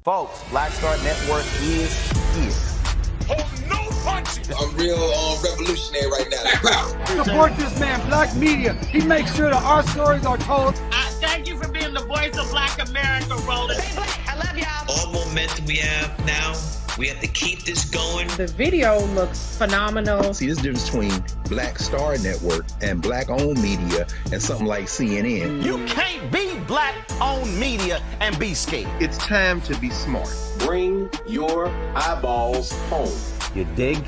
Folks, Black Star Network is here. Hold no punches. I'm real revolutionary right now. Support this man, Black Media. He makes sure that our stories are told. Thank you for being the voice of Black America, Roland. Stay black. I love y'all. All momentum we have now, we have to keep this going. The video looks phenomenal. See, there's a difference between Black Star Network and Black-owned media and something like CNN. You can't be Black-owned media and be scared. It's time to be smart. Bring your eyeballs home. You dig?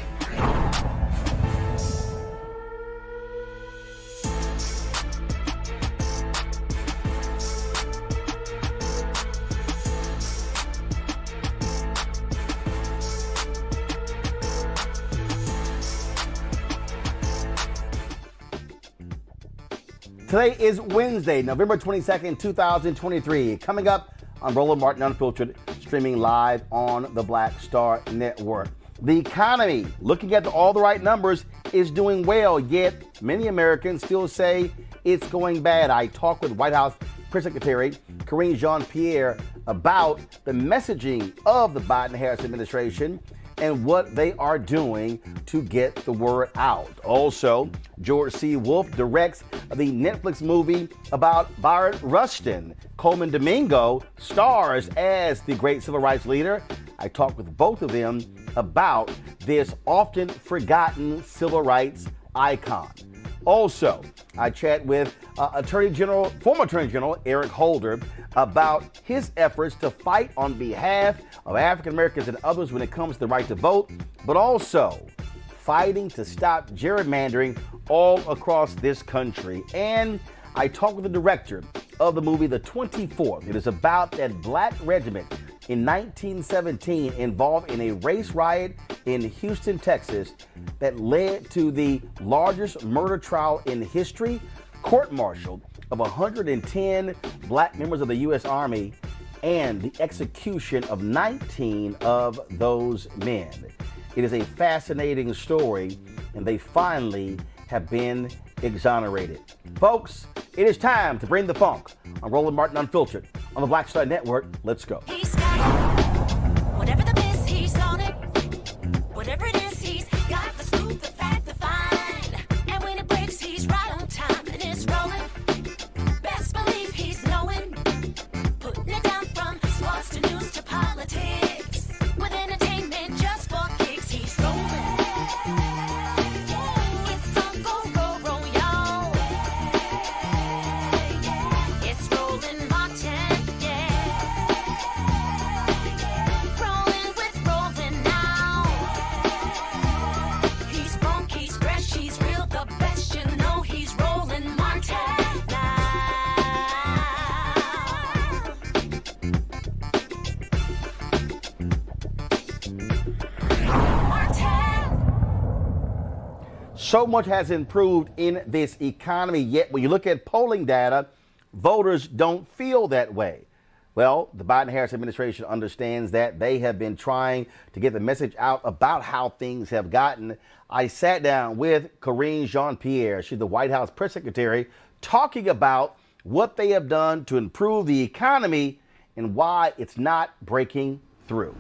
Today is Wednesday, November 22nd, 2023. Coming up on Roland Martin Unfiltered, streaming live on the Black Star Network. The economy, looking at all the right numbers, is doing well, yet many Americans still say it's going bad. I talked with White House Press Secretary Karine Jean-Pierre about the messaging of the Biden-Harris administration and what they are doing to get the word out. Also, George C. Wolfe directs the Netflix movie about Byron Rustin. Coleman Domingo stars as the great civil rights leader. I talked with both of them about this often forgotten civil rights icon. Also, I chat with former Attorney General Eric Holder about his efforts to fight on behalf of African Americans and others when it comes to the right to vote, but also fighting to stop gerrymandering all across this country. And I talked with the director of the movie The 24th. It is about that black regiment in 1917 involved in a race riot in Houston, Texas, that led to the largest murder trial in history, court-martialed of 110 black members of the U.S. Army, and the execution of 19 of those men. It is a fascinating story, and they finally have been exonerated. Folks, it is time to bring the funk on Roland Martin Unfiltered on the Black Star Network. Let's go. He's got it. Whatever the biz, he's on it. Whatever it is, he's got the scoop, the fact, the find. And when it breaks, he's right on time and it's rolling. Best believe he's knowing. Putting it down from sports to news to politics. With entertainment just for kicks, he's rolling. It's on go, roll, roll, y'all. It's Roland Martin, yeah. Rolling with Roland now. He's funk, he's fresh, he's real, the best, you know he's Roland Martin now. So much has improved in this economy, yet when you look at polling data, voters don't feel that way. Well, the Biden-Harris administration understands that. They have been trying to get the message out about how things have gotten. I sat down with Karine Jean-Pierre. She's the White House press secretary, talking about what they have done to improve the economy and why it's not breaking through.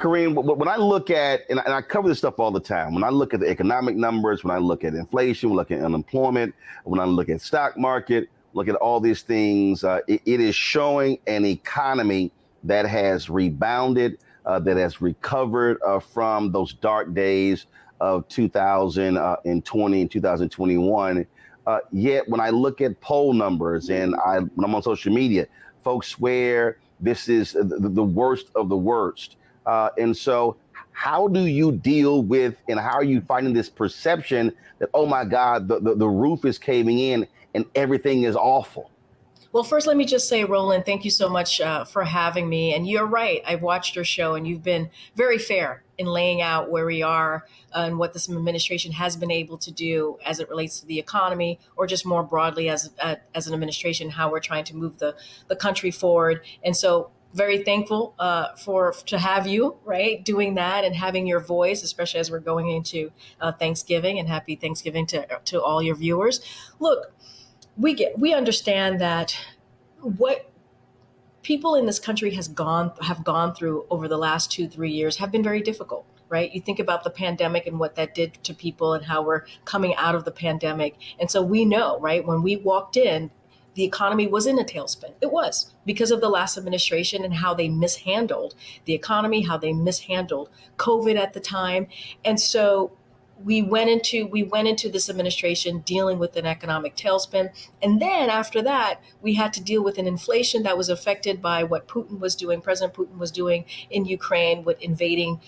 Karine, when I look at, and I cover this stuff all the time, when I look at the economic numbers, when I look at inflation, when I look at unemployment, when I look at stock market, look at all these things, it is showing an economy that has rebounded, that has recovered from those dark days of 2020 and 2021. Yet when I look at poll numbers and when I'm on social media, folks swear this is the worst of the worst. And so how do you deal with, and how are you finding this perception that, oh my God, the roof is caving in and everything is awful? Well, first, let me just say, Roland, thank you so much for having me. And you're right. I've watched your show and you've been very fair in laying out where we are and what this administration has been able to do as it relates to the economy, or just more broadly as an administration, how we're trying to move the country forward. And so very thankful to have you, right, doing that and having your voice, especially as we're going into Thanksgiving, and happy Thanksgiving to all your viewers. Look, we understand that what people in this country have gone through over the last 2-3 years have been very difficult. Right? You think about the pandemic and what that did to people and how we're coming out of the pandemic. And so we know, right, when we walked in, the economy was in a tailspin. It was because of the last administration and how they mishandled the economy, how they mishandled COVID at the time. And so we went into this administration dealing with an economic tailspin. And then after that, we had to deal with an inflation that was affected by what Putin was doing, President Putin was doing in Ukraine with invading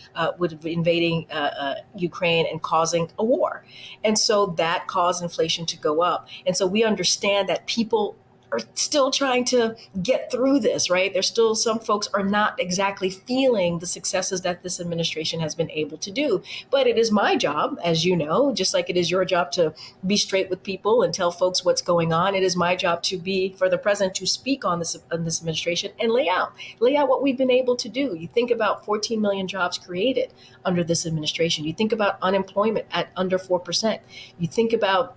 Ukraine and causing a war. And so that caused inflation to go up. And so we understand that people are still trying to get through this, right? There's still some folks are not exactly feeling the successes that this administration has been able to do. But it is my job, as you know, just like it is your job to be straight with people and tell folks what's going on. It is my job for the president to speak on this administration and lay out what we've been able to do. You think about 14 million jobs created under this administration. You think about unemployment at under 4%. You think about,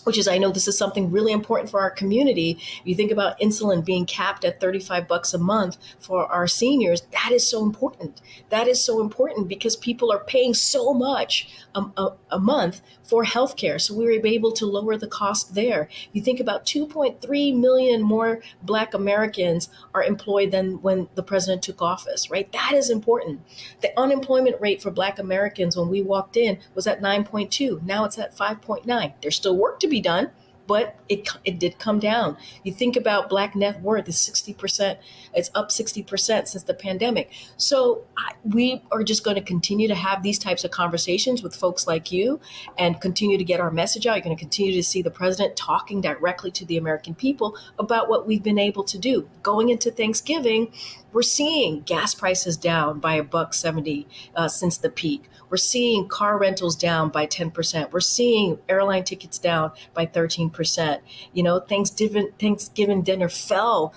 which is, I know this is something really important for our community. You think about insulin being capped at $35 a month for our seniors. That is so important. That is so important because people are paying so much a month for healthcare. So we were able to lower the cost there. You think about 2.3 million more Black Americans are employed than when the president took office, right? That is important. The unemployment rate for Black Americans when we walked in was at 9.2. Now it's at 5.9. There's still work to be done, but it did come down. You think about Black net worth is 60%. It's up 60% since the pandemic. So we are just going to continue to have these types of conversations with folks like you and continue to get our message out. You're going to continue to see the president talking directly to the American people about what we've been able to do. Going into Thanksgiving, we're seeing gas prices down by $1.70 since the peak. We're seeing car rentals down by 10%. We're seeing airline tickets down by 13%. You know, Thanksgiving dinner fell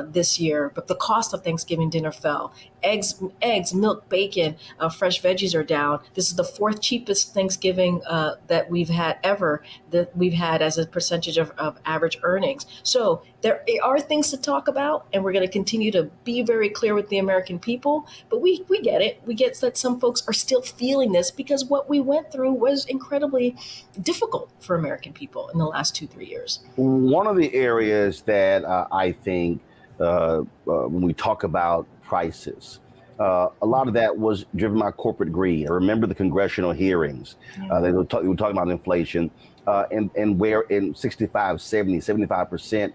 this year, but the cost of Thanksgiving dinner fell. Eggs, milk, bacon, fresh veggies are down. This is the fourth cheapest Thanksgiving that we've had ever, that we've had as a percentage of average earnings. So there are things to talk about, and we're going to continue to be very clear with the American people. But we get it. We get that some folks are still feeling this because what we went through was incredibly difficult for American people in the last 2-3 years. One of the areas that I think when we talk about prices, a lot of that was driven by corporate greed. I remember the congressional hearings. They were talking about inflation and where in 65, 70, 75%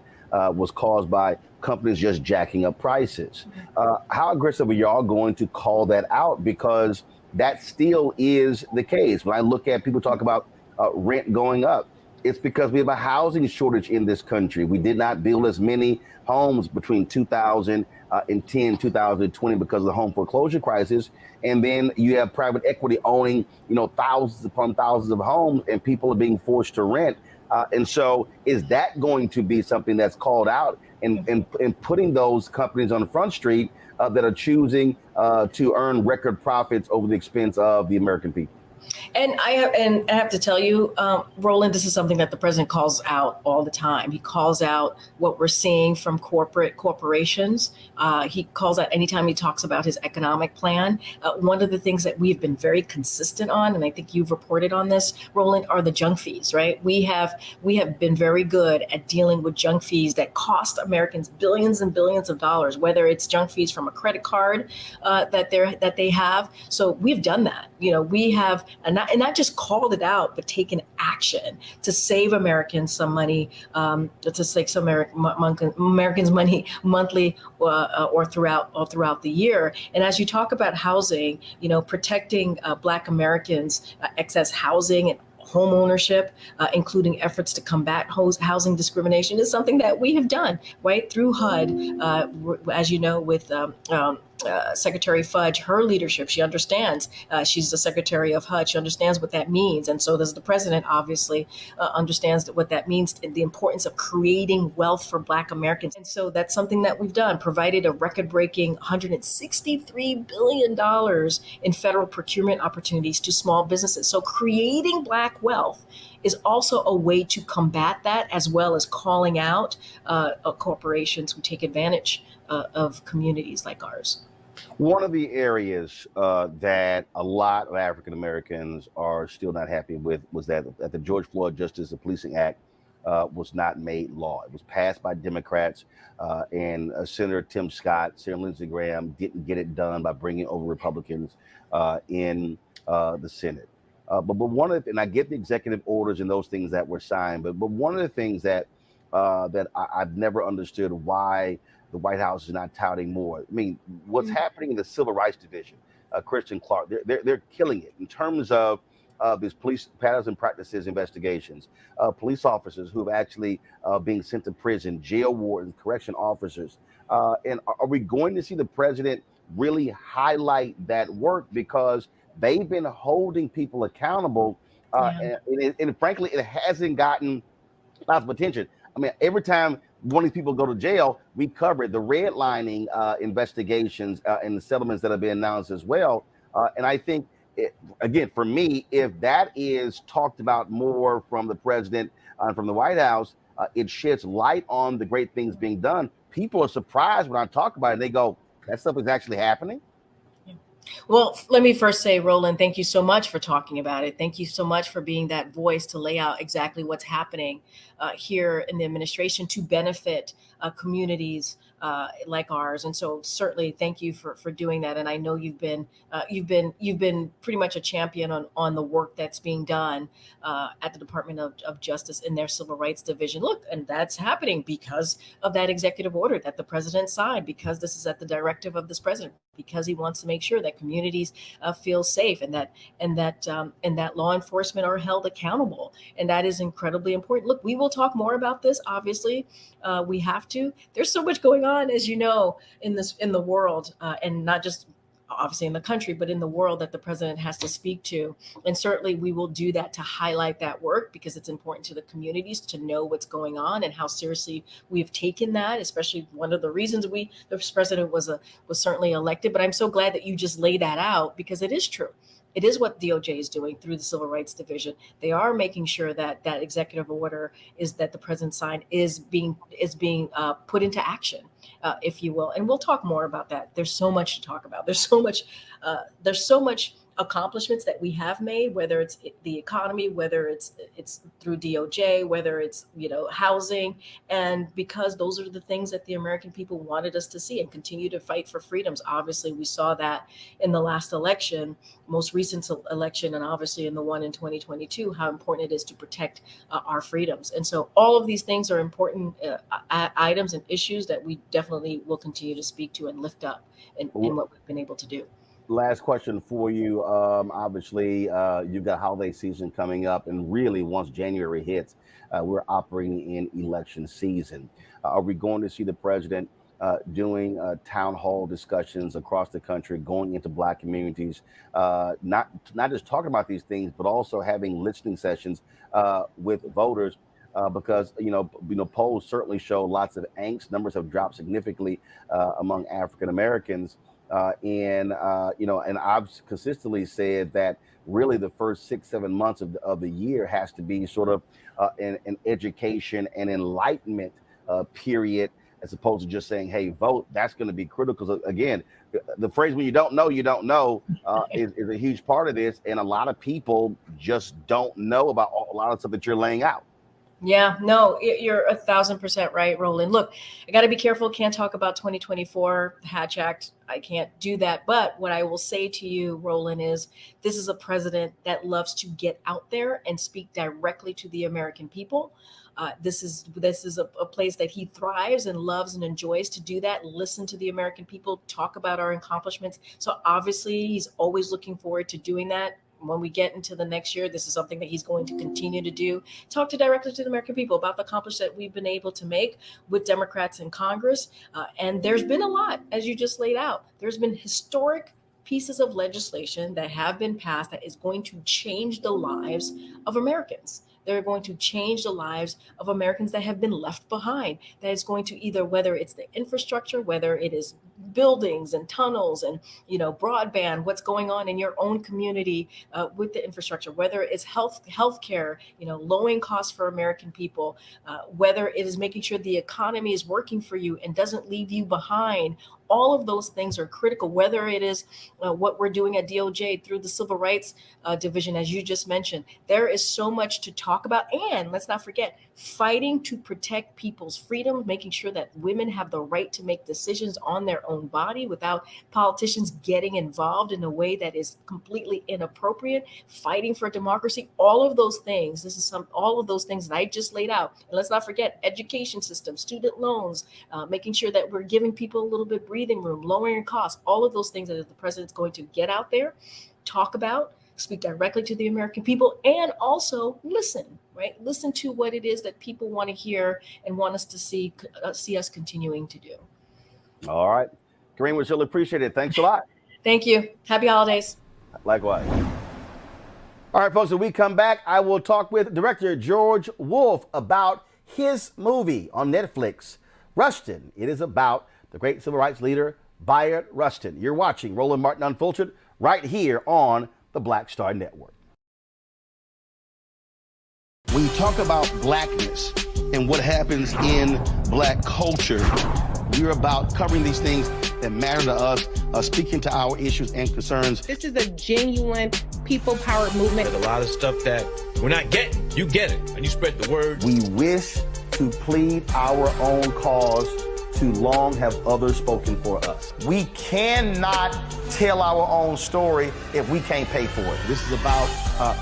was caused by companies just jacking up prices. How aggressive are y'all going to call that out? Because that still is the case. When I look at people talk about rent going up, it's because we have a housing shortage in this country. We did not build as many homes between 2010, 2020 because of the home foreclosure crisis. And then you have private equity owning, thousands upon thousands of homes, and people are being forced to rent. And so is that going to be something that's called out and putting those companies on the front street that are choosing to earn record profits over the expense of the American people? And I have to tell you, Roland, this is something that the president calls out all the time. He calls out what we're seeing from corporations. He calls out anytime he talks about his economic plan. One of the things that we've been very consistent on, and I think you've reported on this, Roland, are the junk fees, right? We have been very good at dealing with junk fees that cost Americans billions and billions of dollars, whether it's junk fees from a credit card that they have. So we've done that. We have and not just called it out, but taken action to save Americans some money, to save some Americans money monthly or throughout the year. And as you talk about housing, protecting Black Americans' excess housing and home ownership, including efforts to combat housing discrimination, is something that we have done right through HUD, as you know, with Secretary Fudge, her leadership. She understands. She's the secretary of HUD. She understands what that means. And so does the president, obviously, understands what that means and the importance of creating wealth for Black Americans. And so that's something that we've done, provided a record-breaking $163 billion in federal procurement opportunities to small businesses. So creating Black wealth is also a way to combat that, as well as calling out corporations who take advantage of communities like ours. One of the areas that a lot of African Americans are still not happy with was that the George Floyd Justice and Policing Act was not made law. It was passed by Democrats, and Senator Tim Scott, Senator Lindsey Graham didn't get it done by bringing over Republicans in the Senate. But one of the, and I get the executive orders and those things that were signed, but one of the things that I've never understood why the White House is not touting more. I mean, what's happening in the Civil Rights Division, Kristen Clark, they're killing it in terms of these police patterns and practices investigations, police officers who've actually being sent to prison, jail wardens, correction officers. And are we going to see the president really highlight that work, because they've been holding people accountable, and frankly, it hasn't gotten lots of attention. I mean, every time one of these people go to jail, we cover it, the redlining investigations and the settlements that have been announced as well. And I think, again, for me, if that is talked about more from the president and from the White House, it sheds light on the great things being done. People are surprised when I talk about it, and they go, that stuff is actually happening. Well, let me first say, Roland, thank you so much for talking about it. Thank you so much for being that voice to lay out exactly what's happening here in the administration to benefit communities like ours. And so certainly thank you for doing that. And I know you've been pretty much a champion on the work that's being done at the Department of Justice in their Civil Rights Division. Look, and that's happening because of that executive order that the president signed, because this is at the directive of this president, because he wants to make sure that communities feel safe and that law enforcement are held accountable. And that is incredibly important. Look, we will talk more about this. Obviously, we have to. There's so much going on, as you know, in the world, and not just obviously in the country, but in the world that the president has to speak to. And certainly we will do that to highlight that work, because it's important to the communities to know what's going on and how seriously we've taken that, especially one of the reasons the president was certainly elected. But I'm so glad that you just laid that out, because it is true. It is what DOJ is doing through the Civil Rights Division. They are making sure that that executive order that the president signed is being put into action, if you will. And we'll talk more about that. There's so much to talk about. There's so much accomplishments that we have made, whether it's the economy, whether it's through DOJ, whether it's housing, and because those are the things that the American people wanted us to see and continue to fight for freedoms. Obviously, we saw that in the last election, most recent election, and obviously in the one in 2022, how important it is to protect our freedoms. And so all of these things are important items and issues that we definitely will continue to speak to and lift up in what we've been able to do. Last question for you. Obviously, you've got holiday season coming up, and really once January hits, we're operating in election season. Are we going to see the president doing town hall discussions across the country, going into Black communities, not just talking about these things, but also having listening sessions with voters? Because polls certainly show lots of angst. Numbers have dropped significantly among African Americans. And I've consistently said that really the first 6-7 months of the year has to be sort of an education and enlightenment period, as opposed to just saying, hey, vote. That's going to be critical. Because again, the phrase when you don't know, is a huge part of this. And a lot of people just don't know about a lot of stuff that you're laying out. Yeah, no, you're 1,000% right, Roland. Look, I got to be careful. Can't talk about 2024 Hatch Act. I can't do that. But what I will say to you, Roland, is this is a president that loves to get out there and speak directly to the American people. This is a place that he thrives and loves and enjoys to do that. Listen to the American people, talk about our accomplishments. So obviously, he's always looking forward to doing that. When we get into the next year, this is something that he's going to continue to do. Talk directly to the American people about the accomplishments that we've been able to make with Democrats in Congress. And there's been a lot, as you just laid out. There's been historic pieces of legislation that have been passed that is going to change the lives of Americans. They're going to change the lives of Americans that have been left behind. That is going to either, whether it's the infrastructure, whether it is buildings and tunnels and broadband, what's going on in your own community with the infrastructure, whether it's healthcare, lowering costs for American people, whether it is making sure the economy is working for you and doesn't leave you behind. All of those things are critical, whether it is what we're doing at DOJ through the Civil Rights Division, as you just mentioned. There is so much to talk about. And let's not forget, fighting to protect people's freedom, making sure that women have the right to make decisions on their own body without politicians getting involved in a way that is completely inappropriate, fighting for democracy, all of those things. All of those things that I just laid out. And let's not forget education system, student loans, making sure that we're giving people a little bit breathing room, lowering costs, all of those things that the president's going to get out there, talk about, speak directly to the American people, and also listen, right? Listen to what it is that people want to hear and want us to see us continuing to do. All right. Karine, we really appreciate it. Thanks a lot. Thank you. Happy holidays. Likewise. All right, folks, when we come back, I will talk with director George Wolfe about his movie on Netflix, Rustin. It is about the great civil rights leader, Bayard Rustin. You're watching Roland Martin Unfiltered right here on the Black Star Network. When you talk about blackness and what happens in black culture, we're about covering these things that matter to us, speaking to our issues and concerns. This is a genuine people-powered movement. There's a lot of stuff that we're not getting. You get it, and you spread the word. We wish to plead our own cause. Too long have others spoken for us. We cannot tell our own story if we can't pay for it. This is about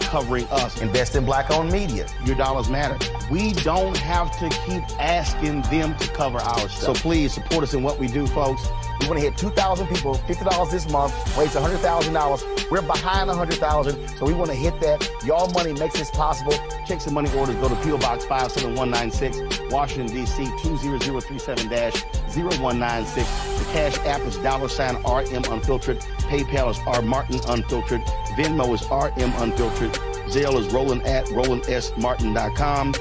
covering us. Invest in black-owned media. Your dollars matter. We don't have to keep asking them to cover our stuff. So please support us in what we do, folks. We want to hit 2,000 people, $50 this month, raise $100,000. We're behind 100,000, so we want to hit that. Your money makes this possible. Checks and money orders go to P.O. Box 57196, Washington, D.C. 20037-0196. The Cash App is $RM Unfiltered. PayPal is R Martin Unfiltered. Venmo is RM Unfiltered. Zelle is Roland at RolandSMartin.com.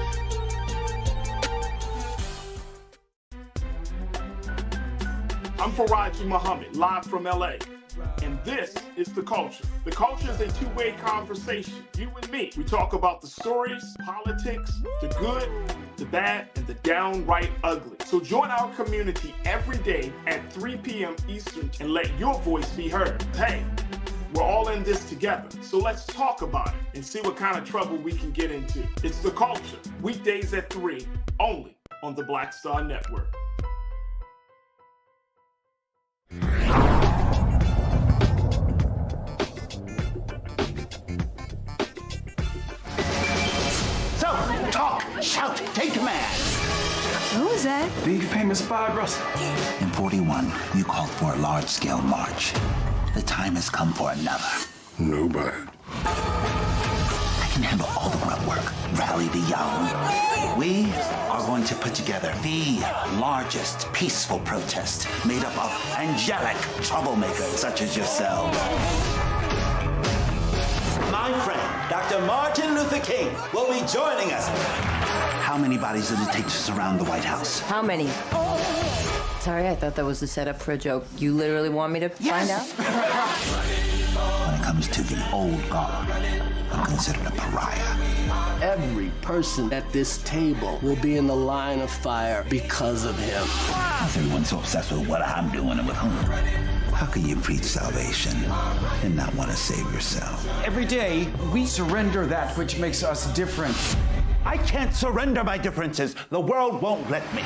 I'm Faraji Muhammad, live from LA. And this is The Culture. The Culture is a two-way conversation. You and me. We talk about the stories, politics, the good, the bad, and the downright ugly. So join our community every day at 3 p.m. Eastern and let your voice be heard. Hey, we're all in this together. So let's talk about it and see what kind of trouble we can get into. It's The Culture, weekdays at 3, only on the Black Star Network. Talk, shout, take command. Who is that? The famous Bayard Rustin. In 41, you called for a large-scale march. The time has come for another. Nobody. I can handle all the grunt work. Rally the young. We are going to put together the largest peaceful protest made up of angelic troublemakers such as yourself. My friend, Dr. Martin Luther King, will be joining us. How many bodies does it take to surround the White House? How many? Sorry, I thought that was the setup for a joke. You literally want me to find out? When it comes to the old guard, I'm considered a pariah. Every person at this table will be in the line of fire because of him. How's everyone so obsessed with what I'm doing and with whom? How can you preach salvation and not want to save yourself? Every day, we surrender that which makes us different. I can't surrender my differences. The world won't let me.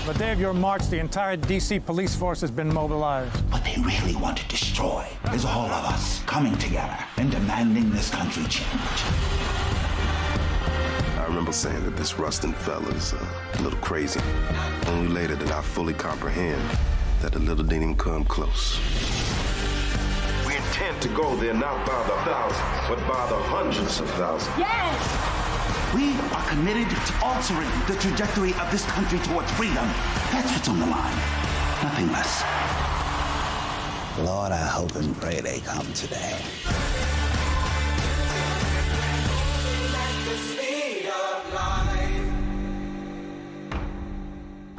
The day of your march, the entire D.C. police force has been mobilized. What they really want to destroy is all of us coming together and demanding this country change. I remember saying that this Rustin fella's a little crazy. Only later did I fully comprehend that the little didn't even come close. We intend to go there not by the thousands, but by the hundreds of thousands. Yes! We are committed to altering the trajectory of this country towards freedom. That's what's on the line. Nothing less. Lord, I hope and pray they come today.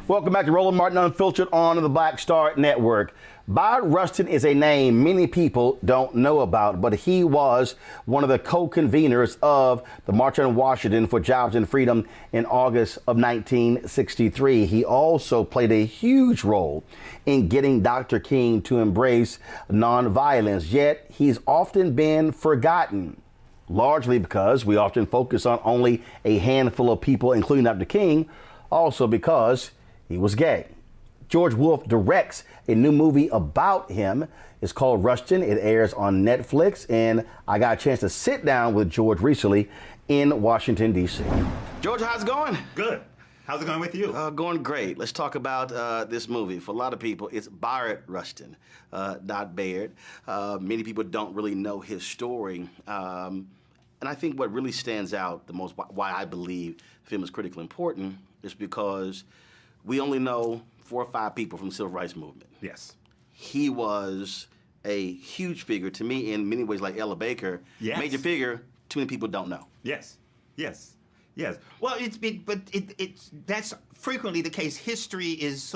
Welcome back to Roland Martin Unfiltered on the Black Star Network. Bob Rustin is a name many people don't know about, but he was one of the co-conveners of the March on Washington for Jobs and Freedom in August of 1963. He also played a huge role in getting Dr. King to embrace nonviolence, yet he's often been forgotten, largely because we often focus on only a handful of people, including Dr. King, also because he was gay. George Wolfe directs a new movie about him. It's called Rustin. It airs on Netflix, and I got a chance to sit down with George recently in Washington, D.C. George, how's it going? Good. How's it going with you? Going great. Let's talk about this movie. For a lot of people, it's Bayard Rustin, not Bayard. Many people don't really know his story. And I think what really stands out the most, why I believe the film is critically important, is because we only know 4 or 5 people from the Civil Rights Movement. Yes. He was a huge figure to me in many ways, like Ella Baker. Yes. Major figure, too many people don't know. Yes. Yes. Yes. Well, that's frequently the case. History is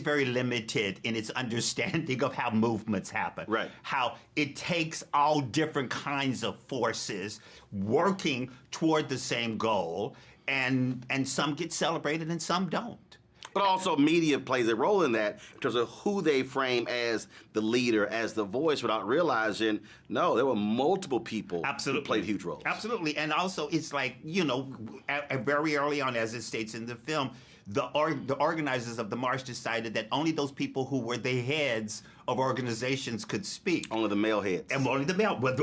very limited in its understanding of how movements happen. Right. How it takes all different kinds of forces working toward the same goal, and some get celebrated and some don't. But also media plays a role in that in terms of who they frame as the leader, as the voice, without realizing, no, there were multiple people who played huge roles. Absolutely. And also it's like, very early on, as it states in the film, the organizers of the march decided that only those people who were the heads of organizations could speak. Only the male heads. And only the male. But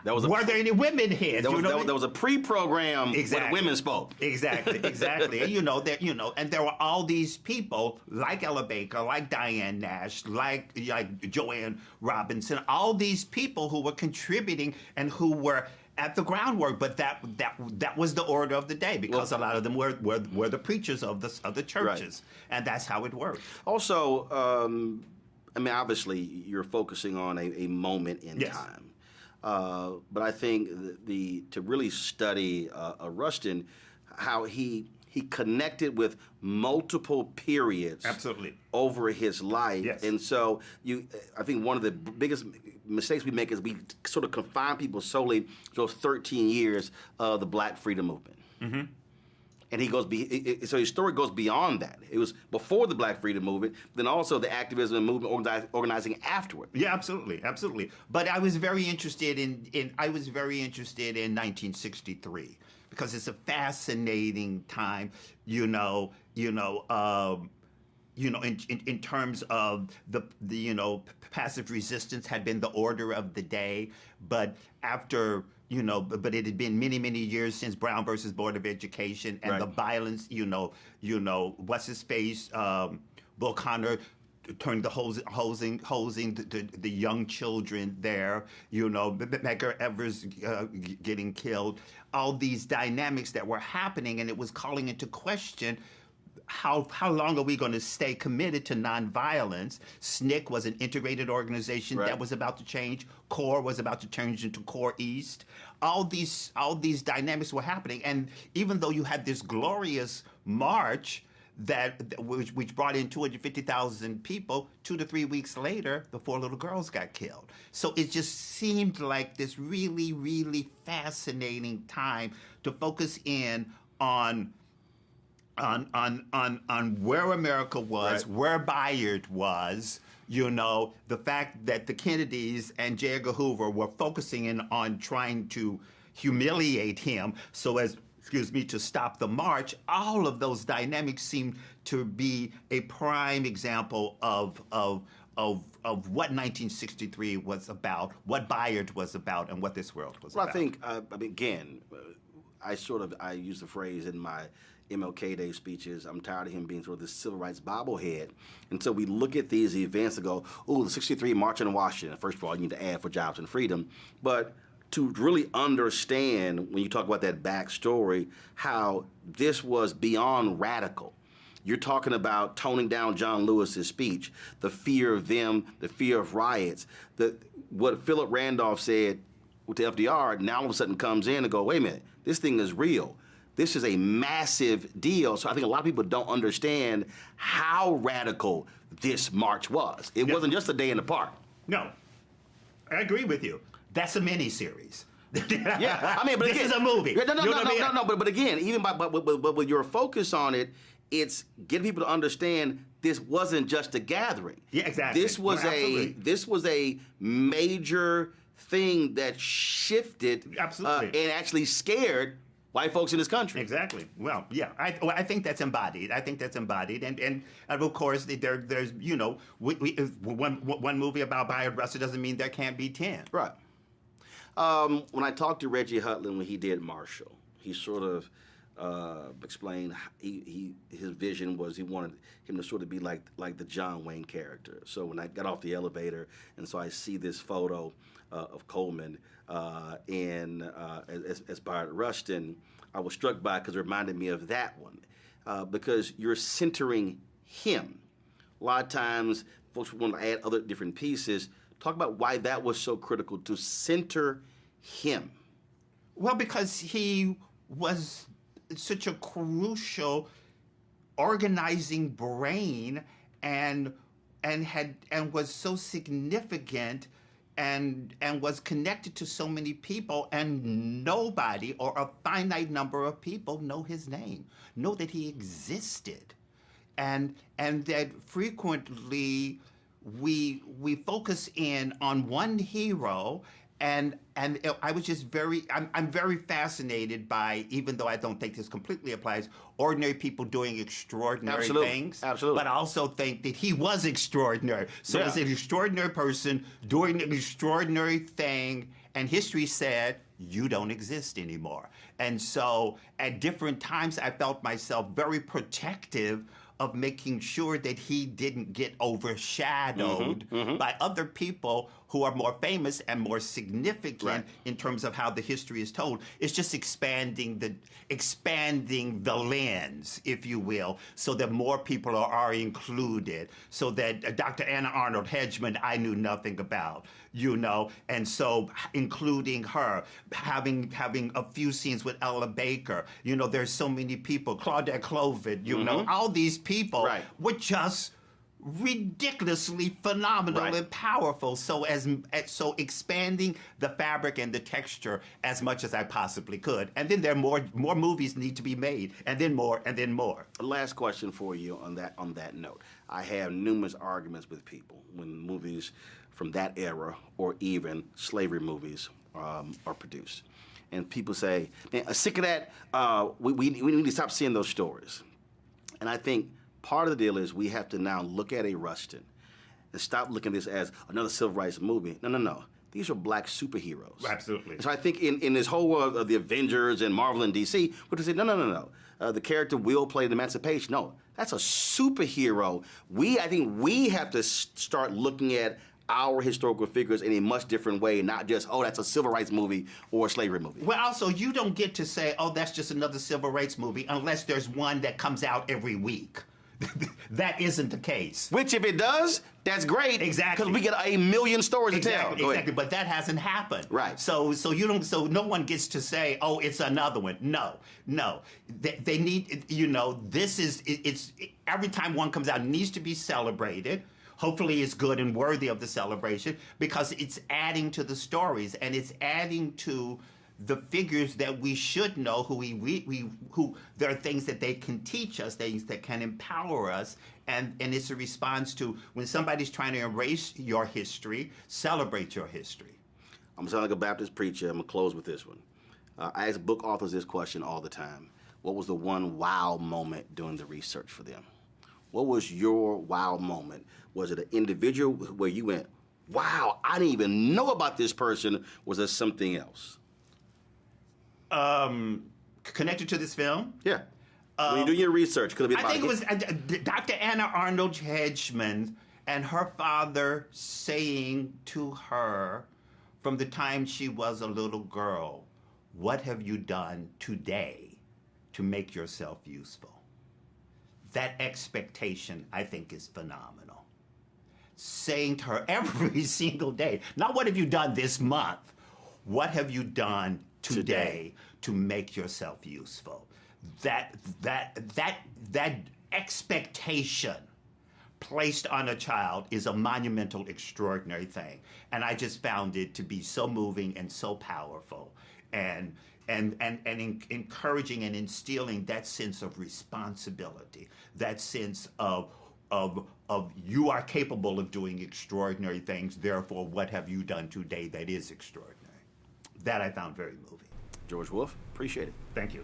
were there any women heads? There was a pre-program where women spoke. Exactly. And there were all these people like Ella Baker, like Diane Nash, like Joanne Robinson, all these people who were contributing and who were at the groundwork, but that was the order of the day, because a lot of them were the preachers of the churches, right. And that's how it worked. Also, obviously you're focusing on a moment in time, but I think to really study Rustin, how he connected with multiple periods over his life. Yes. And so I think one of the biggest mistakes we make is we sort of confine people solely to those 13 years of the Black freedom movement. Mm-hmm. And so his story goes beyond that. It was before the Black freedom movement, then also the activism and movement organizing afterward. Yeah, absolutely. But I was very interested in 1963. Because it's a fascinating time, in terms of the passive resistance had been the order of the day, but after but it had been many years since Brown versus Board of Education and the violence, what's his face, Bull Connor turned the hosing the young children there, Medgar Evers getting killed, all these dynamics that were happening, and it was calling into question how long are we going to stay committed to nonviolence? SNCC was an integrated organization that was about to change. CORE was about to change into CORE East. All these dynamics were happening, and even though you had this glorious march which brought in 250,000 people, 2 to 3 weeks later, the 4 little girls got killed. So it just seemed like this really, really fascinating time to focus in on where America was, where Bayard was, the fact that the Kennedys and J. Edgar Hoover were focusing in on trying to humiliate him to stop the march. All of those dynamics seem to be a prime example of what 1963 was about, what Bayard was about, and what this world was about. I think, again, I use the phrase in my MLK Day speeches, I'm tired of him being sort of this civil rights bobblehead. And so we look at these events and go, the 63 March on Washington. First of all, you need to add for jobs and freedom. But to really understand, when you talk about that backstory, how this was beyond radical. You're talking about toning down John Lewis's speech, the fear of them, the fear of riots. What Philip Randolph said to FDR, now all of a sudden comes in and go, wait a minute, this thing is real. this is a massive deal. So I think a lot of people don't understand how radical this march was. It wasn't just a day in the park. No, I agree with you. That's a mini-series. Yeah, I mean, but this again, is a movie. No. But again, even but with your focus on it, it's getting people to understand this wasn't just a gathering. Yeah, exactly. This was a major thing that shifted and actually scared white folks in this country. Exactly. Well, yeah, I think that's embodied. And of course, there's one movie about Bayard Rustin doesn't mean there can't be 10. Right. When I talked to Reggie Hutland when he did Marshall, he sort of explained his vision was he wanted him to sort of be like the John Wayne character. So when I got off the elevator and so I see this photo of Coleman as Bayard Rustin, I was struck by it because it reminded me of that one because you're centering him. A lot of times folks want to add other different pieces. Talk about why that was so critical to center him. Well, because he was such a crucial organizing brain and was so significant and was connected to so many people, and nobody or a finite number of people know his name, know that he existed. And that frequently we focus in on one hero, and I was just I'm very fascinated by, even though I don't think this completely applies, ordinary people doing extraordinary things. Absolutely. But I also think that he was extraordinary. So as an extraordinary person doing an extraordinary thing, and history said, you don't exist anymore. And so at different times, I felt myself very protective of making sure that he didn't get overshadowed by other people who are more famous and more significant in terms of how the history is told. It's just expanding the lens, if you will, so that more people are included, so that Dr. Anna Arnold Hedgeman I knew nothing about, and so including her, having a few scenes with Ella Baker, there's so many people, Claudette Clovid, all these people were just ridiculously phenomenal and powerful. So expanding the fabric and the texture as much as I possibly could. And then there are more movies need to be made, and then more, and then more. Last question for you on that note. I have numerous arguments with people when movies from that era or even slavery movies are produced. And people say, man, I'm sick of that. We need to stop seeing those stories. And I think part of the deal is we have to now look at a Rustin and stop looking at this as another civil rights movie. No. These are black superheroes. Absolutely. And so I think in this whole world of the Avengers and Marvel and DC, we're to say, no. The character Will played Emancipation. No, that's a superhero. I think we have to start looking at our historical figures in a much different way, not just, that's a civil rights movie or a slavery movie. Well, also, you don't get to say, that's just another civil rights movie unless there's one that comes out every week. That isn't the case. Which, if it does, that's great. Exactly. Because we get a million stories to tell. Exactly. But that hasn't happened. Right. So no one gets to say, it's another one. No. They need, it's every time one comes out, it needs to be celebrated. Hopefully it's good and worthy of the celebration, because it's adding to the stories, and it's adding to the figures that we should know, who there are things that they can teach us, things that can empower us, and it's a response to when somebody's trying to erase your history, celebrate your history. I'm sounding like a Baptist preacher. I'm gonna close with this one. I ask book authors this question all the time. What was the one wow moment doing the research for them? What was your wow moment? Was it an individual where you went, wow, I didn't even know about this person? Was there something else? Connected to this film? Yeah. When you're doing your research, could it be about I think it was Dr. Anna Arnold Hedgeman and her father saying to her from the time she was a little girl, what have you done today to make yourself useful? That expectation, I think, is phenomenal. Saying to her every single day, not what have you done this month, what have you done today to make yourself useful? that expectation placed on a child is a monumental, extraordinary thing. And I just found it to be so moving and so powerful, and encouraging and instilling that sense of responsibility, that sense of you are capable of doing extraordinary things, therefore what have you done today that is extraordinary? That I found very moving. George Wolfe, appreciate it. Thank you.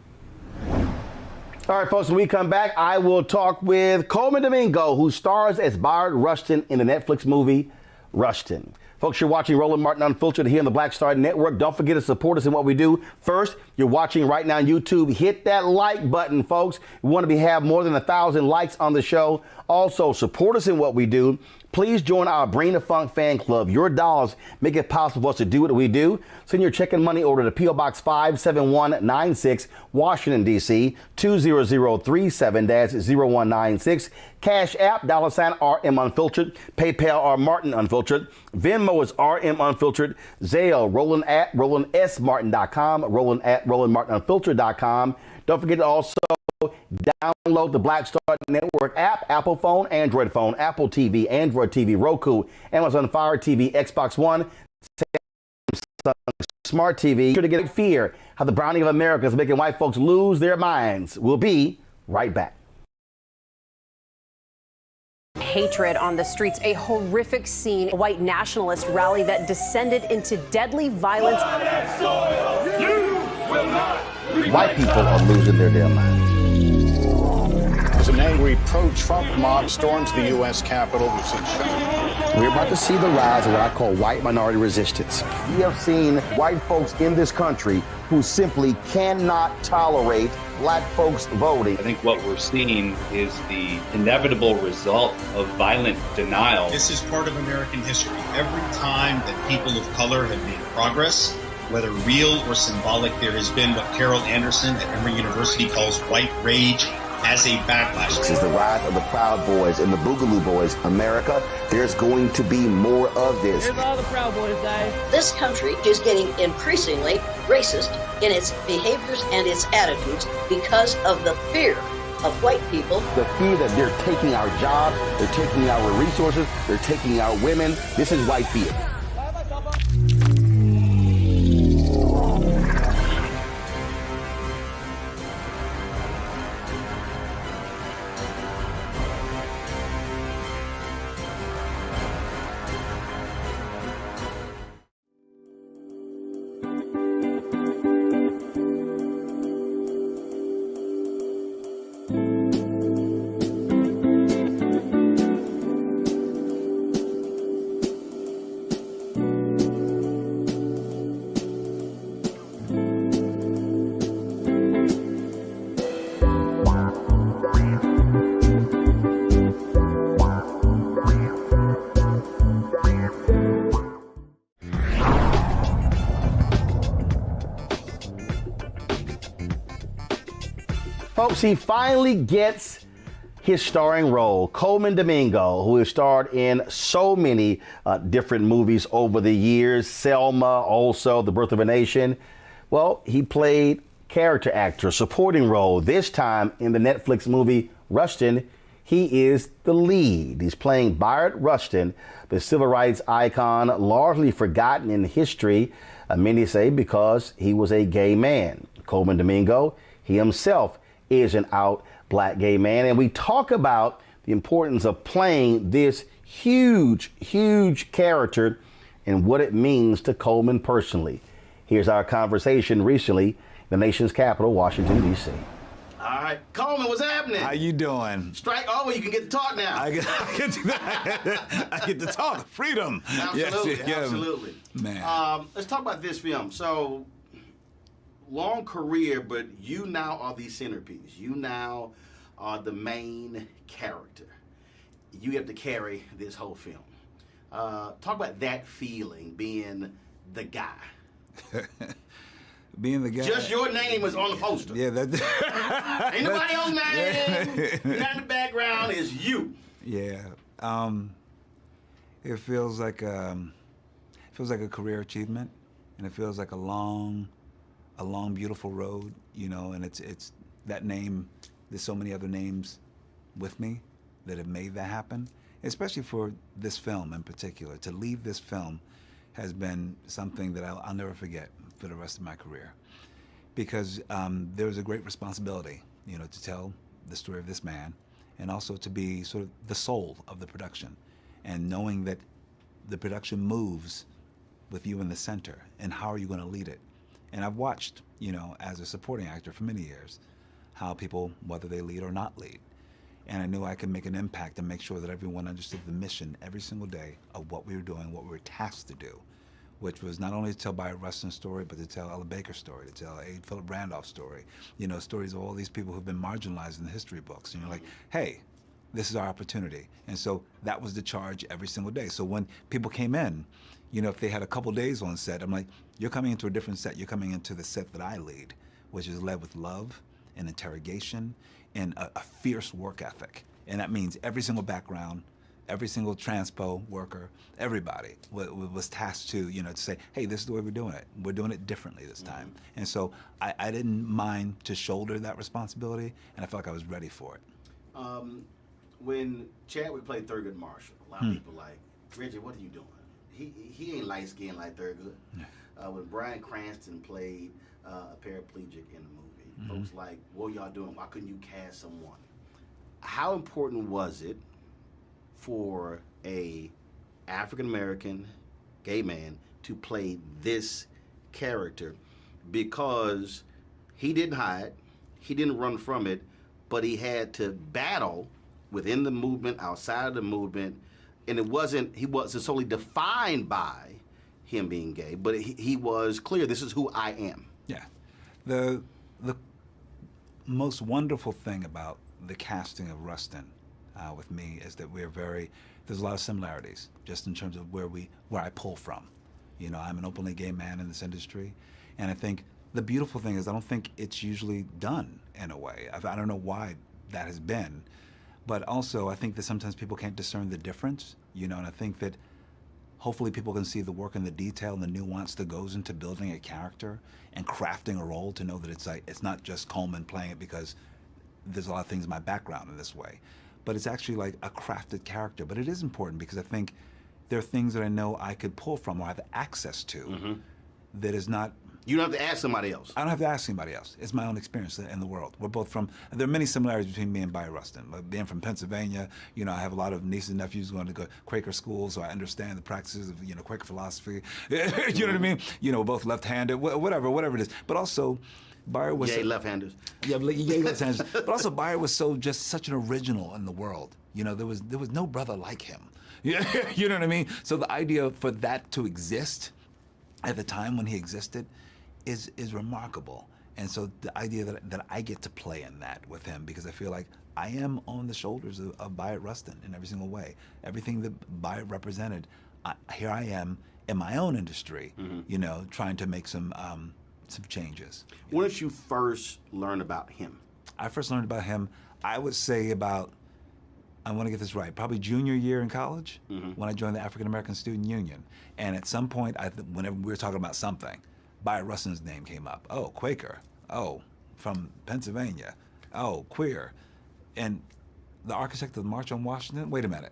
All right, folks, when we come back, I will talk with Coleman Domingo, who stars as Bayard Rustin in the Netflix movie Rustin. Folks, you're watching Roland Martin Unfiltered here on the Black Star Network. Don't forget to support us in what we do. First, you're watching right now on YouTube. Hit that like button, folks. We want to have more than 1,000 likes on the show. Also, support us in what we do. Please join our Bring the Funk fan club. Your dollars make it possible for us to do what we do. Send your check and money order to P.O. Box 57196, Washington, D.C., 20037-0196. Cash App, $RM Unfiltered. PayPal, R Martin Unfiltered. Venmo is RM Unfiltered. Zelle, Roland at RolandSMartin.com. Roland at RolandMartinUnfiltered.com. Don't forget to also download the Black Star Network app, Apple phone, Android phone, Apple TV, Android TV, Roku, Amazon Fire TV, Xbox One, Samsung Smart TV. Sure to get fear how the browning of America is making white folks lose their minds. We'll be right back. Hatred on the streets, a horrific scene, a white nationalist rally that descended into deadly violence. White people are losing their damn minds. As an angry pro-Trump mob storms the U.S. Capitol, we're about to see the rise of what I call white minority resistance. We have seen white folks in this country who simply cannot tolerate black folks voting. I think what we're seeing is the inevitable result of violent denial. This is part of American history. Every time that people of color have made progress, whether real or symbolic, there has been what Carol Anderson at Emory University calls white rage as a backlash. This is the rise of the Proud Boys and the Boogaloo Boys. America, there's going to be more of this. Here's all the Proud Boys, guys. This country is getting increasingly racist in its behaviors and its attitudes because of the fear of white people. The fear that they're taking our jobs, they're taking our resources, they're taking our women. This is white fear. Folks, he finally gets his starring role. Coleman Domingo, who has starred in so many different movies over the years. Selma, also The Birth of a Nation. Well, he played character actor, supporting role. This time in the Netflix movie Rustin, he is the lead. He's playing Bayard Rustin, the civil rights icon, largely forgotten in history, many say because he was a gay man. Coleman Domingo, he himself is an out black gay man. And we talk about the importance of playing this huge, huge character and what it means to Coleman personally. Here's our conversation recently in the nation's capital, Washington, D.C. All right, Coleman, what's happening? How you doing? Strike over, you can get to talk now. I get to talk. Freedom. Absolutely, yes, absolutely. Man. Let's talk about this film. So, long career, but you now are the centerpiece. You now are the main character. You have to carry this whole film. Talk about that feeling, being the guy. Being the guy. Just your name was on the poster. Yeah, that. Ain't nobody else's name. You're not in the background. It's you. Yeah. It feels like a career achievement, and it feels like a long, beautiful road. You know, and it's that name, there's so many other names with me that have made that happen, especially for this film in particular. To lead this film has been something that I'll never forget for the rest of my career, because there was a great responsibility, to tell the story of this man, and also to be sort of the soul of the production, and knowing that the production moves with you in the center, and how are you going to lead it? And I've watched, as a supporting actor for many years, how people, whether they lead or not lead. And I knew I could make an impact and make sure that everyone understood the mission every single day of what we were doing, what we were tasked to do, which was not only to tell by Rustin's story, but to tell Ella Baker's story, to tell A. Philip Randolph's story, stories of all these people who've been marginalized in the history books. And you're like, hey, this is our opportunity. And so that was the charge every single day. So when people came in, if they had a couple days on set, I'm like, you're coming into a different set. You're coming into the set that I lead, which is led with love and interrogation and a fierce work ethic. And that means every single background, every single transpo worker, everybody was tasked to, to say, hey, this is the way we're doing it. We're doing it differently this time. And so I didn't mind to shoulder that responsibility, and I felt like I was ready for it. When Chadwick played Thurgood Marshall, a lot of people like, Reggie, what are you doing? He ain't light-skinned like Thurgood. When Bryan Cranston played a paraplegic in the movie, folks like, what y'all doing? Why couldn't you cast someone? How important was it for a African-American gay man to play this character? Because he didn't hide, he didn't run from it, but he had to battle within the movement, outside of the movement, and he wasn't solely defined by him being gay, but he was clear, this is who I am. Yeah. The most wonderful thing about the casting of Rustin with me is that there's a lot of similarities, just in terms of where I pull from. I'm an openly gay man in this industry, and I think the beautiful thing is I don't think it's usually done in a way. I don't know why that has been, but also I think that sometimes people can't discern the difference, and I think that hopefully people can see the work and the detail and the nuance that goes into building a character and crafting a role, to know that it's not just Coleman playing it because there's a lot of things in my background in this way, but it's actually like a crafted character. But it is important because I think there are things that I know I could pull from or have access to that is not... You don't have to ask somebody else. I don't have to ask anybody else. It's my own experience in the world. We're both from... There are many similarities between me and Bio Rustin. Like being from Pennsylvania, I have a lot of nieces and nephews going to go Quaker schools, so I understand the practices of, Quaker philosophy. You know what I mean? We're both left-handed, whatever it is. But also, Bio was... Yay, left-handers. Yeah, yay, left-handers. But also, Bio was such an original in the world. There was no brother like him. You know what I mean? So the idea for that to exist at the time when he existed is remarkable. And so the idea that I get to play in that with him, because I feel like I am on the shoulders of Bio Rustin in every single way. Everything that Bio represented, here I am in my own industry, trying to make some changes. When did you first learn about him? I first learned about him, I would say about, I want to get this right, probably junior year in college, when I joined the African American Student Union. And at some point, whenever we were talking about something, Bio Rustin's name came up. Oh, Quaker. Oh, from Pennsylvania. Oh, queer. And the architect of the March on Washington? Wait a minute.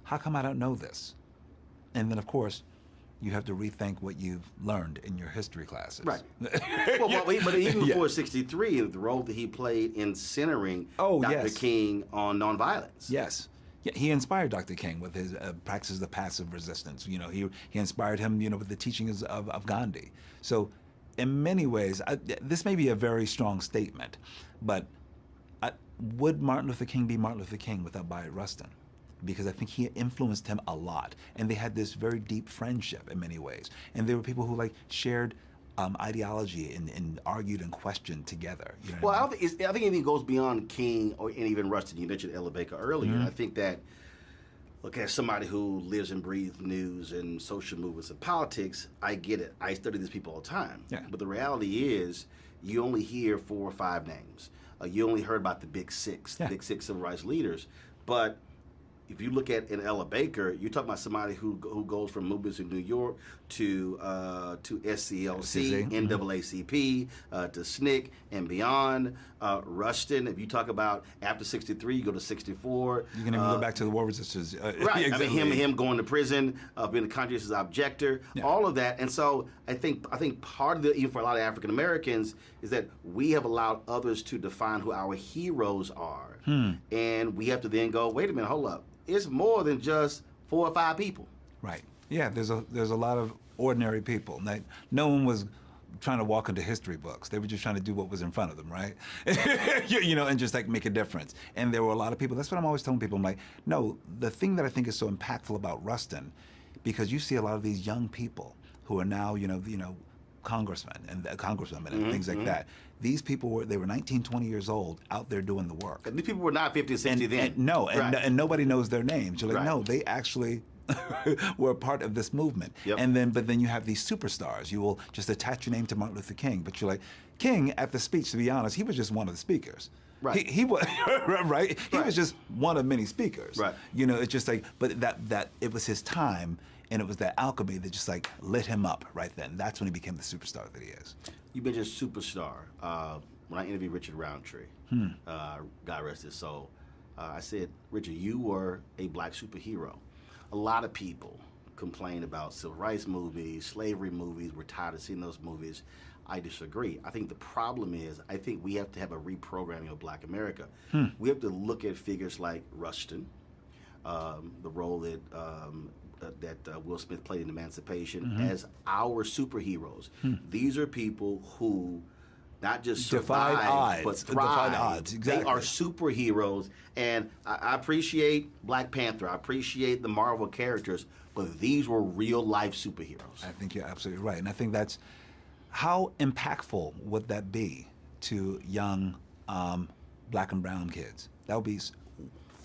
How come I don't know this? And then, of course, you have to rethink what you've learned in your history classes. Right. But even before 63, the role that he played in centering Dr. King on nonviolence. Yes. Yeah, he inspired Dr. King with his practices of passive resistance. He inspired him, with the teachings of Gandhi. So in many ways, this may be a very strong statement, but would Martin Luther King be Martin Luther King without Bio Rustin? Because I think he influenced him a lot, and they had this very deep friendship in many ways. And there were people who shared ideology and argued and questioned together. I think it even goes beyond King and even Rustin. You mentioned Ella Baker earlier. I think that, look, as somebody who lives and breathes news and social movements and politics, I get it. I study these people all the time. Yeah. But the reality is, you only hear 4 or 5 names. You only heard about the big 6, the big 6 civil rights leaders. But if you look at Ella Baker, you're talking about somebody who goes from movements in New York to SCLC, NAACP, to SNCC and beyond. Rustin, if you talk about after 63, you go to 64. You can even go back to the war resistors. Right. Exactly. I mean, him going to prison, being a conscientious objector, all of that. And so I think part of even for a lot of African Americans is that we have allowed others to define who our heroes are. And we have to then go, wait a minute, hold up. It's more than just 4 or 5 people. Right. Yeah, there's a lot of ordinary people. No one was trying to walk into history books. They were just trying to do what was in front of them, right? And just like make a difference. And there were a lot of people. That's what I'm always telling people. I'm like, no, the thing that I think is so impactful about Rustin, because you see a lot of these young people who are now, congressmen and congresswomen and things like that. These people were 19, 20 years old out there doing the work. And these people were not 50 or 60 then. And nobody knows their names. You're like, no, they actually were a part of this movement. But then you have these superstars. You will just attach your name to Martin Luther King, but you're like, King at the speech, to be honest, he was just one of the speakers. Right. He was right. He was just one of many speakers. Right. It's just like, but that it was his time, and it was that alchemy that just like lit him up right then. That's when he became the superstar that he is. You mentioned superstar. When I interviewed Richard Roundtree, God rest his soul, I said, Richard, you were a black superhero. A lot of people complain about civil rights movies, slavery movies. We're tired of seeing those movies. I disagree. I think the problem is, I think we have to have a reprogramming of Black America. We have to look at figures like Rustin, the role that Will Smith played in Emancipation, as our superheroes. These are people who not just survive, but thrive. Defied odds, exactly. They are superheroes, and I appreciate Black Panther. I appreciate the Marvel characters, but these were real-life superheroes. I think you're absolutely right, and I think that's how impactful would that be to young Black and brown kids? That would be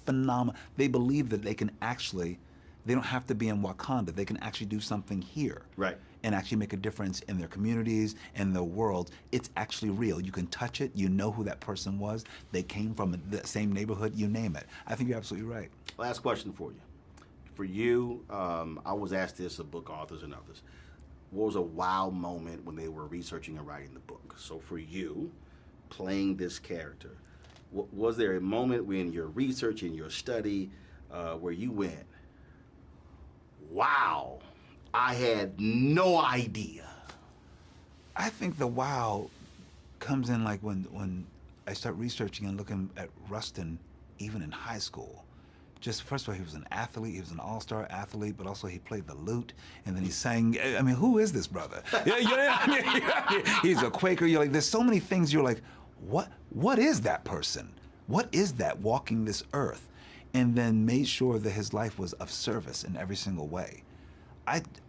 phenomenal. They believe that they can actually. They don't have to be in Wakanda. They can actually do something here. Right. And actually make a difference in their communities and their world. It's actually real. You can touch it. You know who that person was. They came from the same neighborhood. You name it. I think you're absolutely right. Last question for you. For you, I was asked this of book authors and others. What was a wow moment when they were researching and writing the book? So for you, playing this character, was there a moment when your research and your study where you went, wow, I had no idea? I think the wow comes in like when I start researching and looking at Rustin, even in high school. Just first of all, he was an athlete. He was an all-star athlete, but also he played the lute, and then he sang. I mean, who is this brother? He's a Quaker. You're like, there's so many things. You're like, what is that person? What is that walking this earth? And then made sure that his life was of service in every single way.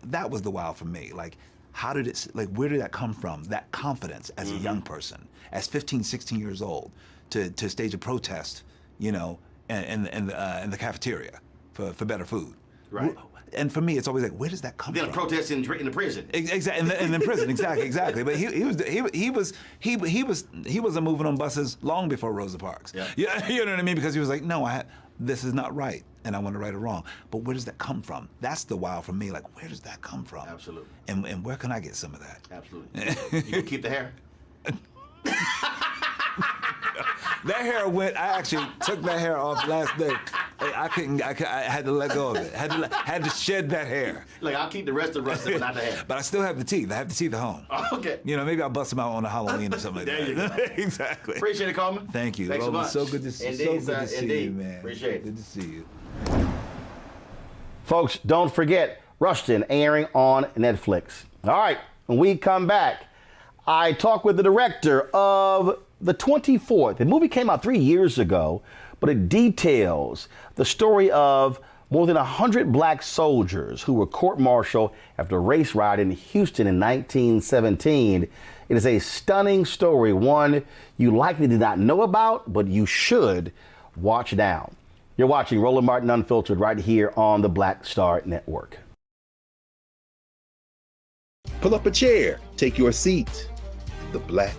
That was the wow for me. Like, where did that come from? That confidence as a young person, as 15, 16 years old, to stage a protest, in the cafeteria for better food. Right. And for me, it's always like, where does that come from? Then a protest in the prison. Exactly, and in prison, exactly. But he was moving on buses long before Rosa Parks. Yeah, you know what I mean? Because he was like, no, this is not right, and I want to right or wrong. But where does that come from? That's the wow for me. Like, where does that come from? Absolutely. And where can I get some of that? Absolutely. You can keep the hair. That hair went. I actually took that hair off last day. I had to let go of it. Had to shed that hair. Like, I'll keep the rest of Rustin, but not the hair. But I still have the teeth. I have the teeth at home. Okay. Maybe I'll bust them out on a Halloween or something like that. There you go. Exactly. Appreciate it, Coleman. Thank you. Thanks so much. So good to see you. Indeed, So good to see indeed. you, man. Appreciate it. Good to see you. Folks, don't forget Rustin airing on Netflix. All right, when we come back, I talk with the director of The 24th. The movie came out 3 years ago, but it details the story of more than 100 black soldiers who were court-martialed after a race riot in Houston in 1917. It is a stunning story, one you likely did not know about, but you should watch now. You're watching Roland Martin Unfiltered right here on the Black Star Network. Pull up a chair, take your seat. The Black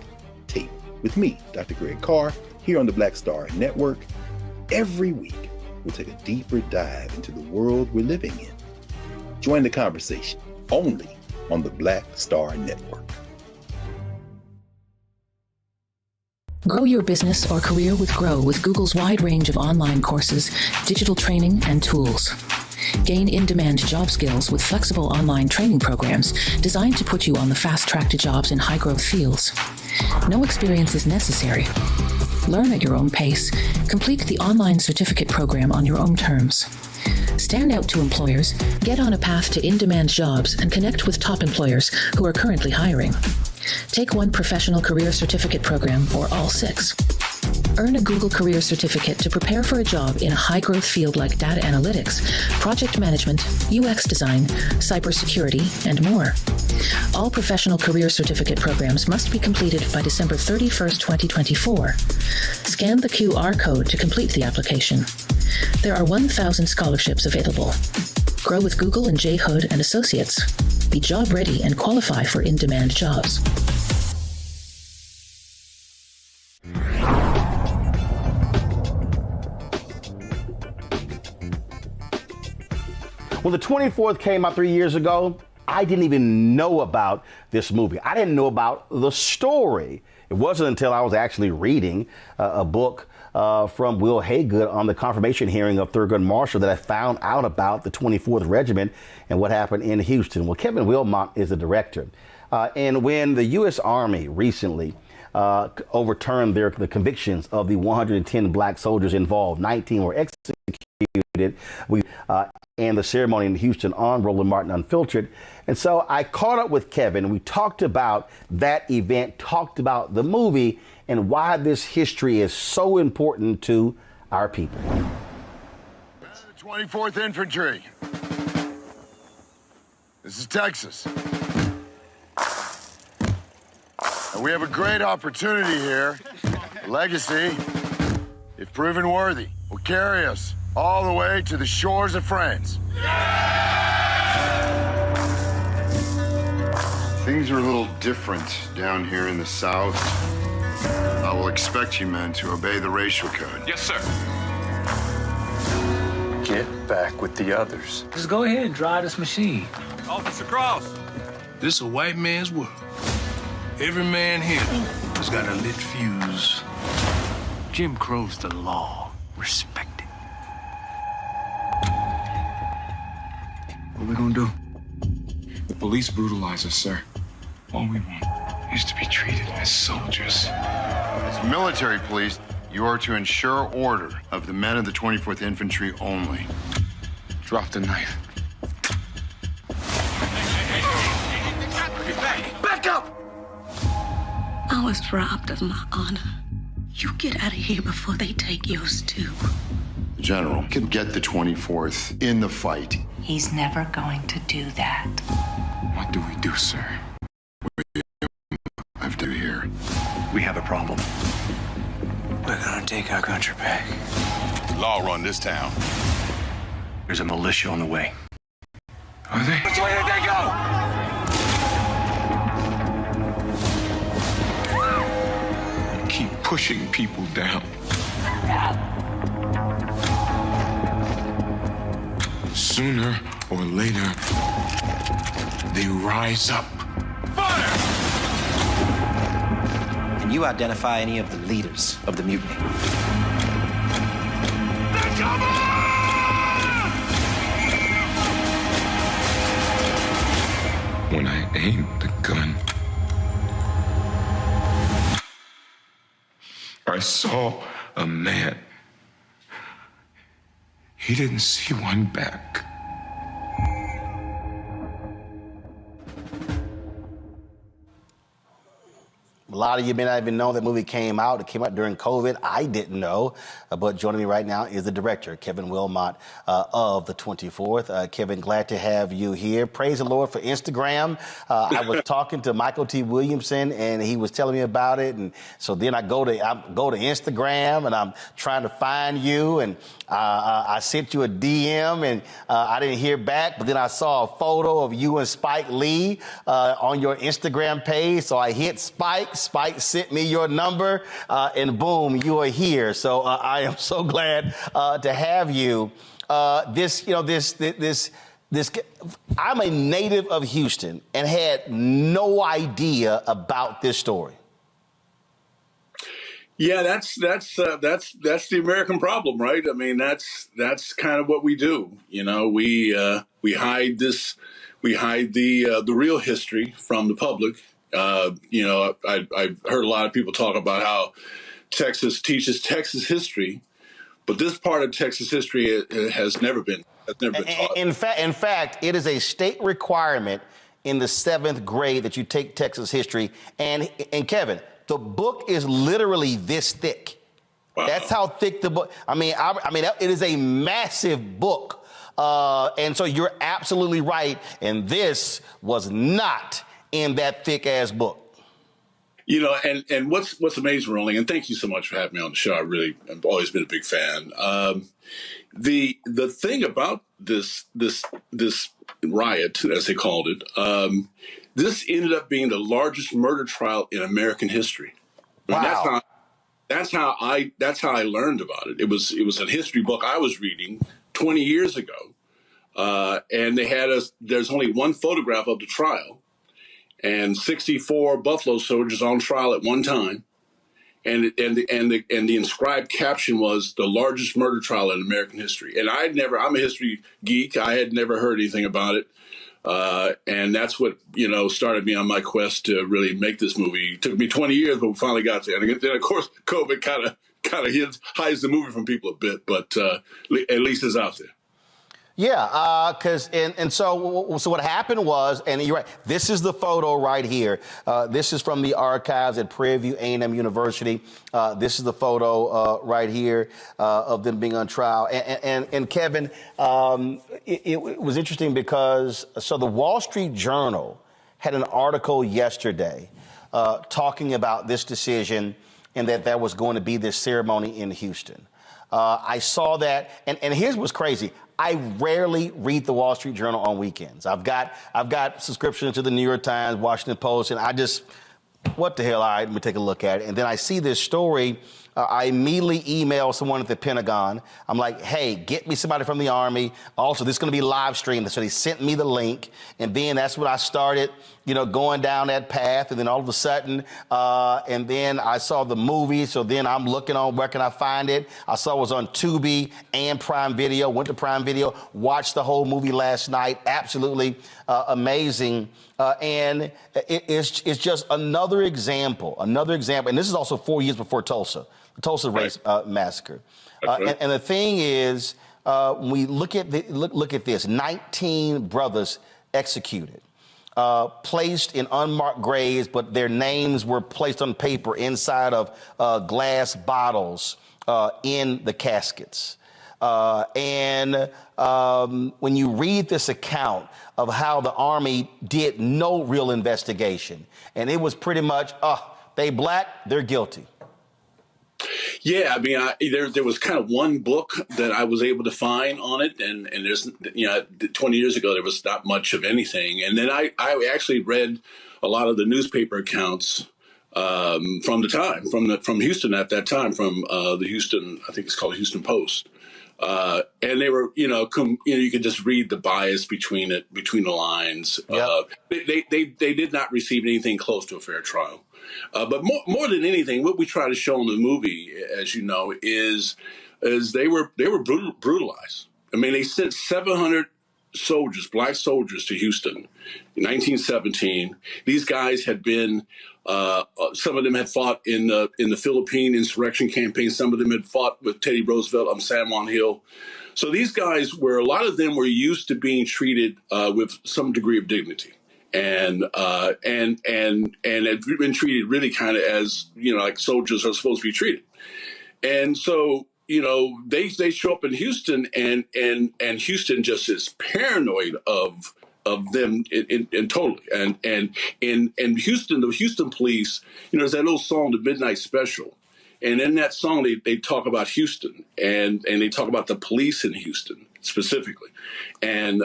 Tape with me, Dr. Greg Carr, here on the Black Star Network. Every week, we'll take a deeper dive into the world we're living in. Join the conversation only on the Black Star Network. Grow your business or career with Grow with Google's wide range of online courses, digital training, and tools. Gain in-demand job skills with flexible online training programs designed to put you on the fast track to jobs in high-growth fields. No experience is necessary. Learn at your own pace. Complete the online certificate program on your own terms. Stand out to employers, get on a path to in-demand jobs, and connect with top employers who are currently hiring. Take one professional career certificate program or all 6. Earn a Google Career Certificate to prepare for a job in a high-growth field like data analytics, project management, UX design, cybersecurity, and more. All professional career certificate programs must be completed by December 31st, 2024. Scan the QR code to complete the application. There are 1,000 scholarships available. Grow with Google and J. Hood and Associates. Be job ready and qualify for in-demand jobs. When the 24th came out 3 years ago, I didn't even know about this movie. I didn't know about the story. It wasn't until I was actually reading a book from Will Haygood on the confirmation hearing of Thurgood Marshall that I found out about the 24th Regiment and what happened in Houston. Well, Kevin Wilmot is the director. And when the U.S. Army recently overturned the convictions of the 110 black soldiers involved, 19 were executed, and the ceremony in Houston on Roland Martin Unfiltered. And so I caught up with Kevin and we talked about that event, talked about the movie and why this history is so important to our people. The 24th Infantry. This is Texas. And we have a great opportunity here. A legacy, if proven worthy, will carry us all the way to the shores of France. Things are a little different down here in the South. I will expect you men to obey the racial code. Yes, sir. Get back with the others. Just go ahead and drive this machine. Officer Cross. This is a white man's world. Every man here has got a lit fuse. Jim Crow's the law. Respect it. What are we gonna do? The police brutalize us, sir. All we want is to be treated as soldiers. As military police, you are to ensure order of the men of the 24th Infantry only. Drop the knife. Back up! I was robbed of my honor. You get out of here before they take yours too. The general can get the 24th in the fight. He's never going to do that. What do we do, sir? We have to here. We have a problem. We're gonna take our country back. Law run this town. There's a militia on the way. Are they? Which way did they go? Keep pushing people down. Sooner or later, they rise up. Fire! Can you identify any of the leaders of the mutiny? When I aimed the gun, I saw a man. He didn't see one back. A lot of you may not even know that movie came out. It came out during COVID. I didn't know. But joining me right now is the director, Kevin Wilmot, of the 24th. Kevin, glad to have you here. Praise the Lord for Instagram. I was talking to Michael T. Williamson, and he was telling me about it. And so then I go to Instagram, and I'm trying to find you. And I sent you a DM, and I didn't hear back. But then I saw a photo of you and Spike Lee on your Instagram page. So I hit Spike, Spike sent me your number, and boom, you are here. So I am so glad to have you. I'm a native of Houston and had no idea about this story. Yeah, that's the American problem, right? I mean, that's kind of what we do. You know, we hide the real history from the public. You know, I've heard a lot of people talk about how Texas teaches Texas history, but this part of Texas history has never been taught. In fact, it is a state requirement in the 7th grade that you take Texas history. And Kevin, the book is literally this thick. Wow. That's how thick the book. I mean, it is a massive book. And so you're absolutely right. And this was not in that thick ass book. You know, and what's amazing, Rolling, and thank you so much for having me on the show. I've always been a big fan. The thing about this riot, as they called it, this ended up being the largest murder trial in American history. Wow. I mean, that's how I learned about it. It was a history book I was reading 20 years ago, and there's only one photograph of the trial, and 64 Buffalo soldiers on trial at one time, and the inscribed caption was the largest murder trial in American history. And I'm a history geek. I had never heard anything about it. And that's what, started me on my quest to really make this movie. It took me 20 years, but we finally got there. And then, of course, COVID kind of hides the movie from people a bit, but at least it's out there. Yeah, so what happened was, and you're right, this is the photo right here. This is from the archives at Prairie View A&M University. This is the photo right here of them being on trial. And Kevin, it was interesting because, so the Wall Street Journal had an article yesterday talking about this decision and that there was going to be this ceremony in Houston. I saw that, and here's what's crazy. I rarely read the Wall Street Journal on weekends. I've got subscriptions to the New York Times, Washington Post, and I just, what the hell? All right, let me take a look at it. And then I see this story. I immediately email someone at the Pentagon. I'm like, hey, get me somebody from the Army. Also, this is going to be live streamed. So they sent me the link. And then that's when I started, going down that path. And then all of a sudden, and then I saw the movie. So then I'm looking on, where can I find it? I saw it was on Tubi and Prime Video. Went to Prime Video, watched the whole movie last night. Absolutely amazing. And it's just another example. And this is also 4 years before Tulsa. The Tulsa race massacre. And the thing is, we look at this, 19 brothers executed, placed in unmarked graves, but their names were placed on paper inside of glass bottles in the caskets. And when you read this account of how the Army did no real investigation, and it was pretty much, they black, they're guilty. Yeah, I mean, there was kind of one book that I was able to find on it, and there's 20 years ago there was not much of anything, and then I actually read a lot of the newspaper accounts from the time from Houston at that time, from the Houston, I think it's called the Houston Post, and they were you could just read the bias between the lines. Yep. They did not receive anything close to a fair trial. But more than anything, what we try to show in the movie, as you know, is they were brutalized. I mean, they sent 700 soldiers, black soldiers, to Houston in 1917. These guys had been, some of them had fought in the Philippine insurrection campaign. Some of them had fought with Teddy Roosevelt on San Juan Hill. So these guys a lot of them were used to being treated with some degree of dignity. And had been treated really kind of as, like soldiers are supposed to be treated. And so, they show up in Houston and Houston just is paranoid of them in totally. And Houston, the Houston police, there's that little song, The Midnight Special. And in that song, they talk about Houston and they talk about the police in Houston specifically. And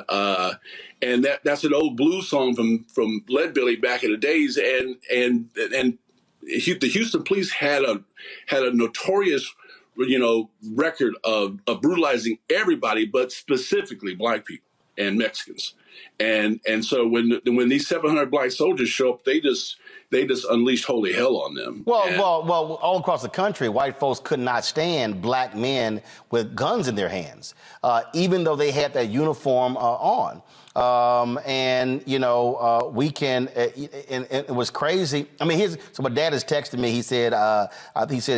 that's an old blues song from Leadbelly back in the days. And the Houston police had a notorious, record of brutalizing everybody, but specifically black people and Mexicans. And so when these 700 black soldiers show up, they just unleashed holy hell on them. Well, all across the country, white folks could not stand black men with guns in their hands, even though they had that uniform on. We can, and it was crazy. I mean, so my dad has texted me. He said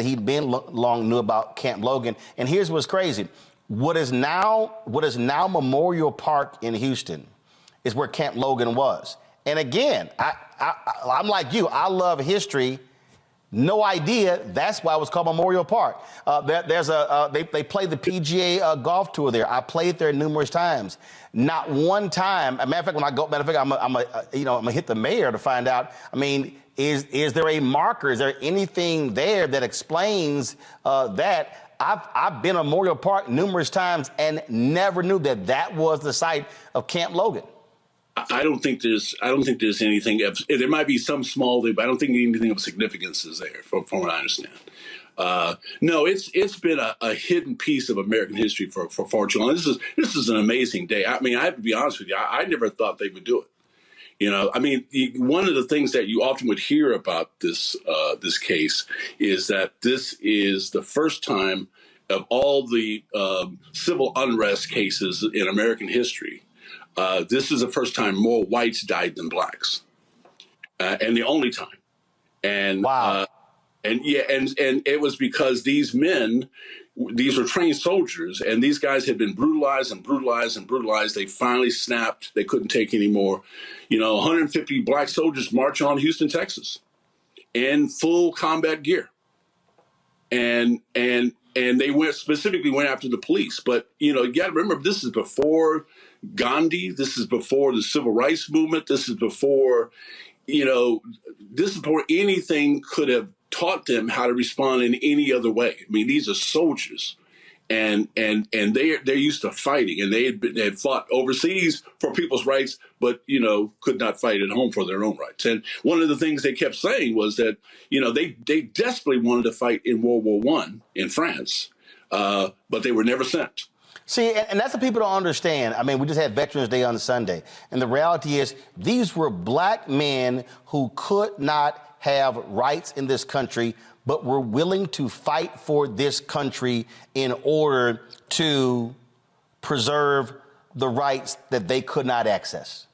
he'd been long knew about Camp Logan. And here's what's crazy. What is now Memorial Park in Houston is where Camp Logan was. And again, I'm like you. I love history. No idea. That's why it was called Memorial Park. They play the PGA golf tour there. I played there numerous times. Not one time. Matter of fact, when I go, I'm gonna hit the mayor to find out. I mean, is there a marker? Is there anything there that explains that? I've been to Memorial Park numerous times and never knew that was the site of Camp Logan. I don't think there's anything. There might be some small thing, but I don't think anything of significance is there, from what I understand. No, it's been a hidden piece of American history for far too long. This is an amazing day. I mean, I have to be honest with you. I never thought they would do it. I mean, one of the things that you often would hear about this case is that this is the first time of all the civil unrest cases in American history. This is the first time more whites died than blacks, and the only time. And wow. And it was because these men, these were trained soldiers, and these guys had been brutalized and brutalized and brutalized. They finally snapped. They couldn't take any more. 150 black soldiers march on Houston, Texas, in full combat gear, and they specifically went after the police. But you got to remember, this is before Gandhi. This is before the civil rights movement. This is before, anything could have taught them how to respond in any other way. I mean, these are soldiers, and they're used to fighting, and they had fought overseas for people's rights, but could not fight at home for their own rights. And one of the things they kept saying was that they desperately wanted to fight in World War I in France, but they were never sent. See, and that's what people don't understand. I mean, we just had Veterans Day on Sunday, and the reality is these were black men who could not have rights in this country, but were willing to fight for this country in order to preserve the rights that they could not access.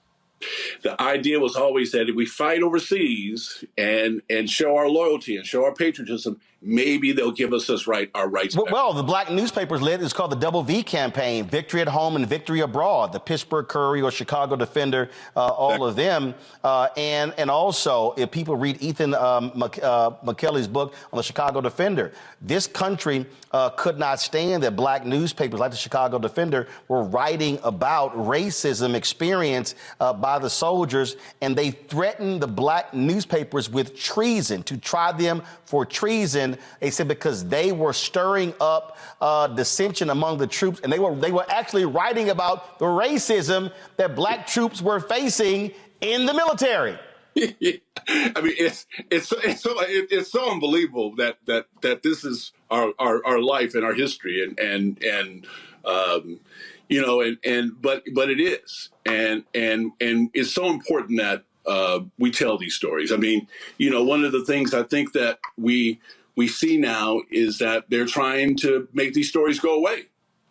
The idea was always that if we fight overseas and show our loyalty and show our patriotism, maybe they'll give us our rights back. Well, the black newspapers led is called the Double V campaign: victory at home and victory abroad. The Pittsburgh Courier, Chicago Defender, all of them, and also if people read Ethan McKelly's book on the Chicago Defender, this country could not stand that black newspapers like the Chicago Defender were writing about racism experienced by the soldiers, and they threatened the black newspapers with treason, to try them for treason. They said because they were stirring up dissension among the troops, and they were actually writing about the racism that black troops were facing in the military. I mean, it's so unbelievable that this is our life and our history, but it is, and it's so important that we tell these stories. I mean, one of the things I think that we see now is that they're trying to make these stories go away,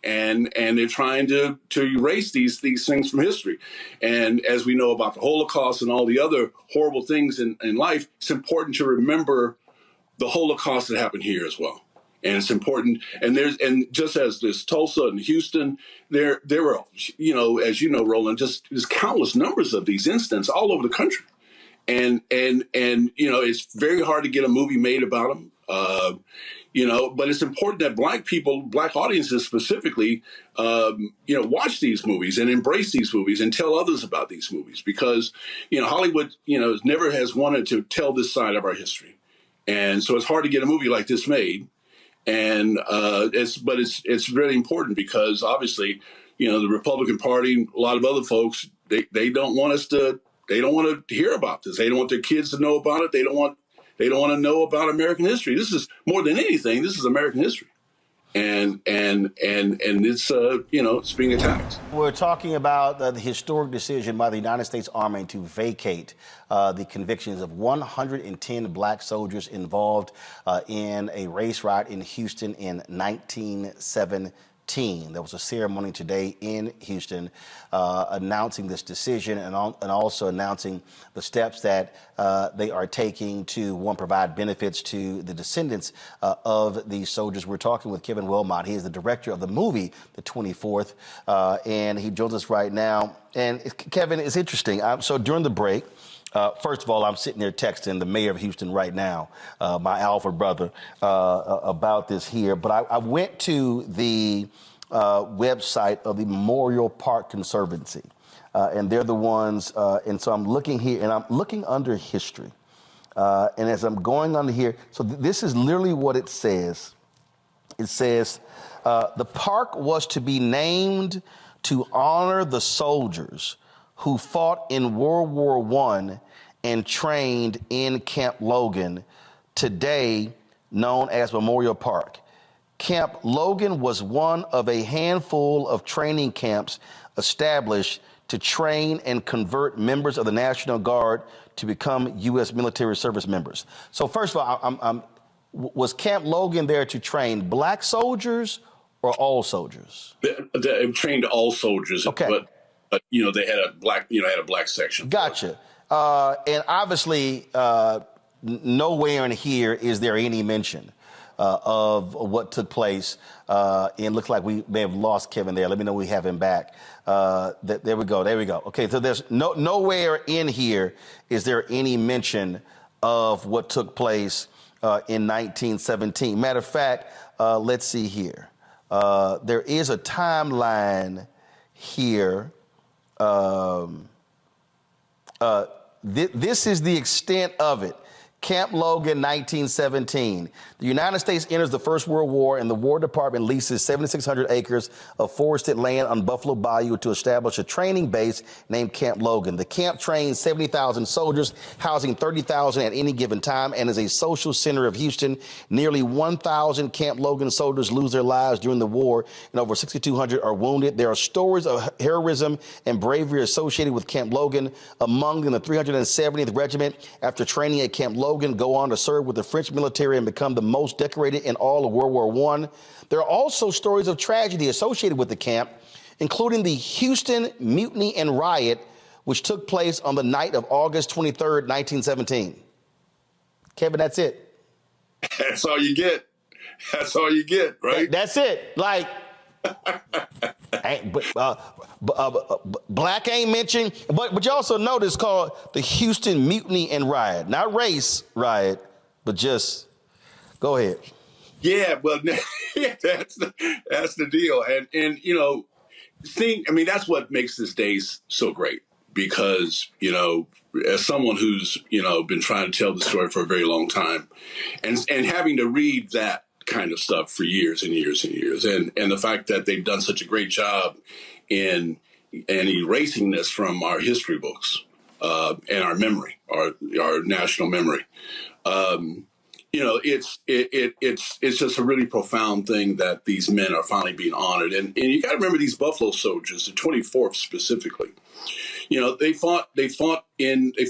and they're trying to erase these things from history. And as we know about the Holocaust and all the other horrible things in life, it's important to remember the Holocaust that happened here as well. And it's important. And just as this Tulsa and Houston, there were, as you know, Roland, just countless numbers of these incidents all over the country. And it's very hard to get a movie made about them. But it's important that black audiences specifically, watch these movies and embrace these movies and tell others about these movies, because, Hollywood, never has wanted to tell this side of our history. And so it's hard to get a movie like this made. And it's really important because obviously, the Republican Party, a lot of other folks, they don't want to hear about this. They don't want their kids to know about it. They don't want They don't want to know about American history. This is more than anything. This is American history. And it's it's being attacked. We're talking about the historic decision by the United States Army to vacate the convictions of 110 black soldiers involved in a race riot in Houston in 1917. There was a ceremony today in Houston announcing this decision and also announcing the steps that they are taking to, one, provide benefits to the descendants of these soldiers. We're talking with Kevin Wilmot. He is the director of the movie, The 24th, and he joins us right now. And Kevin, it's interesting. So during the break, first of all, I'm sitting there texting the mayor of Houston right now, my Alfred brother, about this here. But I went to the website of the Memorial Park Conservancy, and they're the ones. And so I'm looking here, and I'm looking under history. And as I'm going under here, so this is literally what it says. It says, the park was to be named to honor the soldiers who fought in World War I and trained in Camp Logan, today known as Memorial Park. Camp Logan was one of a handful of training camps established to train and convert members of the National Guard to become U.S. military service members. So first of all, was Camp Logan there to train black soldiers or all soldiers? They trained all soldiers. Okay. But they had a black section. Gotcha. And obviously, nowhere in here is there any mention of what took place. And looks like we may have lost Kevin there. Let me know we have him back. There we go. Okay, so there's nowhere in here is there any mention of what took place in 1917. Matter of fact, let's see here. There is a timeline here. This is the extent of it. Camp Logan, 1917. The United States enters the First World War, and the War Department leases 7,600 acres of forested land on Buffalo Bayou to establish a training base named Camp Logan. The camp trains 70,000 soldiers, housing 30,000 at any given time, and is a social center of Houston. Nearly 1,000 Camp Logan soldiers lose their lives during the war, and over 6,200 are wounded. There are stories of heroism and bravery associated with Camp Logan. Among them, the 370th Regiment, after training at Camp Logan, go on to serve with the French military and become the most decorated in all of World War I. There are also stories of tragedy associated with the camp, including the Houston Mutiny and Riot, which took place on the night of August 23rd, 1917. Kevin, that's it. That's all you get. That's all you get, right? That's it. Like, black ain't mentioned, but you also know this called the Houston Mutiny and Riot, not race riot, but just go ahead. Yeah, well, that's the deal, and that's what makes this day so great, because as someone who's been trying to tell the story for a very long time, and having to read that kind of stuff for years and years and years, and the fact that they've done such a great job in erasing this from our history books and our memory, our national memory. It's just a really profound thing that these men are finally being honored, and you got to remember these Buffalo soldiers, the 24th specifically. They fought in the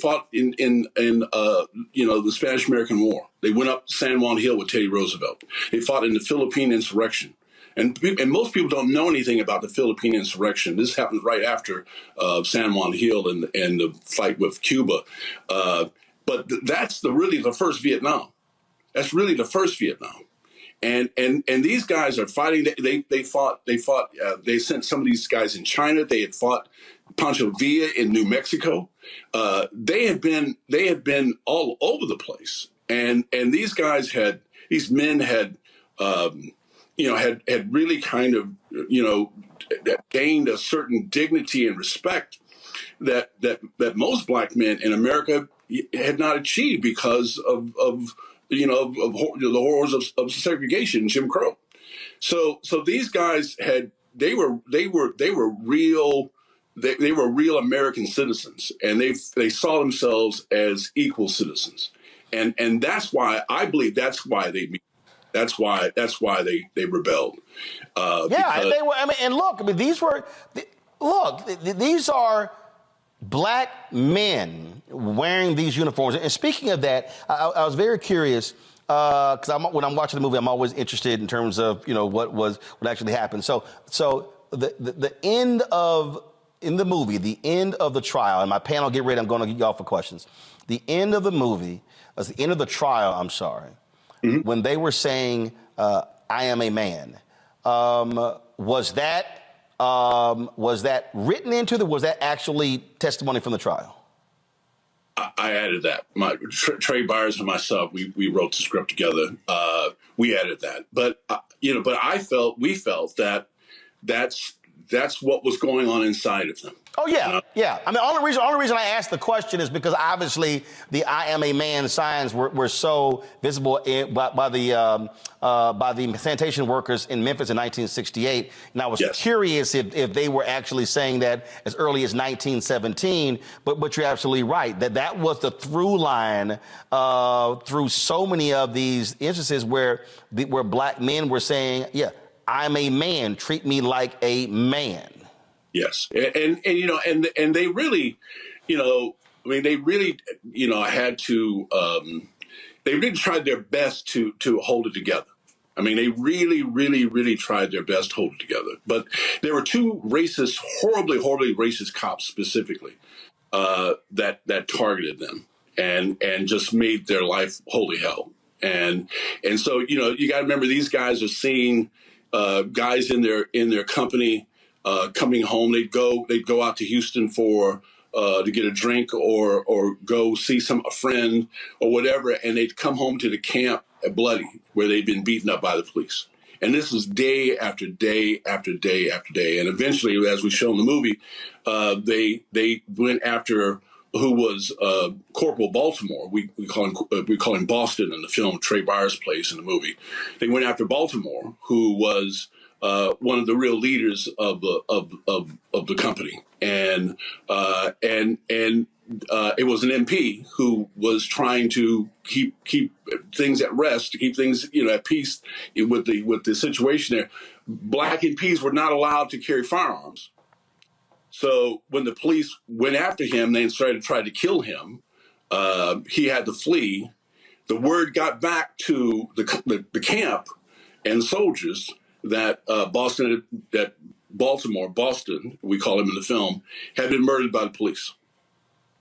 Spanish-American War. They went up San Juan Hill with Teddy Roosevelt. They fought in the Philippine insurrection. And most people don't know anything about the Philippine insurrection. This happened right after San Juan Hill and the fight with Cuba. But that's really the first Vietnam. That's really the first Vietnam. And these guys are fighting. They sent some of these guys in China. They had fought Pancho Villa in New Mexico. They had been all over the place. And these men had really kind of, gained a certain dignity and respect that most black men in America had not achieved because of the horrors of segregation and Jim Crow. So these guys they were real American citizens, and they saw themselves as equal citizens. And that's why I believe that's why they rebelled. Yeah, they were. I mean, and look, I mean, these are black men wearing these uniforms. And speaking of that, I was very curious because when I'm watching the movie, I'm always interested in terms of what actually happened. So the end of in the movie, the end of the trial, and my panel, get ready. I'm going to get y'all for questions. The end of the movie, the end of the trial. I'm sorry, when they were saying, "I am a man." Was that written into was that actually testimony from the trial? I added that. Trey Byers and myself, we wrote the script together. We added that, but we felt that that's what was going on inside of them. Oh yeah, yeah. I mean, only reason I asked the question is because obviously the "I am a man" signs were so visible by the sanitation workers in Memphis in 1968, and I was curious if they were actually saying that as early as 1917. But you're absolutely right that was the through line through so many of these instances where black men were saying, "Yeah, I'm a man. Treat me like a man." Yes, and they really, they really, had to. They really tried their best to hold it together. I mean, they really, really, really tried their best to hold it together. But there were two racist, horribly, horribly racist cops specifically that targeted them and just made their life holy hell. And so you got to remember, these guys are seeing guys in their company. Coming home, they'd go out to Houston to get a drink or go see a friend or whatever, and they'd come home to the camp bloody, where they'd been beaten up by the police. And this is day after day after day after day. And eventually, as we show in the movie, they went after who was Corporal Baltimore. We call him Boston in the film. Trey Byers plays in the movie. They went after Baltimore, who was one of the real leaders of the company, and it was an MP who was trying to keep things at rest, to keep things at peace with the situation there. Black MPs were not allowed to carry firearms, so when the police went after him, they tried to kill him. He had to flee. The word got back to the camp and soldiers that Boston, we call him in the film, had been murdered by the police.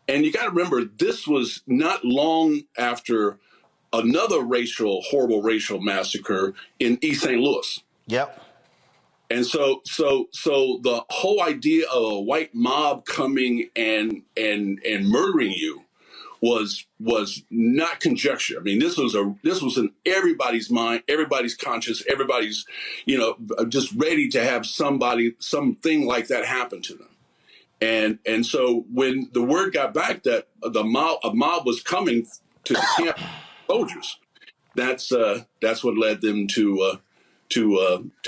And you got to remember, this was not long after another horrible racial massacre in East St. Louis. Yep. And so the whole idea of a white mob coming and murdering you was not conjecture. I mean, this was in everybody's mind, everybody's conscious, everybody's, just ready to have something like that happen to them. And so when the word got back that a mob was coming to the camp soldiers, that's what led them to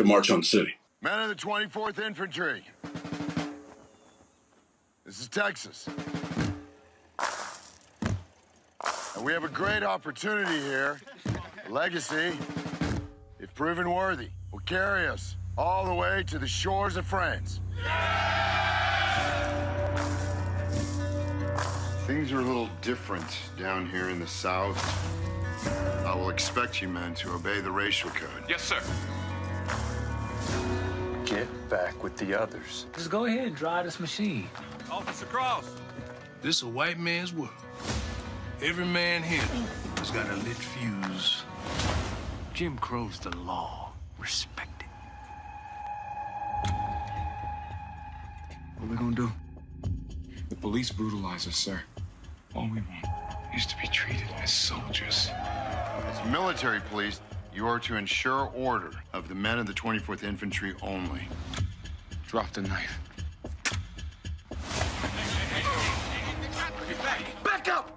march on the city. Men of the 24th Infantry. This is Texas. And we have a great opportunity here. Legacy, if proven worthy, will carry us all the way to the shores of France. Things are a little different down here in the South. I will expect you men to obey the racial code. Yes, sir. Get back with the others. Just go ahead and drive this machine. Officer Cross. This is a white man's world. Every man here has got a lit fuse. Jim Crow's the law. Respect it. What are we gonna do? The police brutalize us, sir. All we want is to be treated as soldiers. As military police, you are to ensure order of the men of the 24th Infantry only. Drop the knife. Back up!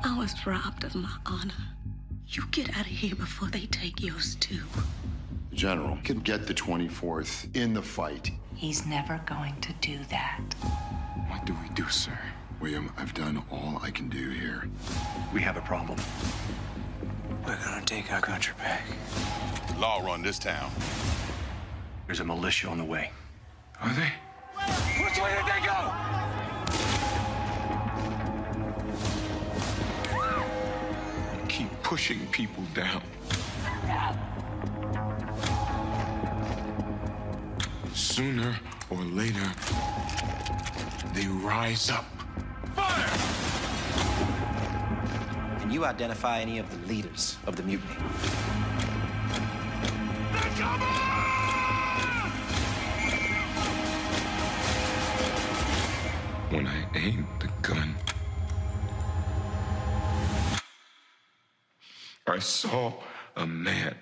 I was robbed of my honor. You get out of here before they take yours too. The General can get the 24th in the fight. He's never going to do that. What do we do, sir? William, I've done all I can do here. We have a problem. We're gonna take our country back. Law run this town. There's a militia on the way. Are they? Which way did they go? Keep pushing people down. Sooner or later, they rise up. Can you identify any of the leaders of the mutiny? When I aimed the gun, I saw a man.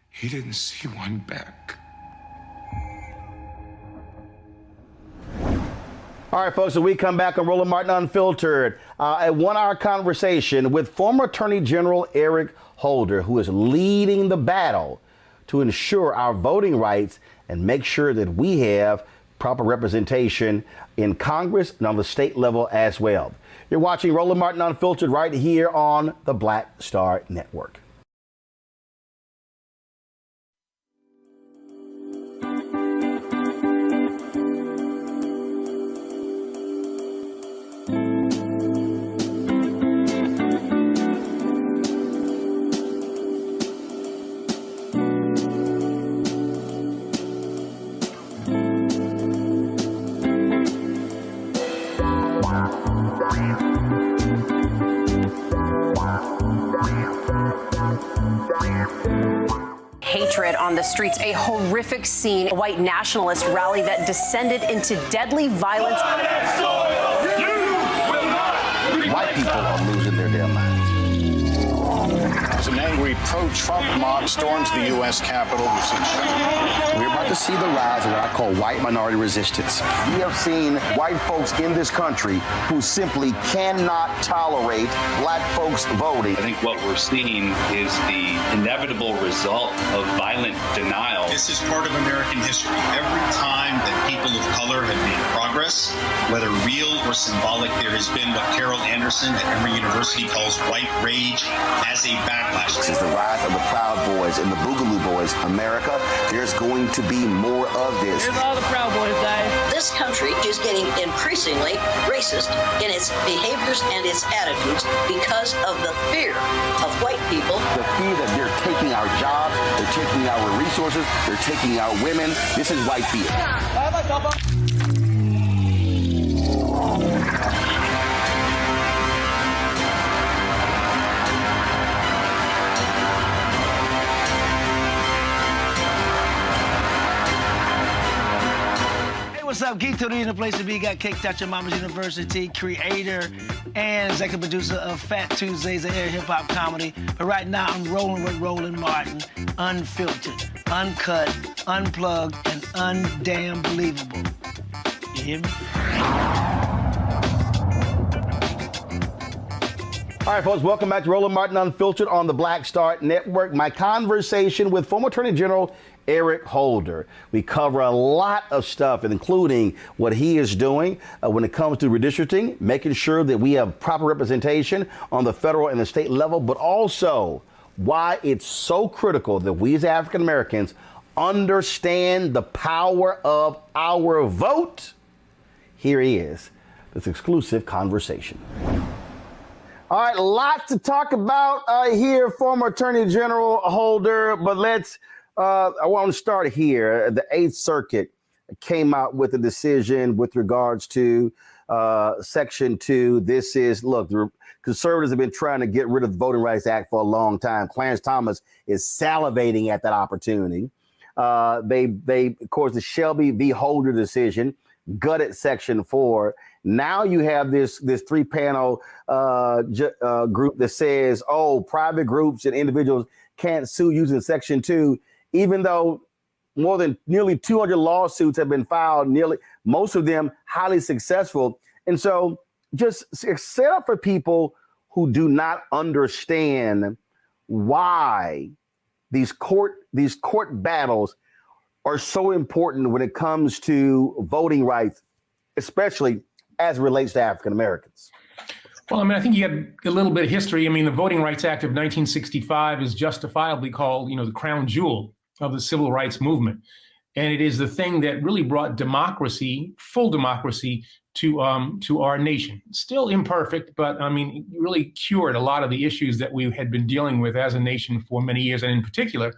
He didn't see one back. All right, folks, so we come back on Roland Martin Unfiltered, a 1-hour conversation with former Attorney General Eric Holder, who is leading the battle to ensure our voting rights and make sure that we have proper representation in Congress and on the state level as well. You're watching Roland Martin Unfiltered right here on the Black Star Network. Hatred on the streets, a horrific scene, a white nationalist rally that descended into deadly violence. White people are losing their damn minds. As an angry pro-Trump mob storms the U.S. Capitol, we're about to see the rise of what I call white minority resistance. We have seen white folks in this country who simply cannot tolerate black folks voting. I think what we're seeing is the inevitable result of violent denial. This is part of American history. Every time that people of color have made progress, whether real or symbolic, there has been what Carol Anderson at Emory University calls white rage as a backlash. This is the rise of the Proud Boys and the Boogaloo Boys. America, there's going to be more of this. Here's all the Proud Boys, guys. This country is getting increasingly racist in its behaviors and its attitudes because of the fear of white people. The fear that they're taking our jobs, they're taking our resources, they're taking our women. This is white fear. What's up, Geek Tony in the place to be. Got Kicked Out Your Mama's University, creator and executive producer of Fat Tuesdays, a air hip-hop comedy. But right now, I'm rolling with Roland Martin, unfiltered, uncut, unplugged, and undamn believable. You hear me? All right, folks, welcome back to Roland Martin Unfiltered on the Black Star Network. My conversation with former Attorney General Eric Holder. We cover a lot of stuff, including what he is doing when it comes to redistricting, making sure that we have proper representation on the federal and the state level, but also why it's so critical that we as African Americans understand the power of our vote. Here he is, this exclusive conversation. All right, lots to talk about here, former Attorney General Holder, but I want to start here. The 8th Circuit came out with a decision with regards to Section 2. This is, look, the conservatives have been trying to get rid of the Voting Rights Act for a long time. Clarence Thomas is salivating at that opportunity. They, of course, the Shelby v. Holder decision gutted Section 4. Now you have this 3-panel group that says, oh, private groups and individuals can't sue using Section 2, even though nearly 200 lawsuits have been filed, most of them highly successful. And so just set up for people who do not understand why these court battles are so important when it comes to voting rights. especially as it relates to African Americans? Well, I mean, I think you got a little bit of history. I mean, the Voting Rights Act of 1965 is justifiably called, the crown jewel of the civil rights movement. And it is the thing that really brought democracy, full democracy, to our nation. Still imperfect, but I mean, it really cured a lot of the issues that we had been dealing with as a nation for many years, and in particular,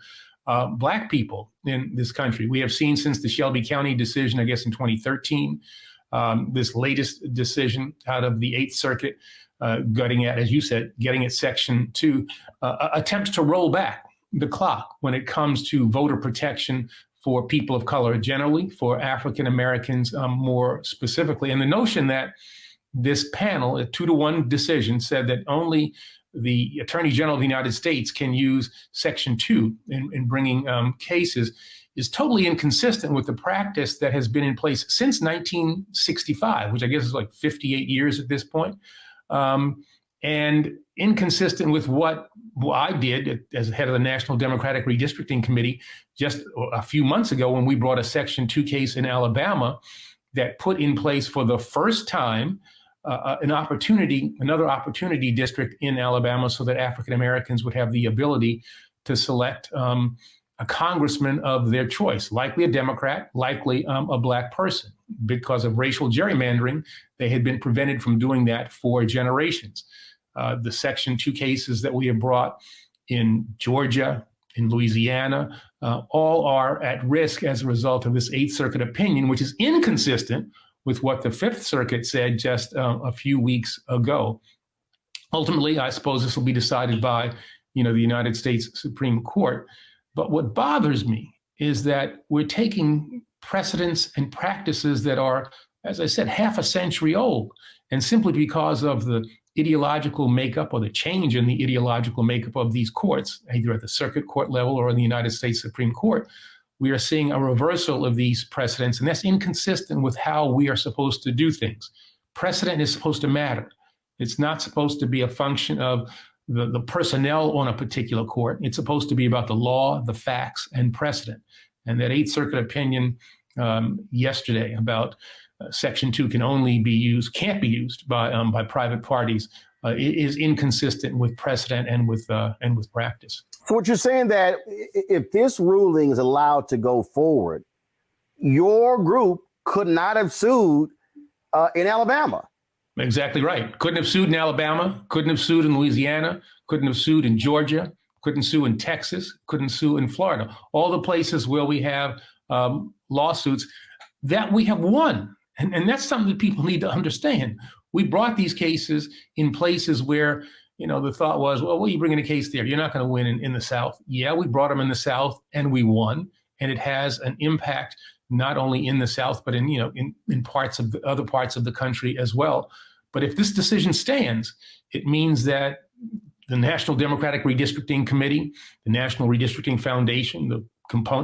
Black people in this country. We have seen since the Shelby County decision, I guess in 2013, this latest decision out of the Eighth Circuit, getting at Section 2, attempts to roll back the clock when it comes to voter protection for people of color generally, for African Americans more specifically. And the notion that this panel, a 2-to-1 decision, said that only the Attorney General of the United States can use Section 2 in bringing cases is totally inconsistent with the practice that has been in place since 1965, which I guess is like 58 years at this point. And inconsistent with what I did as head of the National Democratic Redistricting Committee just a few months ago when we brought a Section 2 case in Alabama that put in place for the first time another opportunity district in Alabama so that African Americans would have the ability to select a congressman of their choice, likely a Democrat, likely a Black person. Because of racial gerrymandering, they had been prevented from doing that for generations. The Section 2 cases that we have brought in Georgia, in Louisiana, all are at risk as a result of this Eighth Circuit opinion, which is inconsistent with what the Fifth Circuit said just a few weeks ago. Ultimately, I suppose this will be decided by, the United States Supreme Court. But what bothers me is that we're taking precedents and practices that are, as I said, half a century old, and simply because of the ideological makeup or the change in the ideological makeup of these courts, either at the circuit court level or in the United States Supreme Court, we are seeing a reversal of these precedents, and that's inconsistent with how we are supposed to do things. Precedent is supposed to matter. It's not supposed to be a function of the personnel on a particular court. It's supposed to be about the law, the facts, and precedent. And that Eighth Circuit opinion yesterday about Section 2 can't be used by private parties is inconsistent with precedent and with practice. So what you're saying that if this ruling is allowed to go forward, your group could not have sued in Alabama. Exactly right. Couldn't have sued in Alabama, couldn't have sued in Louisiana, couldn't have sued in Georgia, couldn't sue in Texas, couldn't sue in Florida. All the places where we have lawsuits that we have won. And that's something that people need to understand. We brought these cases in places where, the thought was, well, what are you bringing a case there? You're not going to win in the South. Yeah, we brought them in the South and we won. And it has an impact not only in the South, but in parts of the other parts of the country as well. But if this decision stands, it means that the National Democratic Redistricting Committee, the National Redistricting Foundation, a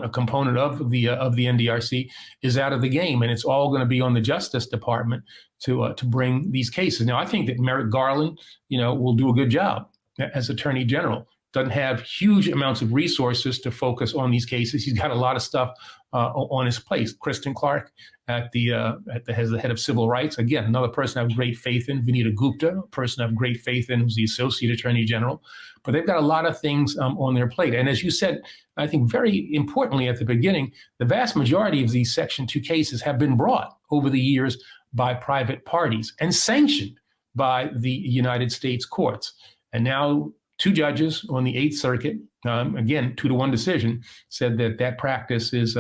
component of the NDRC, is out of the game, and it's all going to be on the Justice Department to bring these cases. Now, I think that Merrick Garland, will do a good job as Attorney General. Doesn't have huge amounts of resources to focus on these cases. He's got a lot of stuff on his plate. Kristen Clark as the head of civil rights. Again, another person I have great faith in. Vinita Gupta, a person I have great faith in, who's the Associate Attorney General. But they've got a lot of things on their plate. And as you said, I think very importantly at the beginning, the vast majority of these Section 2 cases have been brought over the years by private parties and sanctioned by the United States courts. And now 2 judges on the Eighth Circuit, again, 2-to-1 decision, said that practice is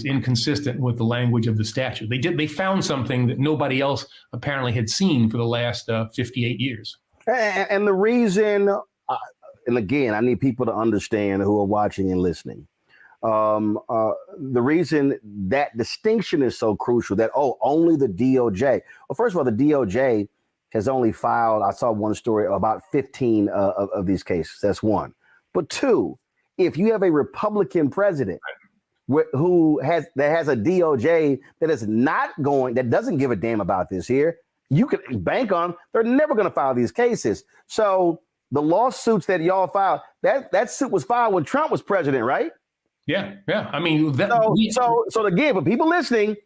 inconsistent with the language of the statute. They found something that nobody else apparently had seen for the last 58 years. And the reason, and again, I need people to understand who are watching and listening. The reason that distinction is so crucial, that, only the DOJ. Well, first of all, the DOJ has only filed, I saw one story, about 15 of these cases. That's one. But 2, if you have a Republican president that has a DOJ that doesn't give a damn about this here, you can bank on they're never going to file these cases. So the lawsuits that y'all filed, that suit was filed when Trump was president, right? Yeah. I mean, so again, for people listening,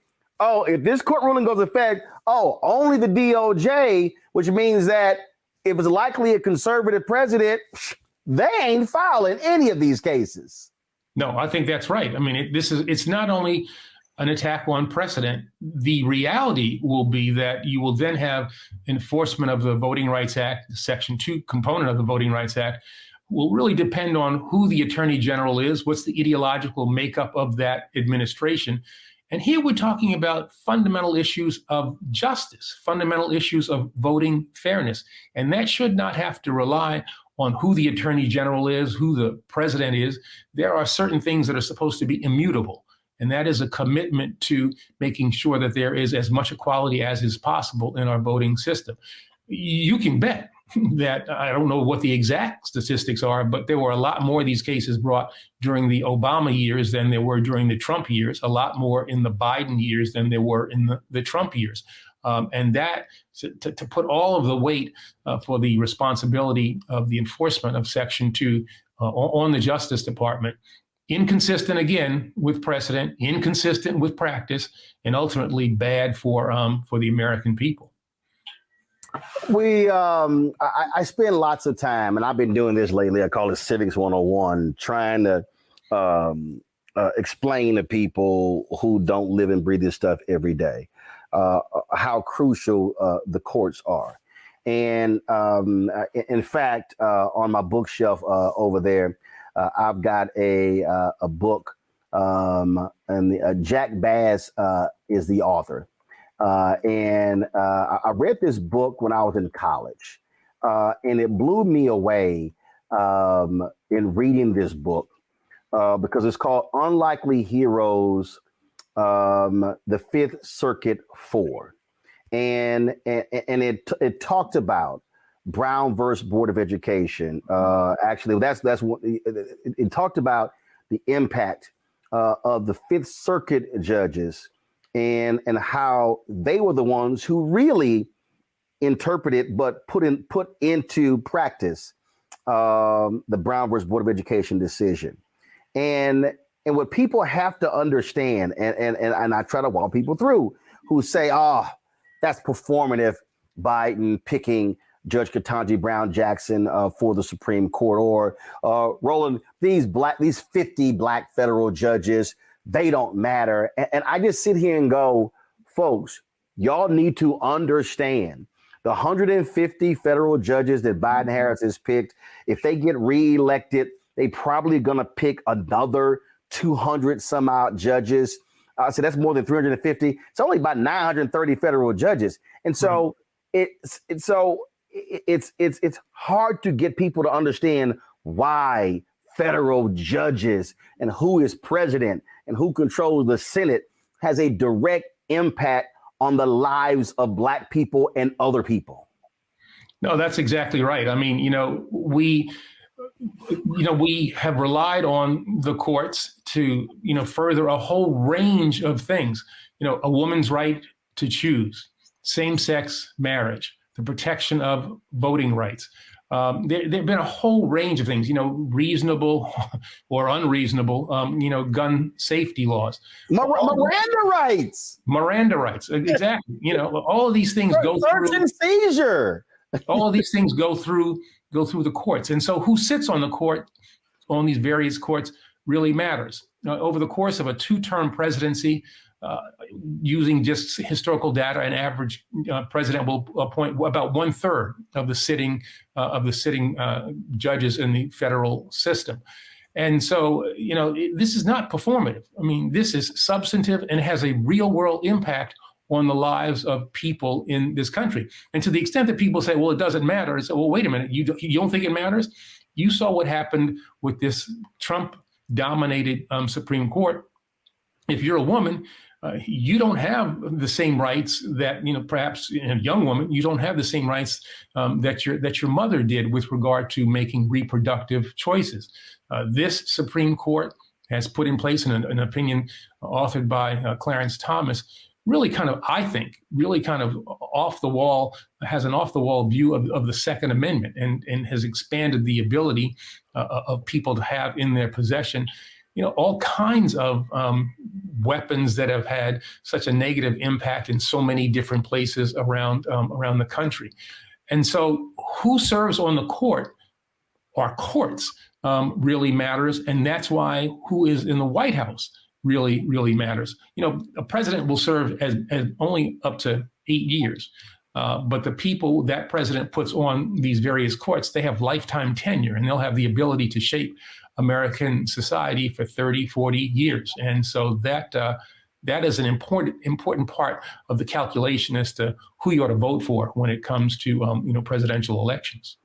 oh, if this court ruling goes into effect, oh, only the DOJ, which means that if it's likely a conservative president, they ain't filing any of these cases. No, I think that's right. I mean, it's not only an attack on precedent. The reality will be that you will then have enforcement of the Voting Rights Act, the Section 2 component of the Voting Rights Act, will really depend on who the Attorney General is, what's the ideological makeup of that administration. And here we're talking about fundamental issues of justice, fundamental issues of voting fairness. And that should not have to rely on who the Attorney General is, who the president is. There are certain things that are supposed to be immutable. And that is a commitment to making sure that there is as much equality as is possible in our voting system. You can bet that, I don't know what the exact statistics are, but there were a lot more of these cases brought during the Obama years than there were during the Trump years, a lot more in the Biden years than there were in the Trump years. And that, to put all of the weight for the responsibility of the enforcement of Section 2 on the Justice Department, inconsistent again with precedent, inconsistent with practice, and ultimately bad for the American people. I spend lots of time, and I've been doing this lately. I call it Civics 101, trying to explain to people who don't live and breathe this stuff every day how crucial the courts are. And in fact, on my bookshelf over there, I've got a book, and Jack Bass is the author. And I read this book when I was in college, and it blew me away in reading this book because it's called Unlikely Heroes, the Fifth Circuit 4. And it talked about Brown versus Board of Education. Actually, that's what it talked about, the impact of the Fifth Circuit judges and how they were the ones who really interpreted but put into practice the Brown versus Board of Education decision. And what people have to understand, and I try to walk people through who say, oh, that's performative, Biden picking Judge Ketanji Brown Jackson for the Supreme Court, or Roland, these 50 black federal judges, they don't matter. And I just sit here and go, folks, y'all need to understand the 150 federal judges that Biden Harris has picked. If they get reelected, they probably going to pick another 200 some odd judges. So that's more than 350. It's only about 930 federal judges. And so it's hard to get people to understand why federal judges and who is president and who controls the Senate has a direct impact on the lives of Black people and other people. No, that's exactly right. I mean, we have relied on the courts to, further a whole range of things, a woman's right to choose, same-sex marriage, the protection of voting rights. There have been a whole range of things, reasonable or unreasonable, gun safety laws. Miranda rights, exactly. All of these things go through. Search and seizure. All of these things go through the courts. And so who sits on the court, on these various courts, really matters. Over the course of a 2-term presidency, using just historical data, an average president will appoint about 1/3 of the sitting judges in the federal system. And so, this is not performative. I mean, this is substantive and has a real world impact on the lives of people in this country. And to the extent that people say, well, it doesn't matter, it's, well, wait a minute, you don't think it matters? You saw what happened with this Trump-dominated Supreme Court. If you're a woman, you don't have the same rights that, perhaps a young woman, you don't have the same rights that your mother did with regard to making reproductive choices. This Supreme Court has put in place an opinion authored by Clarence Thomas, really kind of, I think, really kind of off the wall, has an off the wall view of the Second Amendment and has expanded the ability of people to have in their possession all kinds of weapons that have had such a negative impact in so many different places around the country. And so who serves on the court, our courts, really matters. And that's why who is in the White House really, really matters. A president will serve as only up to 8 years. But the people that president puts on these various courts, they have lifetime tenure, and they'll have the ability to shape American society for 30, 40 years. And so that is an important part of the calculation as to who you ought to vote for when it comes to presidential elections.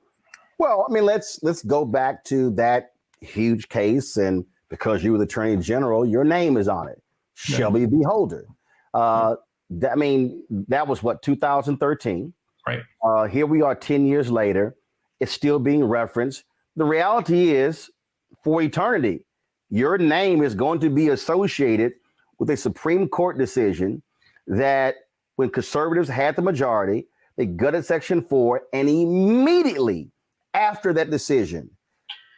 Well, I mean, let's go back to that huge case, and because you were the Attorney General, your name is on it, Shelby v. Holder. That was what, 2013? Right. Here we are 10 years later. It's still being referenced. The reality is, for eternity, your name is going to be associated with a Supreme Court decision that when conservatives had the majority, they gutted Section 4, and immediately after that decision,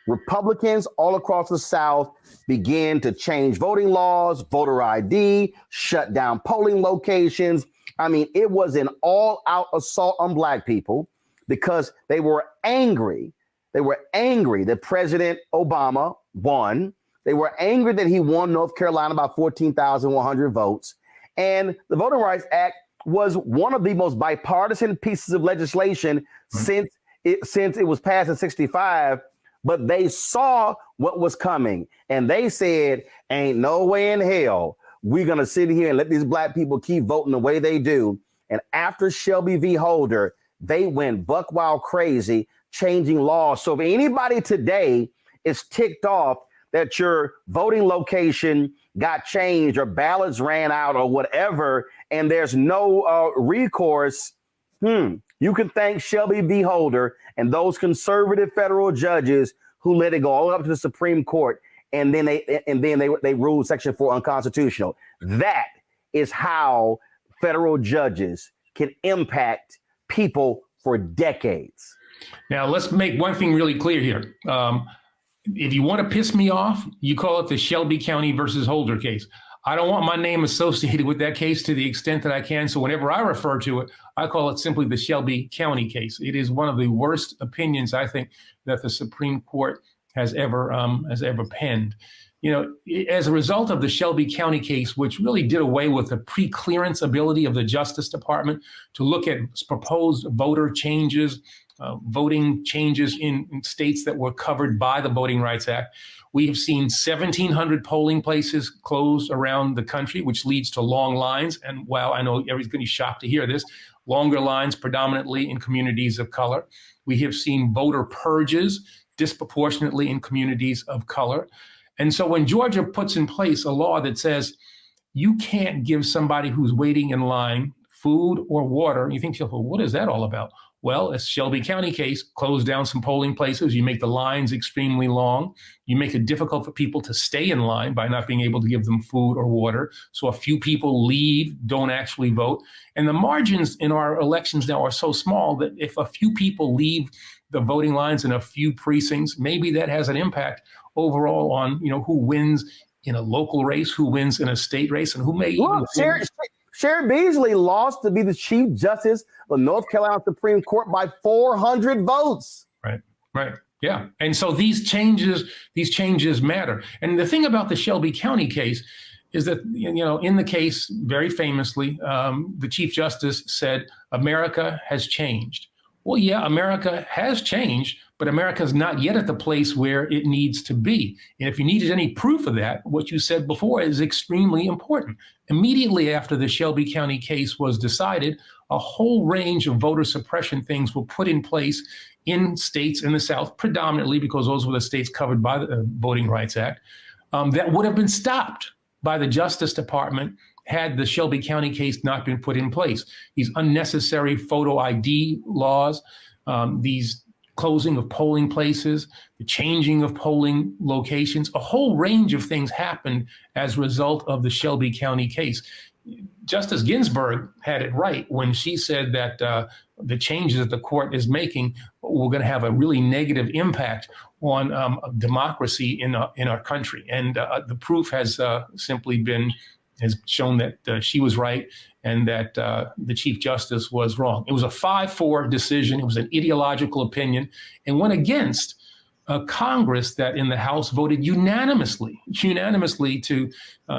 Republicans all across the South began to change voting laws, voter ID, shut down polling locations. I mean, it was an all-out assault on Black people because they were angry. They were angry that President Obama won. They were angry that he won North Carolina by 14,100 votes. And the Voting Rights Act was one of the most bipartisan pieces of legislation since it was passed in 65. But they saw what was coming, and they said, ain't no way in hell we're going to sit here and let these Black people keep voting the way they do. And after Shelby v. Holder, they went buck wild crazy, changing laws. So if anybody today is ticked off that your voting location got changed or ballots ran out or whatever, and there's no recourse, you can thank Shelby v. Holder and those conservative federal judges who let it go all up to the Supreme Court, and then they ruled Section 4 unconstitutional. That is how federal judges can impact people for decades. Now, let's make one thing really clear here. If you want to piss me off, you call it the Shelby County versus Holder case. I don't want my name associated with that case to the extent that I can. So whenever I refer to it, I call it simply the Shelby County case. It is one of the worst opinions, I think, that the Supreme Court has ever penned. As a result of the Shelby County case, which really did away with the pre-clearance ability of the Justice Department to look at proposed voter changes, voting changes in states that were covered by the Voting Rights Act, we have seen 1,700 polling places closed around the country, which leads to long lines. And while I know everybody's going to be shocked to hear this, longer lines predominantly in communities of color. We have seen voter purges disproportionately in communities of color. And so when Georgia puts in place a law that says you can't give somebody who's waiting in line food or water, you think, well, what is that all about? Well, a Shelby County case, close down some polling places. You make the lines extremely long. You make it difficult for people to stay in line by not being able to give them food or water. So a few people leave, don't actually vote. And the margins in our elections now are so small that if a few people leave the voting lines in a few precincts, maybe that has an impact overall on, who wins in a local race, who wins in a state race, and who may even Sherry Beasley lost to be the Chief Justice of North Carolina Supreme Court by 400 votes. Right. Yeah. And so these changes matter. And the thing about the Shelby County case is that, in the case, very famously, the Chief Justice said, America has changed. Well, yeah, America has changed, but America's not yet at the place where it needs to be. And if you needed any proof of that, what you said before is extremely important. Immediately after the Shelby County case was decided, a whole range of voter suppression things were put in place in states in the South, predominantly because those were the states covered by the Voting Rights Act, that would have been stopped by the Justice Department had the Shelby County case not been put in place. These unnecessary photo ID laws, these closing of polling places, the changing of polling locations, a whole range of things happened as a result of the Shelby County case. Justice Ginsburg had it right when she said that the changes that the court is making were going to have a really negative impact on democracy in our country. And the proof has has shown that she was right and that the Chief Justice was wrong. It was a 5-4 decision. It was an ideological opinion and went against Congress that in the House voted unanimously to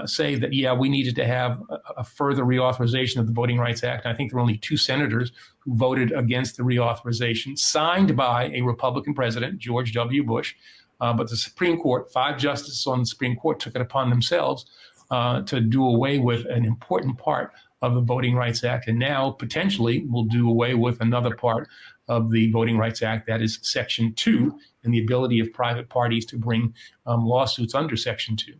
say that, yeah, we needed to have a further reauthorization of the Voting Rights Act. And I think there were only 2 senators who voted against the reauthorization, signed by a Republican president, George W. Bush. But the Supreme Court, 5 justices on the Supreme Court, took it upon themselves to do away with an important part of the Voting Rights Act. And now potentially will do away with another part of the Voting Rights Act, that is Section 2, and the ability of private parties to bring lawsuits under Section 2.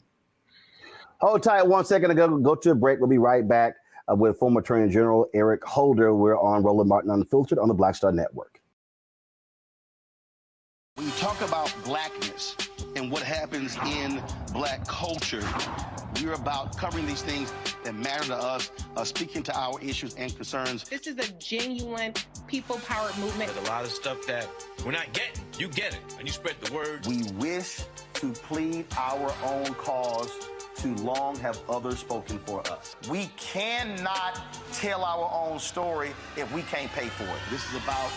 Hold tight 1 second to go to a break. We'll be right back with former Attorney General Eric Holder. We're on Roland Martin Unfiltered on the Black Star Network. When you talk about blackness and what happens in black culture, we're about covering these things that matter to us, speaking to our issues and concerns. This is a genuine people-powered movement. There's a lot of stuff that we're not getting. You get it, and you spread the word. We wish to plead our own cause. Too long have others spoken for us. We cannot tell our own story if we can't pay for it. This is about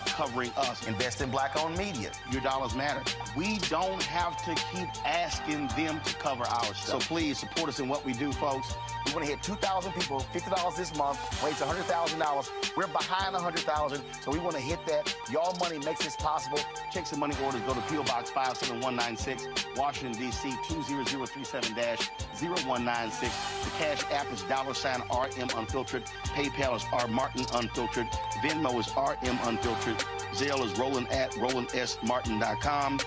covering us. Invest in black-owned media. Your dollars matter. We don't have to keep asking them to cover our stuff. So please support us in what we do, folks. We want to hit 2,000 people, $50 this month, raise $100,000. We're behind 100,000, so we want to hit that. Y'all money makes this possible. Checks and money orders go to P.O. Box 57196, Washington, D.C. 20037-0196. The Cash App is $RM Unfiltered. PayPal is R Martin Unfiltered. Venmo is RM Unfiltered. Zelle is Roland at RolandSMartin.com.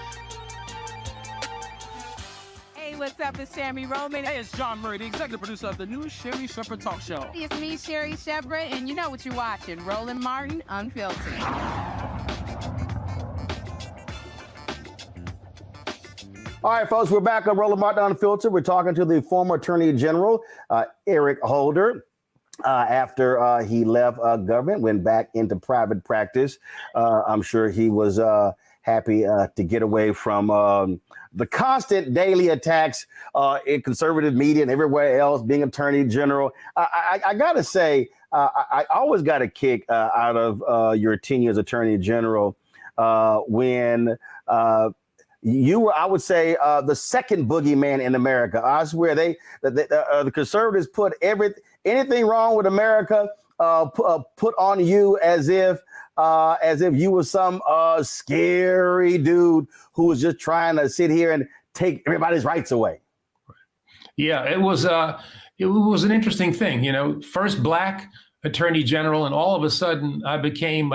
Hey, what's up? It's Sammy Roman. Hey, it's John Murray, the executive producer of the new Sherry Shepherd Talk Show. It's me, Sherry Shepherd, and you know what you're watching, Roland Martin Unfiltered. All right, folks, we're back on Roland Martin Unfiltered. We're talking to the former Attorney General, Eric Holder, after he left government, went back into private practice. I'm sure he was happy to get away from the constant daily attacks in conservative media and everywhere else, being Attorney General. I got to say, I always got a kick out of your tenure as Attorney General when you were, I would say, the second boogeyman in America. I swear the conservatives put anything wrong with America, put on you as if you were some scary dude who was just trying to sit here and take everybody's rights away. Yeah, it was an interesting thing. You know, first black Attorney General, and all of a sudden I became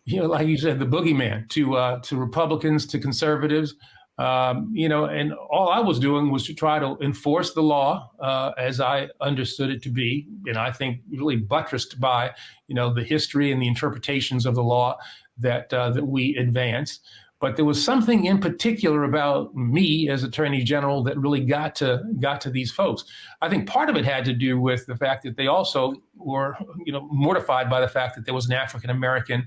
like you said, the boogeyman to Republicans, to conservatives, and all I was doing was to try to enforce the law as I understood it to be. And I think really buttressed by, the history and the interpretations of the law that we advance. But there was something in particular about me as Attorney General that really got to these folks. I think part of it had to do with the fact that they also were, mortified by the fact that there was an African American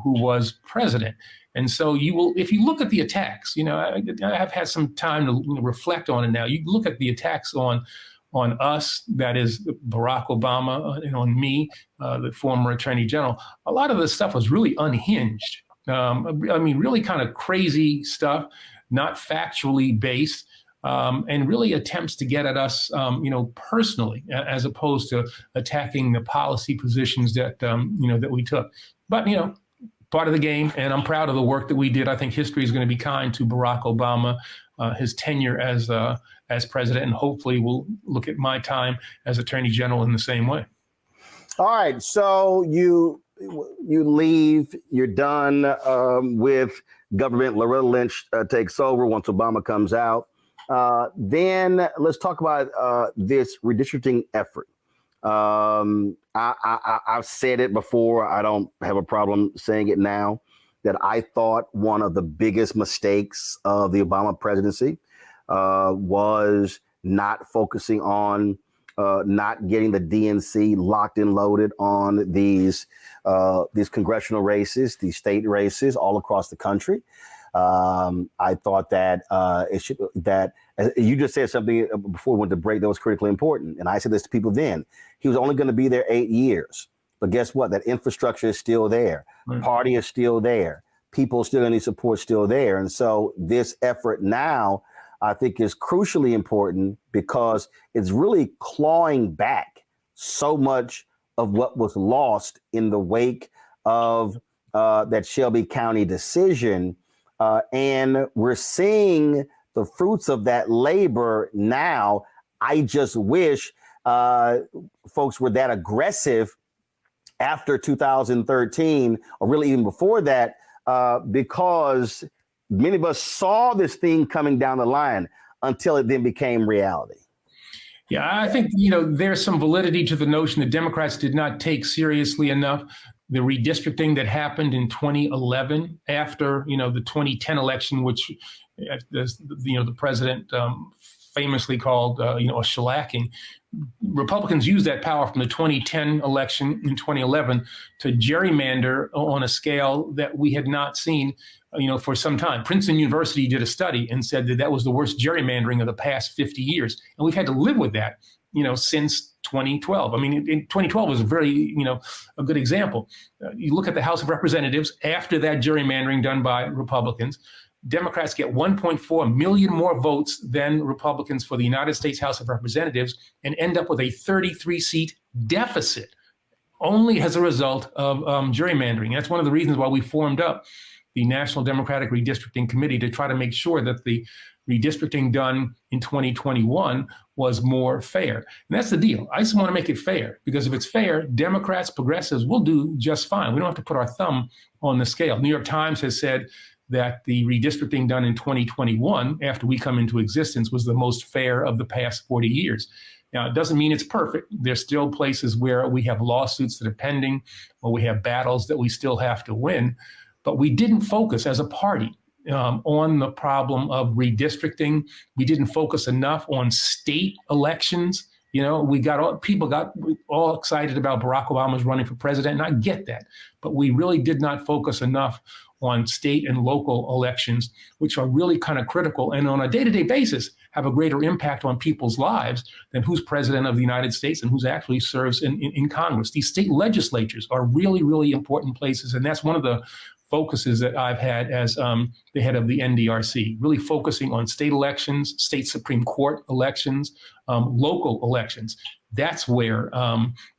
who was president. And so if you look at the attacks, I have had some time to reflect on it now. You look at the attacks on us, that is Barack Obama, and on me, the former Attorney General. A lot of this stuff was really unhinged. Really kind of crazy stuff, not factually based, and really attempts to get at us, personally, as opposed to attacking the policy positions that, that we took. But, part of the game, and I'm proud of the work that we did. I think history is going to be kind to Barack Obama, his tenure as president, and hopefully we'll look at my time as Attorney General in the same way. All right, so you leave, you're done with government. Loretta Lynch takes over once Obama comes out. Then let's talk about this redistricting effort. I've said it before. I don't have a problem saying it now, that I thought one of the biggest mistakes of the Obama presidency was not focusing on not getting the DNC locked and loaded on these congressional races, these state races all across the country. I thought that that you just said something before we went to break that was critically important. And I said this to people then. He was only going to be there 8 years. But guess what? That infrastructure is still there. Right. Party is still there. People still need support still there. And so this effort now, I think, is crucially important because it's really clawing back so much of what was lost in the wake of that Shelby County decision. And we're seeing the fruits of that labor now. I just wish folks were that aggressive after 2013, or really even before that, because many of us saw this thing coming down the line until it then became reality. Yeah, I think, there's some validity to the notion that Democrats did not take seriously enough the redistricting that happened in 2011 after, the 2010 election, which, the president famously called, a shellacking. Republicans used that power from the 2010 election in 2011 to gerrymander on a scale that we had not seen, for some time. Princeton University did a study and said that that was the worst gerrymandering of the past 50 years. And we've had to live with that, since 2012. I mean, in 2012 was a very, a good example. You look at the House of Representatives after that gerrymandering done by Republicans. Democrats get 1.4 million more votes than Republicans for the United States House of Representatives and end up with a 33-seat deficit only as a result of gerrymandering. That's one of the reasons why we formed up the National Democratic Redistricting Committee to try to make sure that the redistricting done in 2021 was more fair. And that's the deal. I just want to make it fair, because if it's fair, Democrats, progressives will do just fine. We don't have to put our thumb on the scale. New York Times has said that the redistricting done in 2021, after we come into existence, was the most fair of the past 40 years. Now, it doesn't mean it's perfect. There's still places where we have lawsuits that are pending, or we have battles that we still have to win. But we didn't focus as a party on the problem of redistricting. We didn't focus enough on state elections. People got all excited about Barack Obama's running for president, and I get that. But we really did not focus enough on state and local elections, which are really kind of critical and on a day-to-day basis have a greater impact on people's lives than who's president of the United States and who's actually serves in Congress. These state legislatures are really, really important places. And that's one of the focuses that I've had as the head of the NDRC, really focusing on state elections, state Supreme Court elections, local elections. That's where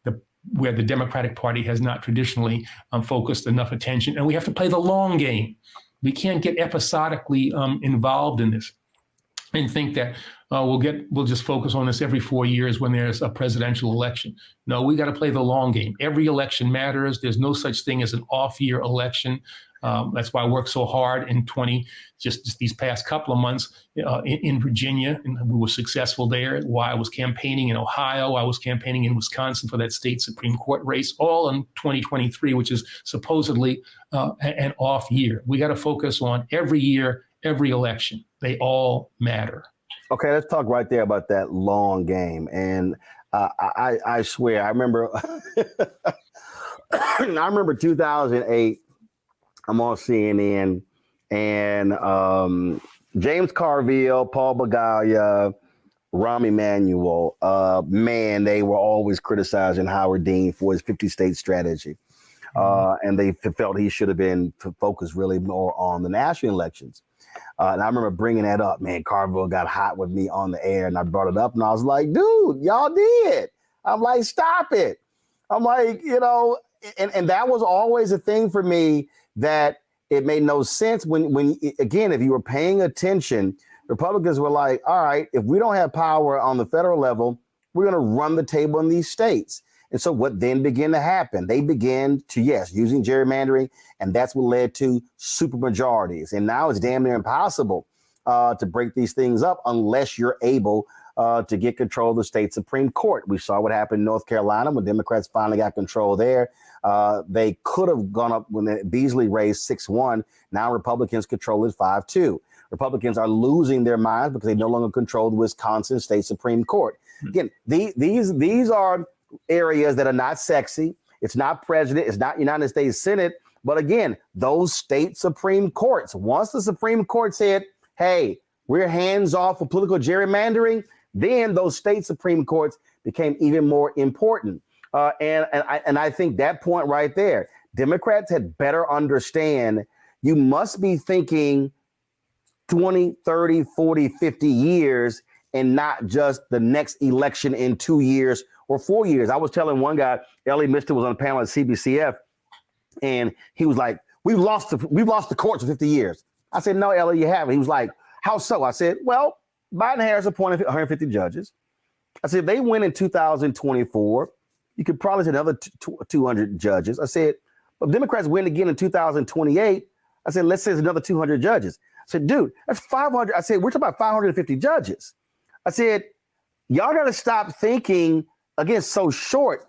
the Democratic Party has not traditionally focused enough attention. And we have to play the long game. We can't get episodically involved in this and think that we'll just focus on this every 4 years when there's a presidential election. No, we got to play the long game. Every election matters. There's no such thing as an off-year election. That's why I worked so hard in just these past couple of months in Virginia, and we were successful there. While I was campaigning in Ohio, I was campaigning in Wisconsin for that state Supreme Court race, all in 2023, which is supposedly an off year. We got to focus on every year, every election. They all matter. Okay, let's talk right there about that long game. And I swear, I remember, I remember 2008. I'm on CNN, and James Carville, Paul Beglia, Rahm Emanuel, they were always criticizing Howard Dean for his 50-state strategy. And they felt he should have been focused really more on the national elections. And I remember bringing that up, man. Carville got hot with me on the air, and I brought it up, and I was like, dude, y'all did. I'm like, stop it. I'm like, and that was always a thing for me, that it made no sense when again, if you were paying attention, Republicans were like, all right, if we don't have power on the federal level, we're going to run the table in these states. And so what then began to happen? They began to, using gerrymandering, and that's what led to supermajorities. And now it's damn near impossible to break these things up unless you're able to get control of the state Supreme Court. We saw what happened in North Carolina when Democrats finally got control there. They could have gone up when Beasley raised 6-1. Now Republicans control it 5-2. Republicans are losing their minds because they no longer control the Wisconsin State Supreme Court. Again, these are areas that are not sexy. It's not president. It's not United States Senate. But again, those state Supreme Courts, once the Supreme Court said, hey, we're hands off of political gerrymandering, then those state Supreme Courts became even more important. And I think that point right there, Democrats had better understand you must be thinking 20, 30, 40, 50 years and not just the next election in 2 years or 4 years. I was telling one guy, Ellie Mister was on a panel at CBCF, and he was like, we've lost the courts for 50 years. I said, no, Ellie, you haven't. He was like, how so? I said, well, Biden Harris appointed 150 judges. I said, if they win in 2024, you could probably say another 200 judges. I said, if Democrats win again in 2028, I said, let's say it's another 200 judges. I said, dude, that's 500. I said, we're talking about 550 judges. I said, y'all got to stop thinking, again, so short.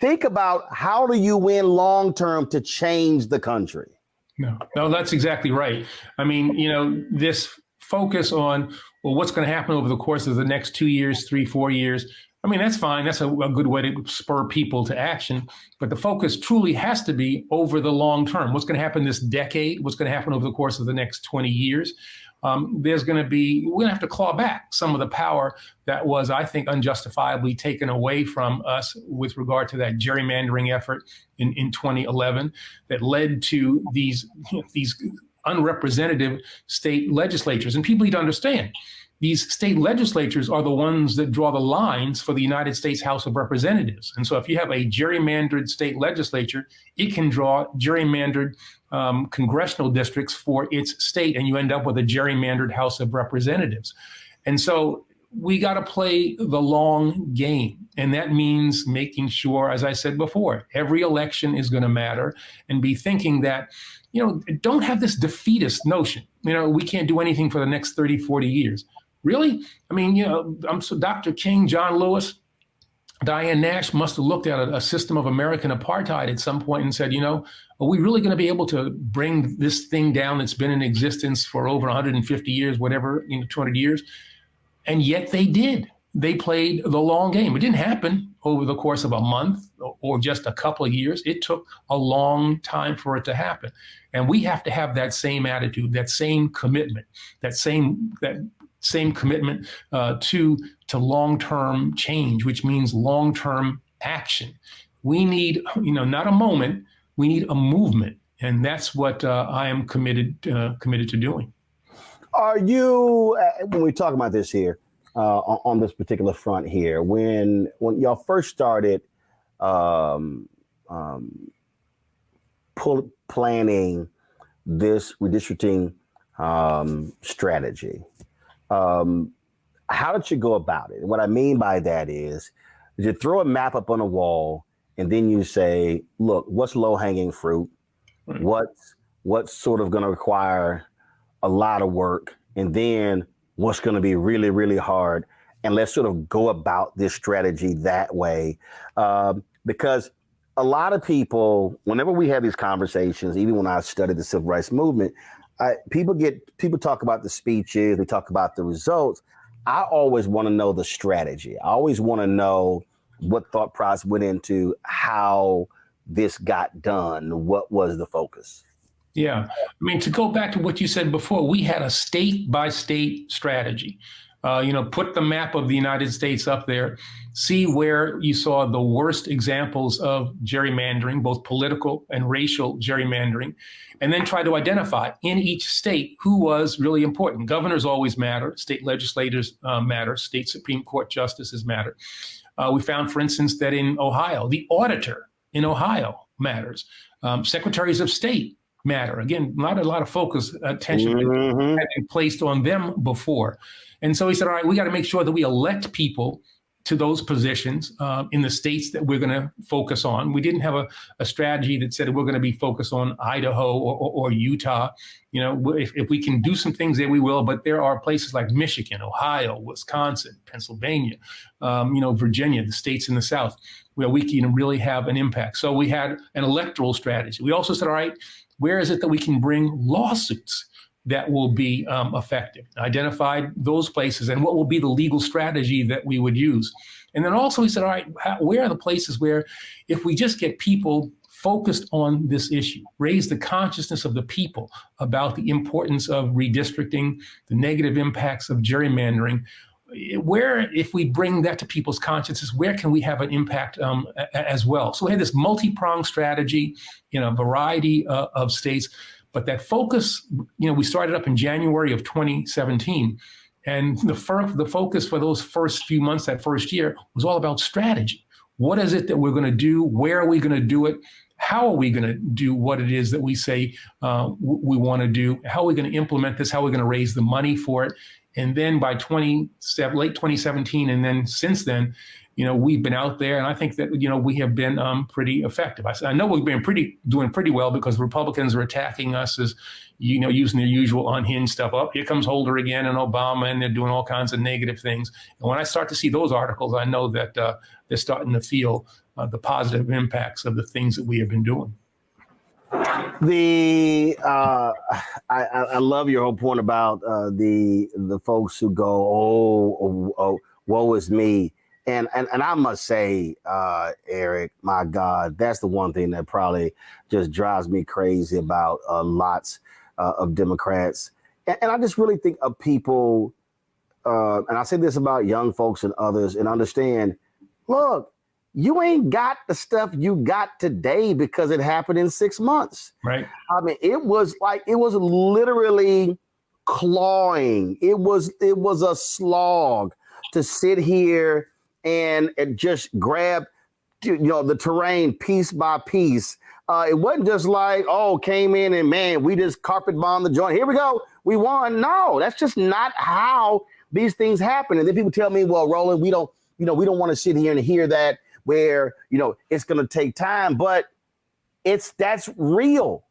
Think about how do you win long term to change the country? No, that's exactly right. I mean, this focus on, well, what's going to happen over the course of the next 2 years, 3, 4 years. I mean, that's fine. That's a good way to spur people to action. But the focus truly has to be over the long term. What's going to happen this decade? What's going to happen over the course of the next 20 years? We're going to have to claw back some of the power that was, I think, unjustifiably taken away from us with regard to that gerrymandering effort in 2011 that led to these unrepresentative state legislatures. And people need to understand, these state legislatures are the ones that draw the lines for the United States House of Representatives. And so if you have a gerrymandered state legislature, it can draw gerrymandered congressional districts for its state, and you end up with a gerrymandered House of Representatives. And so we got to play the long game. And that means making sure, as I said before, every election is going to matter, and be thinking that, don't have this defeatist notion, we can't do anything for the next 30, 40 years. Really? I mean, Dr. King, John Lewis, Diane Nash must have looked at a system of American apartheid at some point and said, are we really going to be able to bring this thing down that's been in existence for over 150 years, whatever, 200 years? And yet they did. They played the long game. It didn't happen over the course of a month or just a couple of years. It took a long time for it to happen. And we have to have that same attitude, that same commitment, that same commitment to long-term change, which means long-term action. We need, not a moment, we need a movement. And that's what I am committed to doing. Are you, when we talk about this here, on this particular front here, when y'all first started planning this redistricting strategy, how did you go about it? And what I mean by that is you throw a map up on a wall and then you say, look, what's low-hanging fruit? What's sort of going to require a lot of work? And then what's going to be really, really hard? And let's sort of go about this strategy that way. Because a lot of people, whenever we have these conversations, even when I studied the civil rights movement, people talk about the speeches, they talk about the results. I always want to know the strategy. I always want to know what thought process went into how this got done. What was the focus? Yeah. I mean, to go back to what you said before, we had a state by state strategy. Put the map of the United States up there, see where you saw the worst examples of gerrymandering, both political and racial gerrymandering, and then try to identify in each state who was really important. Governors always matter. State legislators matter. State Supreme Court justices matter. We found, for instance, that in Ohio, the auditor in Ohio matters. Secretaries of state matter. Again, not a lot of attention had been placed on them before. And so he said, all right, we got to make sure that we elect people to those positions in the states that we're going to focus on. We didn't have a strategy that said we're going to be focused on Idaho or Utah. If we can do some things there, we will. But there are places like Michigan, Ohio, Wisconsin, Pennsylvania, Virginia, the states in the South, where we can really have an impact. So we had an electoral strategy. We also said, all right, where is it that we can bring lawsuits? that will be effective. Identified those places and what will be the legal strategy that we would use. And then also we said, all right, where are the places where if we just get people focused on this issue, raise the consciousness of the people about the importance of redistricting, the negative impacts of gerrymandering, where, if we bring that to people's consciousness, where can we have an impact as well? So we had this multi-pronged strategy in a variety of states, but that focus, we started up in January of 2017. And the focus for those first few months, that first year, was all about strategy. What is it that we're going to do? Where are we going to do it? How are we going to do what it is that we say we want to do? How are we going to implement this? How are we going to raise the money for it? And then by late 2017, and then since then, we've been out there, and I think that we have been pretty effective. I know we've been doing pretty well because Republicans are attacking us as using their usual unhinged stuff. Oh, here comes Holder again and Obama, and they're doing all kinds of negative things. And when I start to see those articles, I know that they're starting to feel the positive impacts of the things that we have been doing. I love your whole point about the folks who go, oh, woe is me. And I must say, Eric, my God, that's the one thing that probably just drives me crazy about lots of Democrats. And I just really think of people, and I say this about young folks and others, and understand, look, you ain't got the stuff you got today because it happened in 6 months. Right. I mean, it was literally clawing. It was a slog to sit here and just grab, the terrain piece by piece. It wasn't just like, came in and man, we just carpet bombed the joint. Here we go, we won. No, that's just not how these things happen. And then people tell me, well, Roland, we don't want to sit here and hear that where, it's going to take time, but that's real.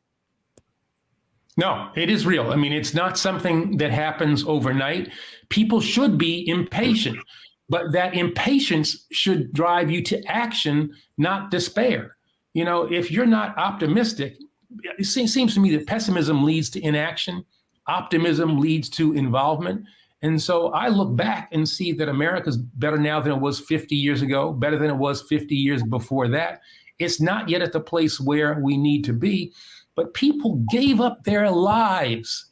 No, it is real. I mean, it's not something that happens overnight. People should be impatient, but that impatience should drive you to action, not despair. If you're not optimistic, it seems to me that pessimism leads to inaction. Optimism leads to involvement. And so I look back and see that America's better now than it was 50 years ago, better than it was 50 years before that. It's not yet at the place where we need to be, but people gave up their lives.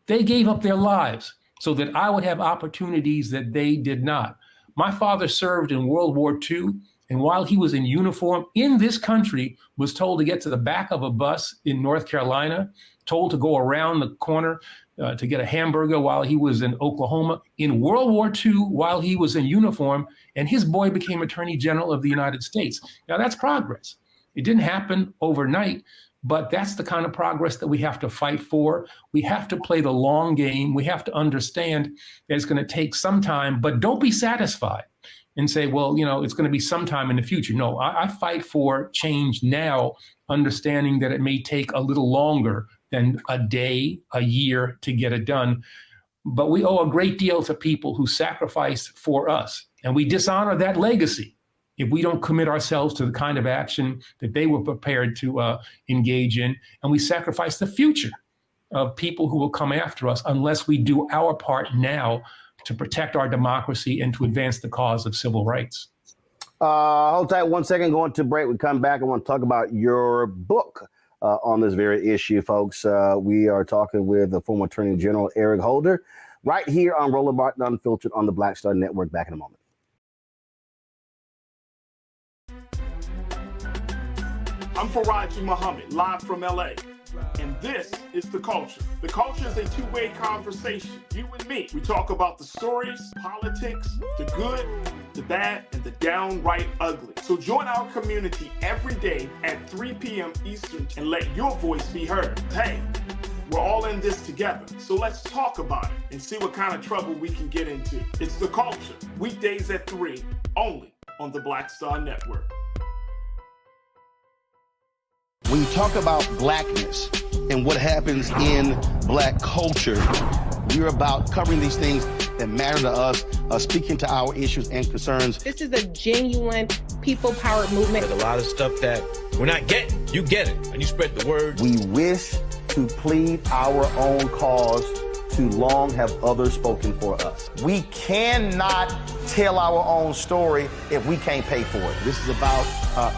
They gave up their lives so that I would have opportunities that they did not. My father served in World War II, and while he was in uniform in this country, was told to get to the back of a bus in North Carolina, told to go around the corner to get a hamburger while he was in Oklahoma, in World War II while he was in uniform, and his boy became Attorney General of the United States. Now that's progress. It didn't happen overnight, but that's the kind of progress that we have to fight for. We have to play the long game. We have to understand that it's going to take some time, but don't be satisfied and say, well, it's going to be sometime in the future. No, I fight for change now, understanding that it may take a little longer than a day, a year to get it done. But we owe a great deal to people who sacrificed for us, and we dishonor that legacy if we don't commit ourselves to the kind of action that they were prepared to engage in, and we sacrifice the future of people who will come after us unless we do our part now to protect our democracy and to advance the cause of civil rights. Hold tight 1 second, going to break. We come back, I want to talk about your book on this very issue, folks. We are talking with the former Attorney General Eric Holder right here on Roland Martin Unfiltered on the Black Star Network. Back in a moment. I'm Faraji Muhammad, live from LA. And this is The Culture. The Culture is a two-way conversation. You and me. We talk about the stories, politics, the good, the bad, and the downright ugly. So join our community every day at 3 p.m. Eastern and let your voice be heard. Hey, we're all in this together. So let's talk about it and see what kind of trouble we can get into. It's The Culture. Weekdays at 3, only on the Black Star Network. When you talk about blackness and what happens in black culture, we're about covering these things that matter to us, speaking to our issues and concerns. This is a genuine people-powered movement. There's a lot of stuff that we're not getting. You get it, and you spread the word. We wish to plead our own cause. Too long have others spoken for us. We cannot tell our own story if we can't pay for it. This is about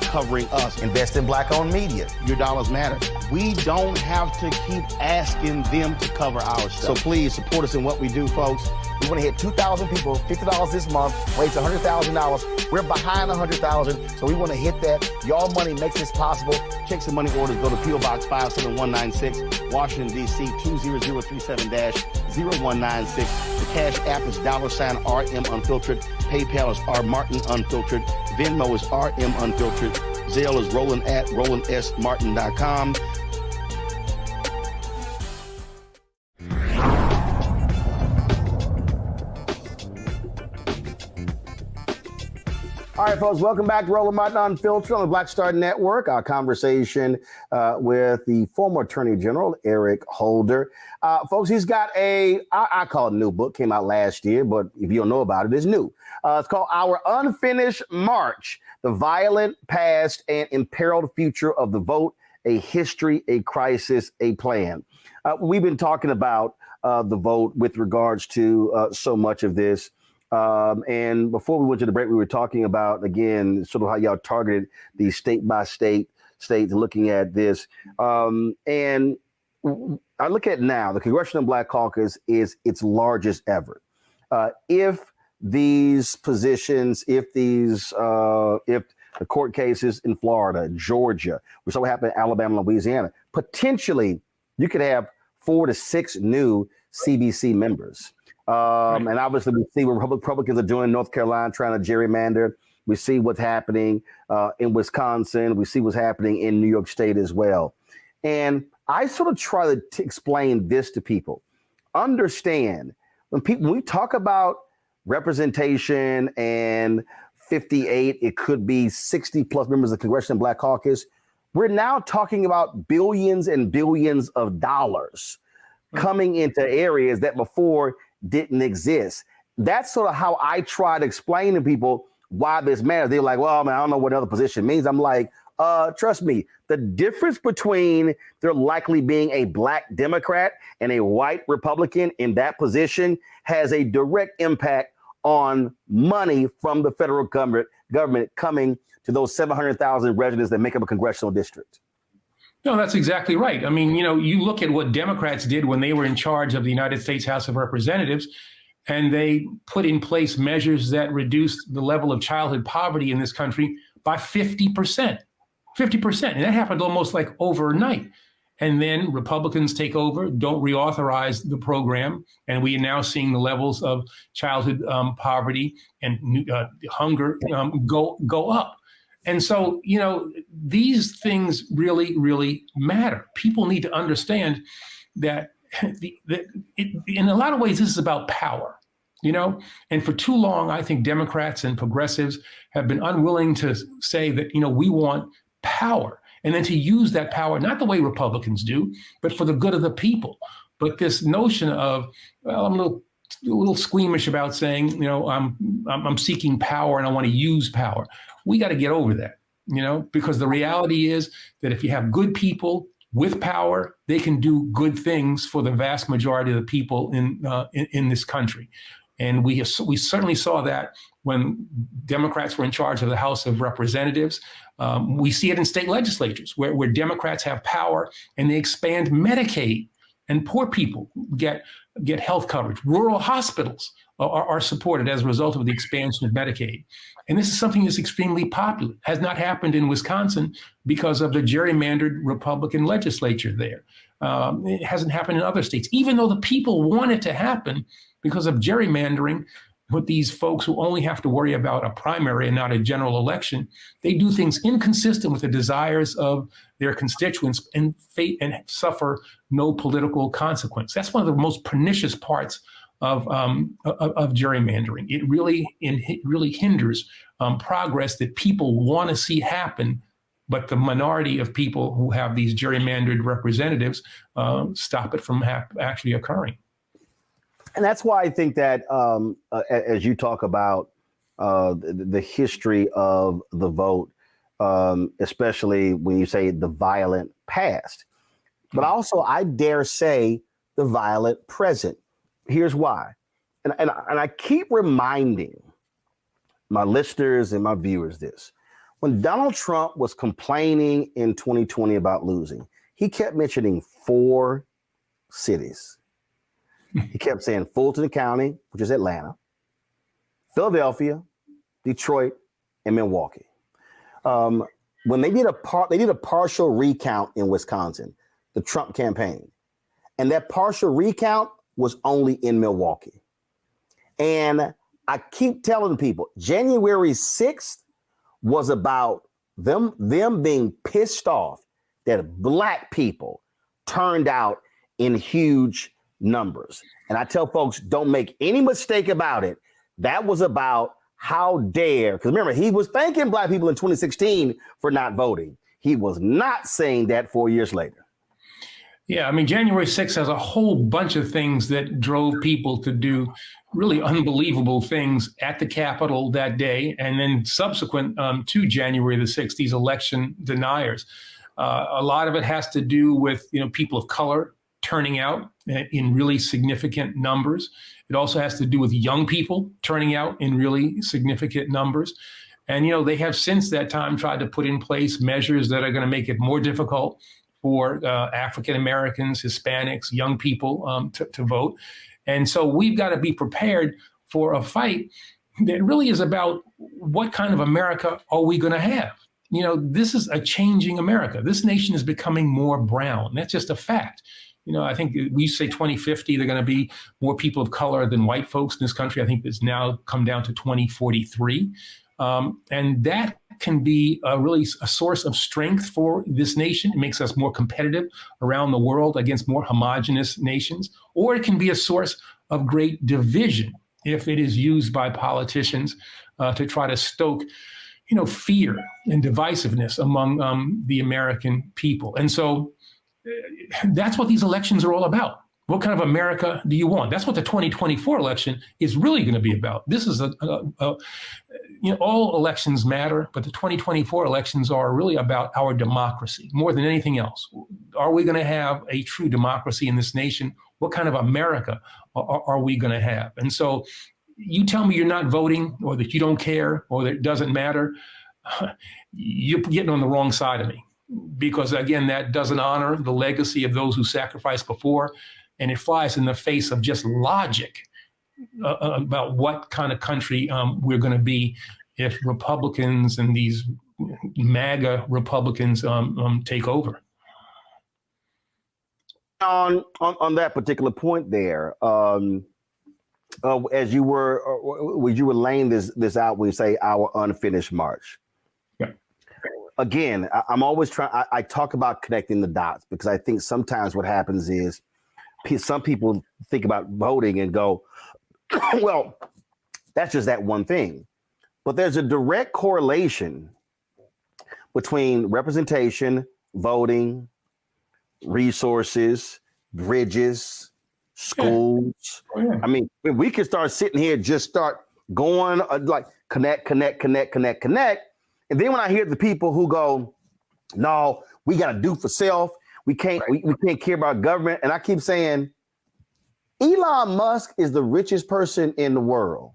covering us. Invest in Black-owned media. Your dollars matter. We don't have to keep asking them to cover our stuff. So please support us in what we do, folks. We want to hit 2,000 people, $50 this month, raise $100,000. We're behind 100,000, so we want to hit that. Y'all money makes this possible. Check some money orders. Go to P.O. Box 57196, Washington, D.C. 20037-0196. The Cash App is $RM Unfiltered. PayPal is R Martin Unfiltered. Venmo is RM Unfiltered. Zelle is roland@rolandsmartin.com. All right, folks, welcome back to Roland Martin Unfiltered on the Black Star Network. Our conversation with the former Attorney General, Eric Holder. Folks, he's got I call it a new book, came out last year, but if you don't know about it, it's new. It's called Our Unfinished March, The Violent Past and Imperiled Future of the Vote, A History, a Crisis, a Plan. We've been talking about the vote with regards to so much of this. And before we went to the break, we were talking about, again, sort of how y'all targeted the state by state states looking at this. And I look at now, the Congressional Black Caucus is its largest ever. If these positions, if the court cases in Florida, Georgia, we saw what happened in Alabama, Louisiana, potentially you could have 4 to 6 new CBC members. And obviously we see what Republicans are doing in North Carolina, trying to gerrymander. We see what's happening in Wisconsin. We see what's happening in New York State as well. And I sort of try to explain this to people. Understand, when we talk about representation and 58, it could be 60 plus members of the Congressional Black Caucus, we're now talking about billions and billions of dollars coming into areas that before didn't exist. That's sort of how I try to explain to people why this matters. They're like, well, man, I don't know what another position means. I'm like, trust me, the difference between there likely being a Black Democrat and a white Republican in that position has a direct impact on money from the federal government coming to those 700,000 residents that make up a congressional district. No, that's exactly right. I mean, you look at what Democrats did when they were in charge of the United States House of Representatives, and they put in place measures that reduced the level of childhood poverty in this country by 50%. 50%. And that happened almost like overnight. And then Republicans take over, don't reauthorize the program. And we are now seeing the levels of childhood poverty and hunger go up. And so, these things really, really matter. People need to understand that in a lot of ways, this is about power, and for too long, I think Democrats and progressives have been unwilling to say that, we want power, and then to use that power, not the way Republicans do, but for the good of the people. But this notion of, well, I'm a little squeamish about saying, I'm seeking power and I want to use power. We got to get over that, because the reality is that if you have good people with power, they can do good things for the vast majority of the people in this country. And we certainly saw that when Democrats were in charge of the House of Representatives. We see it in state legislatures where Democrats have power and they expand Medicaid, and poor people get health coverage. Rural hospitals are supported as a result of the expansion of Medicaid. And this is something that's extremely popular. Has not happened in Wisconsin because of the gerrymandered Republican legislature there. It hasn't happened in other states, even though the people want it to happen because of gerrymandering. With these folks who only have to worry about a primary and not a general election, they do things inconsistent with the desires of their constituents and suffer no political consequence. That's one of the most pernicious parts of gerrymandering. It really hinders progress that people want to see happen, but the minority of people who have these gerrymandered representatives stop it from actually occurring. And that's why I think that as you talk about the history of the vote, especially when you say the violent past, but also, I dare say, the violent present. Here's why. And I keep reminding my listeners and my viewers this. When Donald Trump was complaining in 2020 about losing, he kept mentioning 4 cities. He kept saying Fulton County, which is Atlanta, Philadelphia, Detroit, and Milwaukee. When they did a partial recount in Wisconsin, the Trump campaign, and that partial recount was only in Milwaukee. And I keep telling people, January 6th was about them being pissed off that Black people turned out in huge numbers. And I tell folks, don't make any mistake about it. That was about how dare, because remember, he was thanking Black people in 2016 for not voting. He was not saying that 4 years later. Yeah, I mean, January 6th has a whole bunch of things that drove people to do really unbelievable things at the Capitol that day, and then subsequent to January the 6th, these election deniers. A lot of it has to do with, people of color turning out in really significant numbers. It also has to do with young people turning out in really significant numbers. And, they have since that time tried to put in place measures that are going to make it more difficult for African Americans, Hispanics, young people to vote. And so we've got to be prepared for a fight that really is about what kind of America are we going to have? This is a changing America. This nation is becoming more brown. That's just a fact. I think we say 2050, they're going to be more people of color than white folks in this country. I think it's now come down to 2043. And that can be really a source of strength for this nation. It makes us more competitive around the world against more homogenous nations, or it can be a source of great division if it is used by politicians to try to stoke, fear and divisiveness among the American people. And so that's what these elections are all about. What kind of America do you want? That's what the 2024 election is really going to be about. This is all elections matter, but the 2024 elections are really about our democracy more than anything else. Are we going to have a true democracy in this nation? What kind of America are we going to have? And so you tell me you're not voting, or that you don't care, or that it doesn't matter, you're getting on the wrong side of me. Because again, that doesn't honor the legacy of those who sacrificed before, and it flies in the face of just logic about what kind of country we're going to be if Republicans and these MAGA Republicans take over. On that particular point there, as you were laying this out, we say our unfinished march. Again, I'm always trying. I talk about connecting the dots, because I think sometimes what happens is some people think about voting and go, well, that's just that one thing. But there's a direct correlation between representation, voting, resources, bridges, schools. Oh, yeah. I mean, we can start sitting here, just start going like connect. And then when I hear the people who go, no, we got to do for self. We can't care about government. And I keep saying, Elon Musk is the richest person in the world,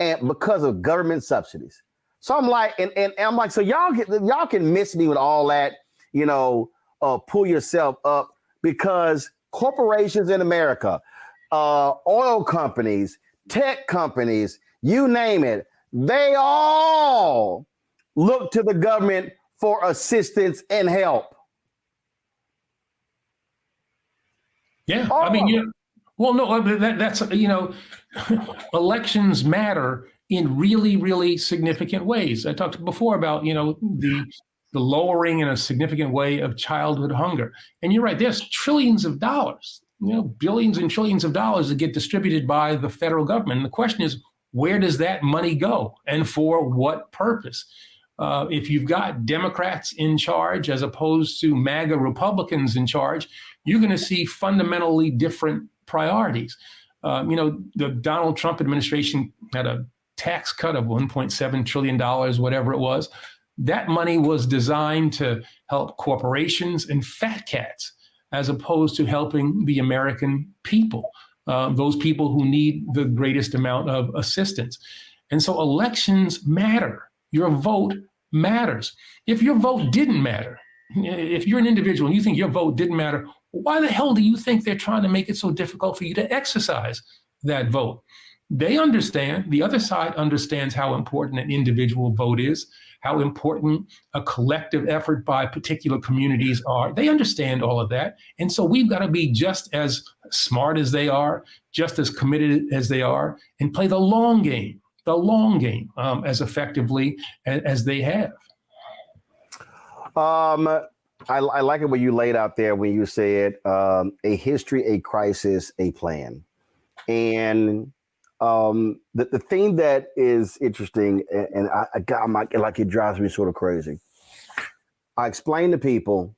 and because of government subsidies. So I'm like, and I'm like, so y'all can miss me with all that, pull yourself up, because corporations in America, oil companies, tech companies, you name it, they all look to the government for assistance and help. Yeah, I mean, well, no, that's elections matter in really, really significant ways. I talked before about, the lowering in a significant way of childhood hunger. And you're right, there's trillions of dollars, billions and trillions of dollars that get distributed by the federal government. And the question is, where does that money go, and for what purpose? If you've got Democrats in charge as opposed to MAGA Republicans in charge, you're going to see fundamentally different priorities. The Donald Trump administration had a tax cut of $1.7 trillion, whatever it was. That money was designed to help corporations and fat cats. as opposed to helping the American people, those people who need the greatest amount of assistance. And so elections matter. Your vote matters. If your vote didn't matter, if you're an individual and you think your vote didn't matter, why the hell do you think they're trying to make it so difficult for you to exercise that vote? They understand, the other side understands how important an individual vote is, how important a collective effort by particular communities are. They understand all of that. And so we've got to be just as smart as they are, just as committed as they are, and play the long game as effectively as they have. I like it when you laid out there when you said a history, a crisis, a plan. And the thing that is interesting, and I'm like it drives me sort of crazy. I explain to people,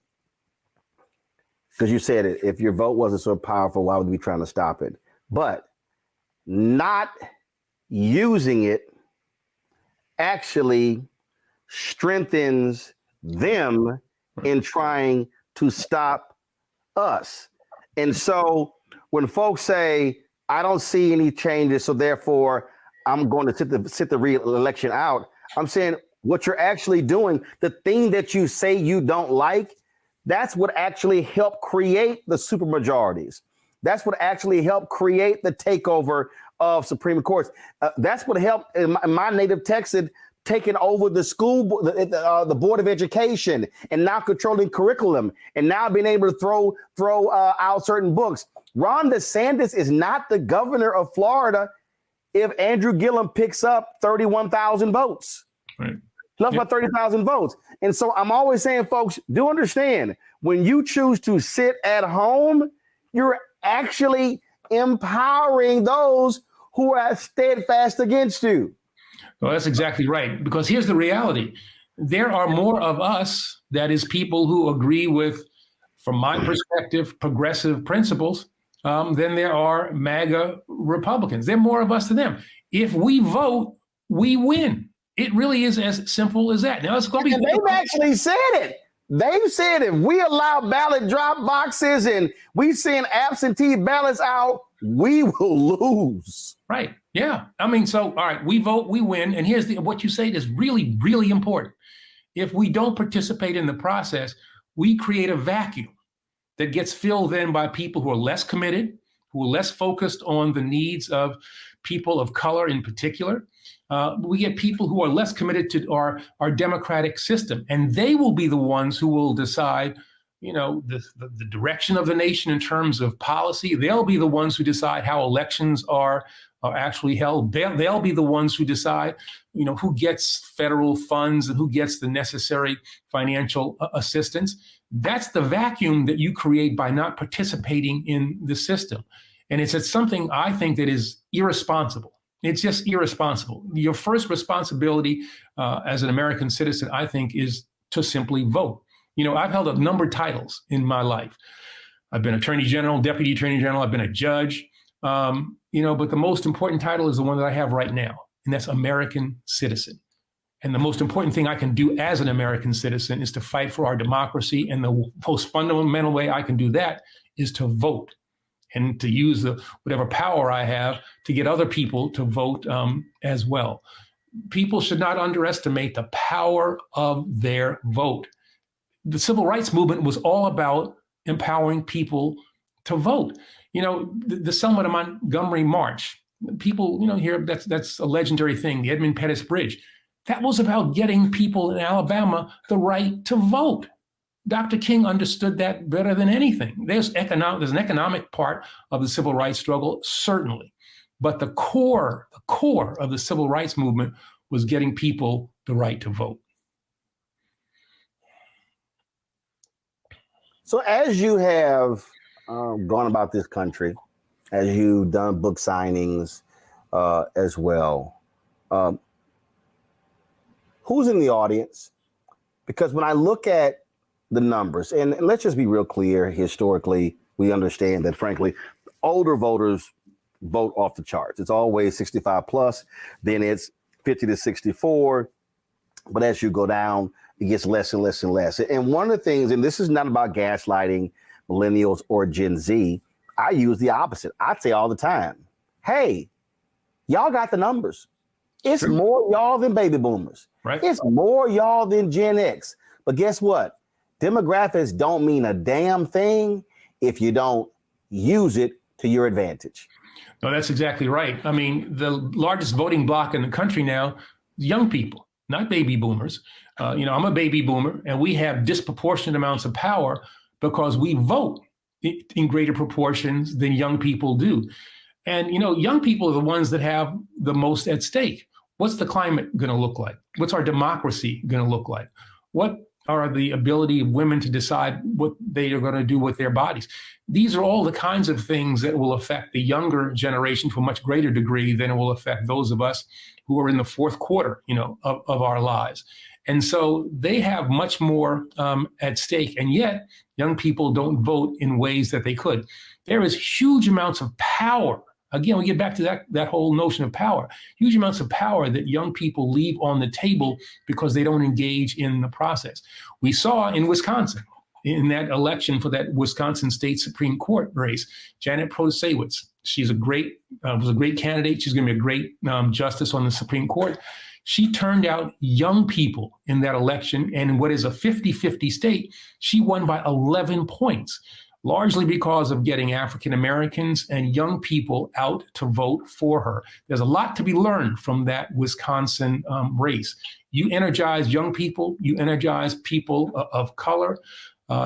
because you said it, if your vote wasn't so powerful, why would we be trying to stop it? But not using it actually strengthens them in trying to stop us. And so when folks say, I don't see any changes, so therefore I'm going to sit the re-election out, I'm saying what you're actually doing, the thing that you say you don't like, that's what actually helped create the supermajorities. That's what actually helped create the takeover of Supreme Courts. That's what helped in my native Texas taking over the school, the Board of Education, and now controlling curriculum, and now being able to throw out certain books. Ron DeSantis is not the governor of Florida if Andrew Gillum picks up 31,000 votes. Right. Less about 30,000 votes. And so I'm always saying, folks, do understand, when you choose to sit at home, you're actually empowering those who are steadfast against you. Well, that's exactly right. Because here's the reality. There are more of us, that is people who agree with, from my perspective, progressive principles, than there are MAGA Republicans. There are more of us than them. If we vote, we win. It really is as simple as that. Now, it's going to be. And they've actually said it. They've said if we allow ballot drop boxes and we send absentee ballots out, we will lose. Right. Yeah. I mean, so, all right, we vote, we win. And here's what you say is really, really important. If we don't participate in the process, we create a vacuum that gets filled in by people who are less committed, who are less focused on the needs of people of color in particular. We get people who are less committed to our democratic system, and they will be the ones who will decide, the direction of the nation in terms of policy. They'll be the ones who decide how elections are actually held. They'll be the ones who decide, who gets federal funds and who gets the necessary financial assistance. That's the vacuum that you create by not participating in the system. And it's something I think that is irresponsible. It's just irresponsible. Your first responsibility as an American citizen, I think, is to simply vote. I've held a number of titles in my life. I've been Attorney General, Deputy Attorney General. I've been a judge. But the most important title is the one that I have right now, and that's American citizen. And the most important thing I can do as an American citizen is to fight for our democracy. And the most fundamental way I can do that is to vote, and to use whatever power I have to get other people to vote as well. People should not underestimate the power of their vote. The civil rights movement was all about empowering people to vote. The Selma to Montgomery March, people, here, that's a legendary thing, the Edmund Pettus Bridge. That was about getting people in Alabama the right to vote. Dr. King understood that better than anything. There's an economic part of the civil rights struggle, certainly. But the core of the civil rights movement was getting people the right to vote. So as you have gone about this country, as you've done book signings as well, who's in the audience? Because when I look at the numbers, and let's just be real clear, historically, we understand that, frankly, older voters vote off the charts. It's always 65 plus, then it's 50 to 64. But as you go down, it gets less and less and less. And one of the things, and this is not about gaslighting, millennials or Gen Z, I use the opposite. I say all the time, hey, y'all got the numbers. It's more y'all than baby boomers. Right. It's more y'all than Gen X. But guess what? Demographics don't mean a damn thing if you don't use it to your advantage. No, that's exactly right. I mean, the largest voting bloc in the country now, young people, not baby boomers. I'm a baby boomer, and we have disproportionate amounts of power because we vote in greater proportions than young people do. And, young people are the ones that have the most at stake. What's the climate going to look like? What's our democracy going to look like? What are the ability of women to decide what they are going to do with their bodies? These are all the kinds of things that will affect the younger generation to a much greater degree than it will affect those of us who are in the fourth quarter, of our lives. And so they have much more at stake. And yet young people don't vote in ways that they could. There is huge amounts of power. Again, we get back to that whole notion of power, huge amounts of power that young people leave on the table because they don't engage in the process. We saw in Wisconsin, in that election for that Wisconsin State Supreme Court race, Janet Protasiewicz, she's was a great candidate. She's going to be a great justice on the Supreme Court. She turned out young people in that election, and in what is a 50-50 state, she won by 11 points. Largely because of getting African Americans and young people out to vote for her. There's a lot to be learned from that Wisconsin race. You energize young people, you energize people of color,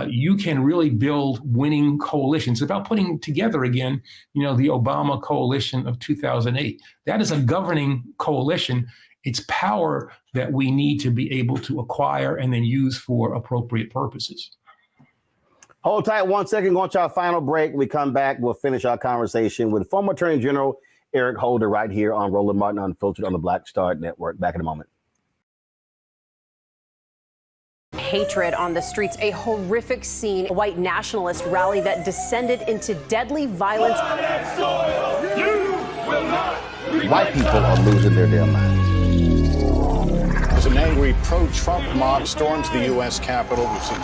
you can really build winning coalitions. It's about putting together again, the Obama coalition of 2008. That is a governing coalition. It's power that we need to be able to acquire and then use for appropriate purposes. Hold tight 1 second, going to our final break. We come back, we'll finish our conversation with former Attorney General Eric Holder right here on Roland Martin Unfiltered on the Black Star Network. Back in a moment. Hatred on the streets, a horrific scene, a white nationalist rally that descended into deadly violence. White people are losing their damn minds. As an angry pro-Trump mob storms the U.S. Capitol, we've seen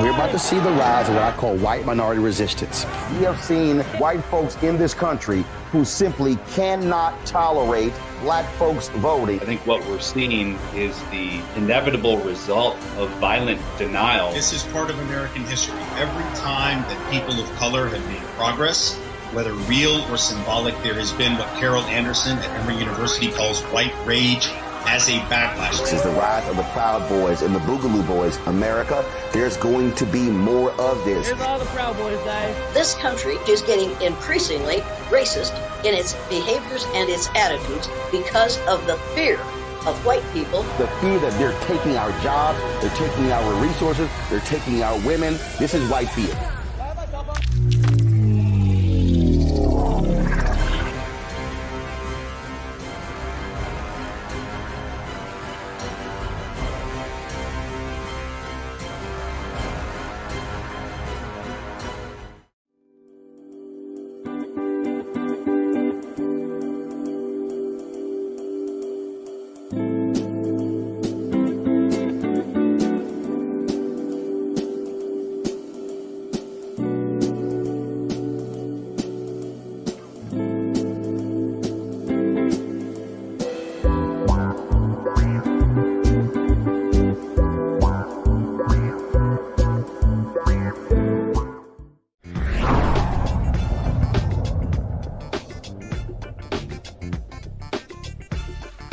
We're about to see the rise of what I call white minority resistance. We have seen white folks in this country who simply cannot tolerate black folks voting. I think what we're seeing is the inevitable result of violent denial. This is part of American history. Every time that people of color have made progress, whether real or symbolic, there has been what Carol Anderson at Emory University calls white rage as a backlash. This is the rise of the Proud Boys and the Boogaloo Boys. America, there's going to be more of this. Here's all the Proud Boys, guys. This country is getting increasingly racist in its behaviors and its attitudes because of the fear of white people. The fear that they're taking our jobs, they're taking our resources, they're taking our women. This is white fear.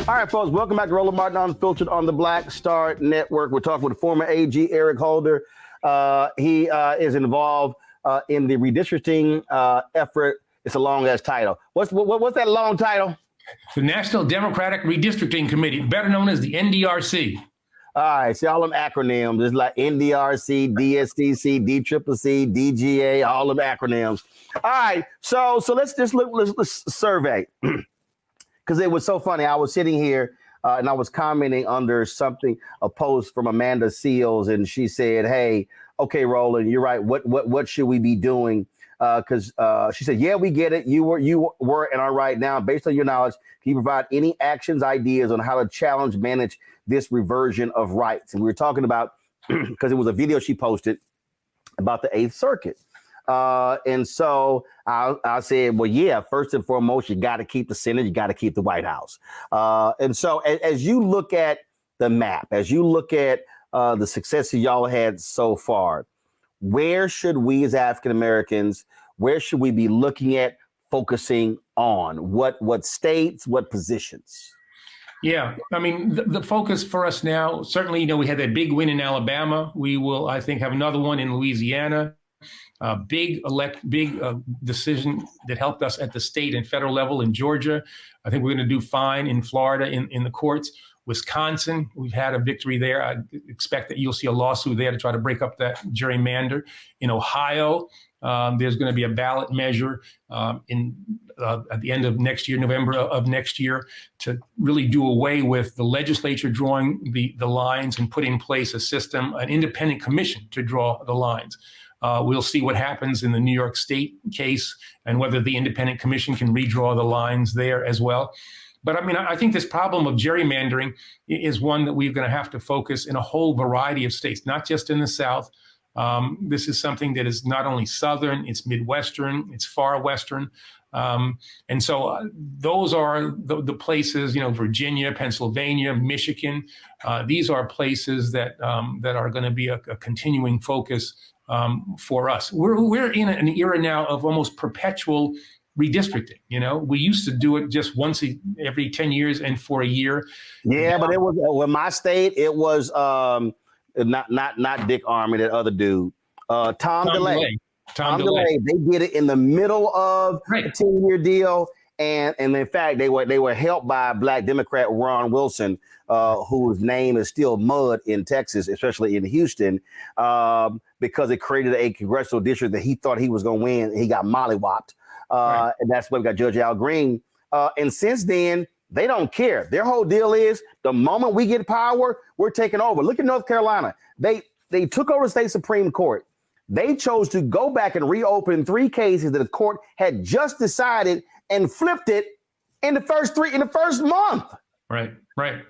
All right, folks, welcome back to Roland Martin Unfiltered on the Black Star Network. We're talking with former AG Eric Holder. He is involved in the redistricting effort. It's a long-ass title. What's that long title? The National Democratic Redistricting Committee, better known as the NDRC. All right, see all them acronyms. It's like NDRC, DSCC, DCCC, DGA, all them acronyms. All right, so let's just let's survey. Because it was so funny. I was sitting here and I was commenting under a post from Amanda Seals, and she said, "Hey, okay, Roland, you're right. What should we be doing?" Because she said, "Yeah, we get it. You were and are right now. Based on your knowledge, can you provide any actions, ideas on how to manage this reversion of rights?" And we were talking about because it was a video she posted about the Eighth Circuit. And so I said, well, yeah, first and foremost, you got to keep the Senate, you got to keep the White House. And so as you look at the map, as you look at the success that y'all had so far, where should we as African Americans, where should we be looking at, focusing on? What states, what positions? Yeah, I mean, the focus for us now, certainly, we had that big win in Alabama. We will, I think, have another one in Louisiana. Big decision that helped us at the state and federal level in Georgia. I think we're going to do fine in Florida in the courts. Wisconsin, we've had a victory there. I expect that you'll see a lawsuit there to try to break up that gerrymander. In Ohio, there's going to be a ballot measure at the end of next year, November of next year, to really do away with the legislature drawing the lines and put in place a system, an independent commission to draw the lines. We'll see what happens in the New York State case and whether the independent commission can redraw the lines there as well. But I mean, I think this problem of gerrymandering is one that we're going to have to focus in a whole variety of states, not just in the South. This is something that is not only Southern, it's Midwestern, it's far Western. And so those are the places, Virginia, Pennsylvania, Michigan. These are places that are going to be a continuing focus for us. We're in an era now of almost perpetual redistricting. We used to do it just once every 10 years and for a year. Yeah, but it was with my state. It was not Dick Armey, that other dude, Tom DeLay. Tom DeLay. They did it in the middle of a 10-year deal, and in fact they were helped by Black Democrat Ron Wilson, whose name is still mud in Texas, especially in Houston, because it created a congressional district that he thought he was going to win. He got mollywopped. And that's why we got Judge Al Green. And since then, they don't care. Their whole deal is the moment we get power, we're taking over. Look at North Carolina. They took over the state Supreme Court. They chose to go back and reopen 3 cases that the court had just decided and flipped it in the first month. Right.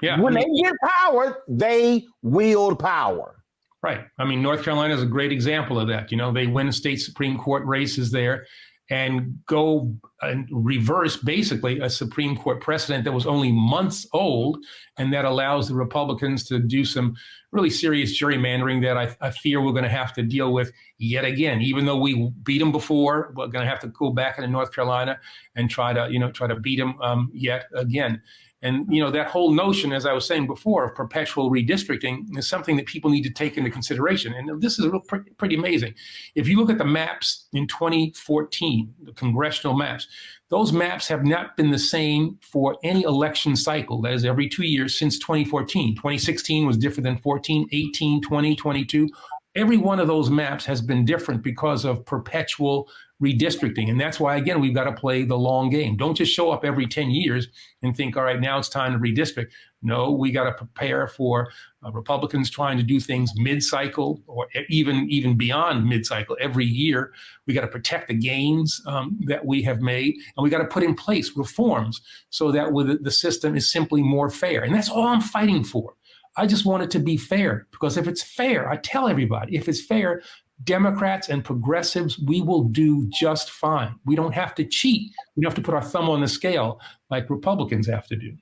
Yeah. When they get power, they wield power. Right. I mean, North Carolina is a great example of that. They win state Supreme Court races there and go and reverse basically a Supreme Court precedent that was only months old, and that allows the Republicans to do some really serious gerrymandering that I fear we're going to have to deal with yet again. Even though we beat them before, we're going to have to go back into North Carolina and try to beat them yet again. And, that whole notion, as I was saying before, of perpetual redistricting is something that people need to take into consideration. And this is pretty amazing. If you look at the maps in 2014, the congressional maps, those maps have not been the same for any election cycle. That is every 2 years since 2014. 2016 was different than 14, 18, 20, 22. Every one of those maps has been different because of perpetual redistricting. And that's why, again, we've got to play the long game. Don't just show up every 10 years and think, all right, now it's time to redistrict. No, we got to prepare for Republicans trying to do things mid-cycle or even beyond mid-cycle every year. We got to protect the gains that we have made, and we got to put in place reforms so that the system is simply more fair. And that's all I'm fighting for. I just want it to be fair, because if it's fair, I tell everybody, if it's fair, Democrats and progressives, we will do just fine. We don't have to cheat. We don't have to put our thumb on the scale like Republicans have to do.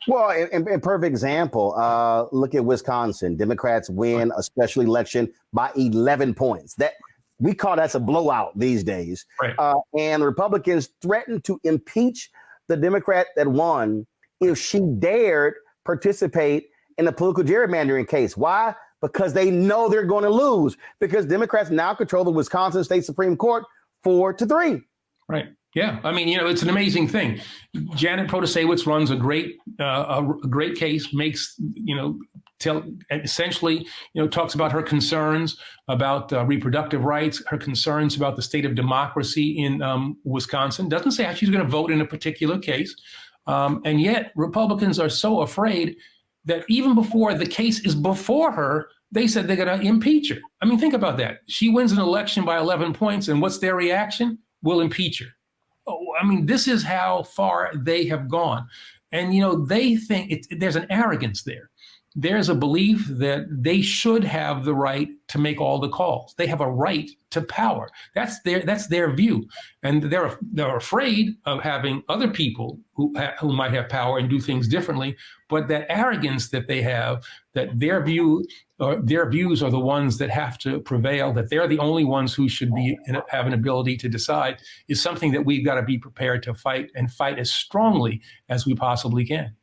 Well, in perfect example, look at Wisconsin. Democrats win a special election by 11 points. That we call that's a blowout these days. Right. And the Republicans threatened to impeach the Democrat that won if she dared participate in a political gerrymandering case. Why? Because they know they're going to lose, because Democrats now control the Wisconsin State Supreme Court 4-3. Right. Yeah. I mean, it's an amazing thing. Janet Protasewicz runs a great case, makes, essentially, talks about her concerns about reproductive rights, her concerns about the state of democracy in Wisconsin. Doesn't say how she's going to vote in a particular case. And yet Republicans are so afraid that even before the case is before her, they said they're going to impeach her. I mean, think about that. She wins an election by 11 points, and what's their reaction? We'll impeach her. Oh, I mean, this is how far they have gone. And, they think there's an arrogance there. there's a belief that they should have the right to make all the calls. They have a right to power. That's their view, and they're afraid of having other people who might have power and do things differently. But that arrogance that they have, that their views are the ones that have to prevail, that they're the only ones who should have an ability to decide, is something that we've got to be prepared to fight, and fight as strongly as we possibly can.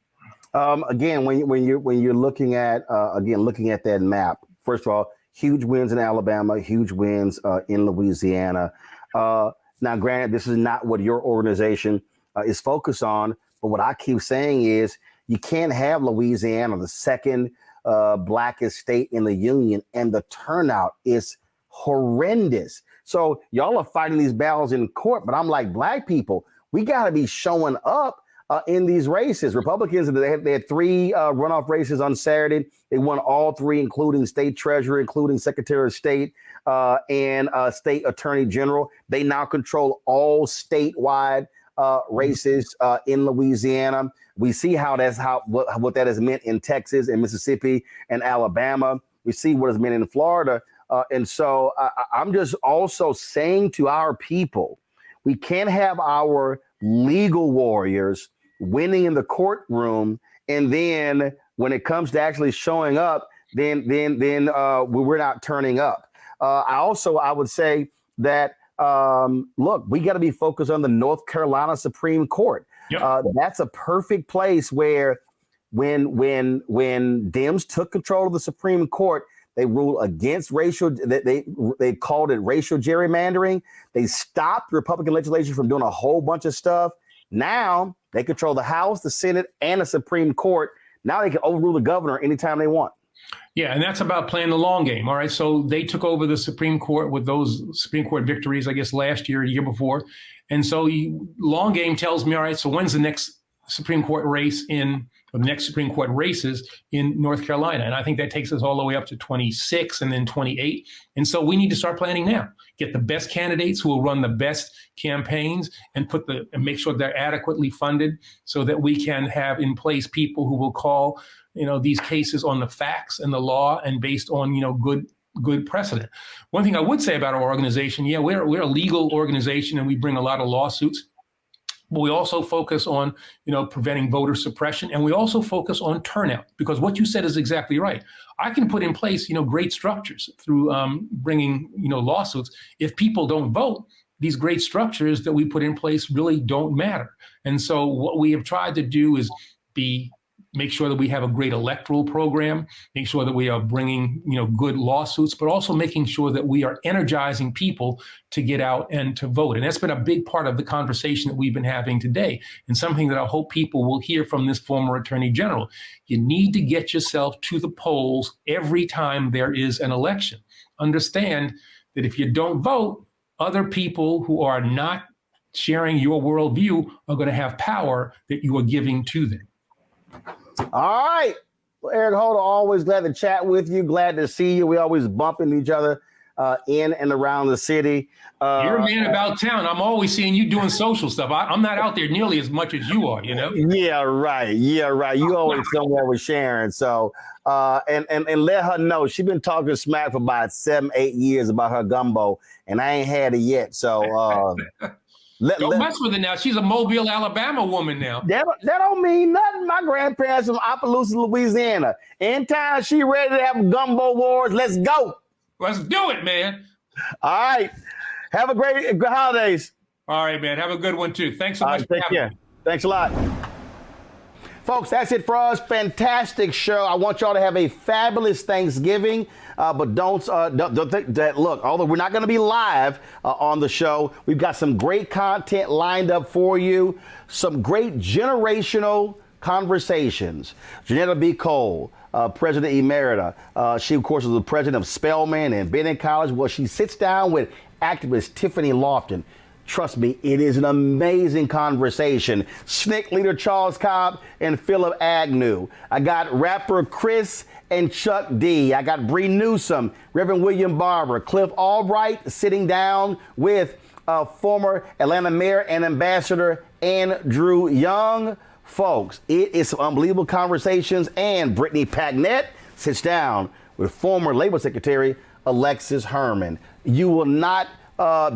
Again, when you're looking at that map, first of all, huge wins in Alabama, huge wins in Louisiana. Now, granted, this is not what your organization is focused on, but what I keep saying is you can't have Louisiana, the second blackest state in the union, and the turnout is horrendous. So y'all are fighting these battles in court, but I'm like, black people, we got to be showing up in these races. Republicans, they had 3 runoff races on Saturday. They won all 3, including state treasurer, including secretary of state, and state attorney general. They now control all statewide races in Louisiana. We see what that has meant in Texas and Mississippi and Alabama. We see what it's meant in Florida. And so I'm just also saying to our people, we can't have our legal warriors winning in the courtroom, and then when it comes to actually showing up, then we're not turning up. I would say that look, we got to be focused on the North Carolina Supreme Court. Yep. That's a perfect place where when Dems took control of the Supreme Court, they ruled against racial. They called it racial gerrymandering. They stopped Republican legislation from doing a whole bunch of stuff. Now they control the House, the Senate, and the Supreme Court. Now they can overrule the governor anytime they want. Yeah, and that's about playing the long game. All right. So they took over the Supreme Court with those Supreme Court victories, I guess, last year, the year before. And so long game tells me, all right, so when's the next Supreme Court race the next Supreme Court races in North Carolina? And I think that takes us all the way up to 26 and then 28. And so we need to start planning now. Get the best candidates who will run the best campaigns and make sure they're adequately funded so that we can have in place people who will call, these cases on the facts and the law and based on, good precedent. One thing I would say about our organization, we're a legal organization and we bring a lot of lawsuits. But we also focus on, preventing voter suppression, and we also focus on turnout, because what you said is exactly right. I can put in place, great structures through bringing, lawsuits. If people don't vote, these great structures that we put in place really don't matter. And so what we have tried to do is make sure that we have a great electoral program, make sure that we are bringing, good lawsuits, but also making sure that we are energizing people to get out and to vote. And that's been a big part of the conversation that we've been having today, and something that I hope people will hear from this former attorney general. You need to get yourself to the polls every time there is an election. Understand that if you don't vote, other people who are not sharing your worldview are going to have power that you are giving to them. All right. Well, Eric Holder, always glad to chat with you. Glad to see you. We always bump into each other in and around the city. You're a man about town. I'm always seeing you doing social stuff. I'm not out there nearly as much as you are, Yeah, right. You always somewhere with Sharon. So, and let her know she's been talking smack for about 7-8 years about her gumbo, and I ain't had it yet. So, don't mess with her now. She's a Mobile, Alabama woman now. That don't mean nothing. My grandparents from Opelousas, Louisiana. Anytime she ready to have gumbo wars, let's go. Let's do it, man. All right. Have a great holidays. All right, man. Have a good one, too. Thanks so much for having me. Thanks a lot. Folks, that's it for us. Fantastic show. I want y'all to have a fabulous Thanksgiving. But don't think that, look, although we're not going to be live on the show, we've got some great content lined up for you. Some great generational conversations. Janetta B. Cole, President Emerita. She, of course, was the president of Spelman and Bennett College. Well, she sits down with activist Tiffany Lofton. Trust me, it is an amazing conversation. SNCC leader Charles Cobb and Philip Agnew. I got rapper Chris and Chuck D. I got Bree Newsom, Reverend William Barber, Cliff Albright sitting down with former Atlanta Mayor and Ambassador Andrew Young. Folks, it is some unbelievable conversations, and Brittany Pagnett sits down with former Labor Secretary Alexis Herman. You will not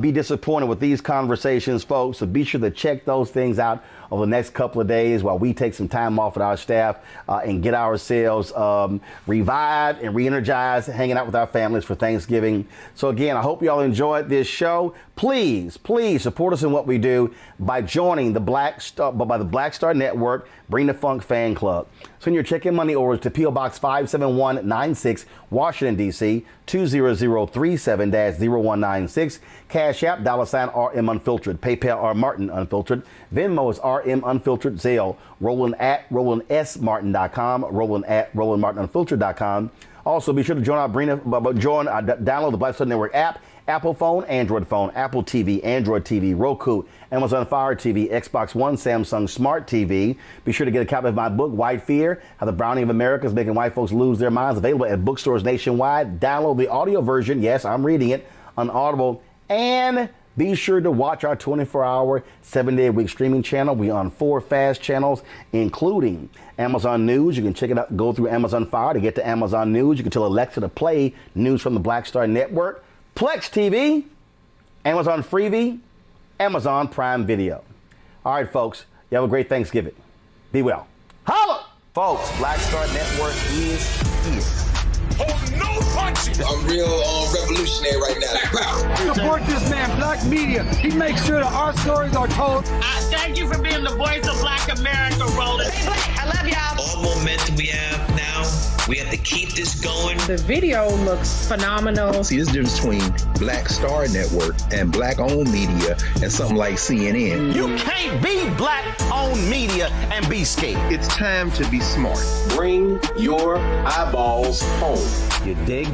be disappointed with these conversations, folks, so be sure to check those things out over the next couple of days while we take some time off with our staff and get ourselves revived and re-energized, hanging out with our families for Thanksgiving. So again, I hope you all enjoyed this show. Please support us in what we do by joining the Black Star Network, Bring the Funk Fan Club. Send your check and money orders to P.O. Box 57196, Washington, D.C., 20037-0196. Cash App, $RM Unfiltered. PayPal, R Martin Unfiltered. Venmo is RM Unfiltered. Zelle, Roland at RolandSMartin.com. Roland at RolandMartinUnfiltered.com. Also, be sure to download the Black Star Network app. Apple phone, Android phone, Apple TV, Android TV, Roku, Amazon Fire TV, Xbox One, Samsung Smart TV. Be sure to get a copy of my book, White Fear, How the Browning of America is Making White Folks Lose Their Minds, available at bookstores nationwide. Download the audio version, yes, I'm reading it, on Audible. And be sure to watch our 24-hour, 7-day-a-week streaming channel. We're on 4 fast channels, including Amazon News. You can check it out, go through Amazon Fire to get to Amazon News. You can tell Alexa to play news from the Black Star Network. Plex TV, Amazon Freevee, Amazon Prime Video. All right, folks, you have a great Thanksgiving. Be well. Holla! Folks, Black Star Network is here. Oh, no punches! I'm real revolutionary right now. Support this man, Black Media. He makes sure that our stories are told. Thank you for being the voice of Black America, Roland. Hey, Black, I love y'all. All momentum we have now, we have to keep this going. The video looks phenomenal. See, there's a difference between Black Star Network and Black-owned media and something like CNN. You can't be Black-owned media and be scared. It's time to be smart. Bring your eyeballs home. You dig?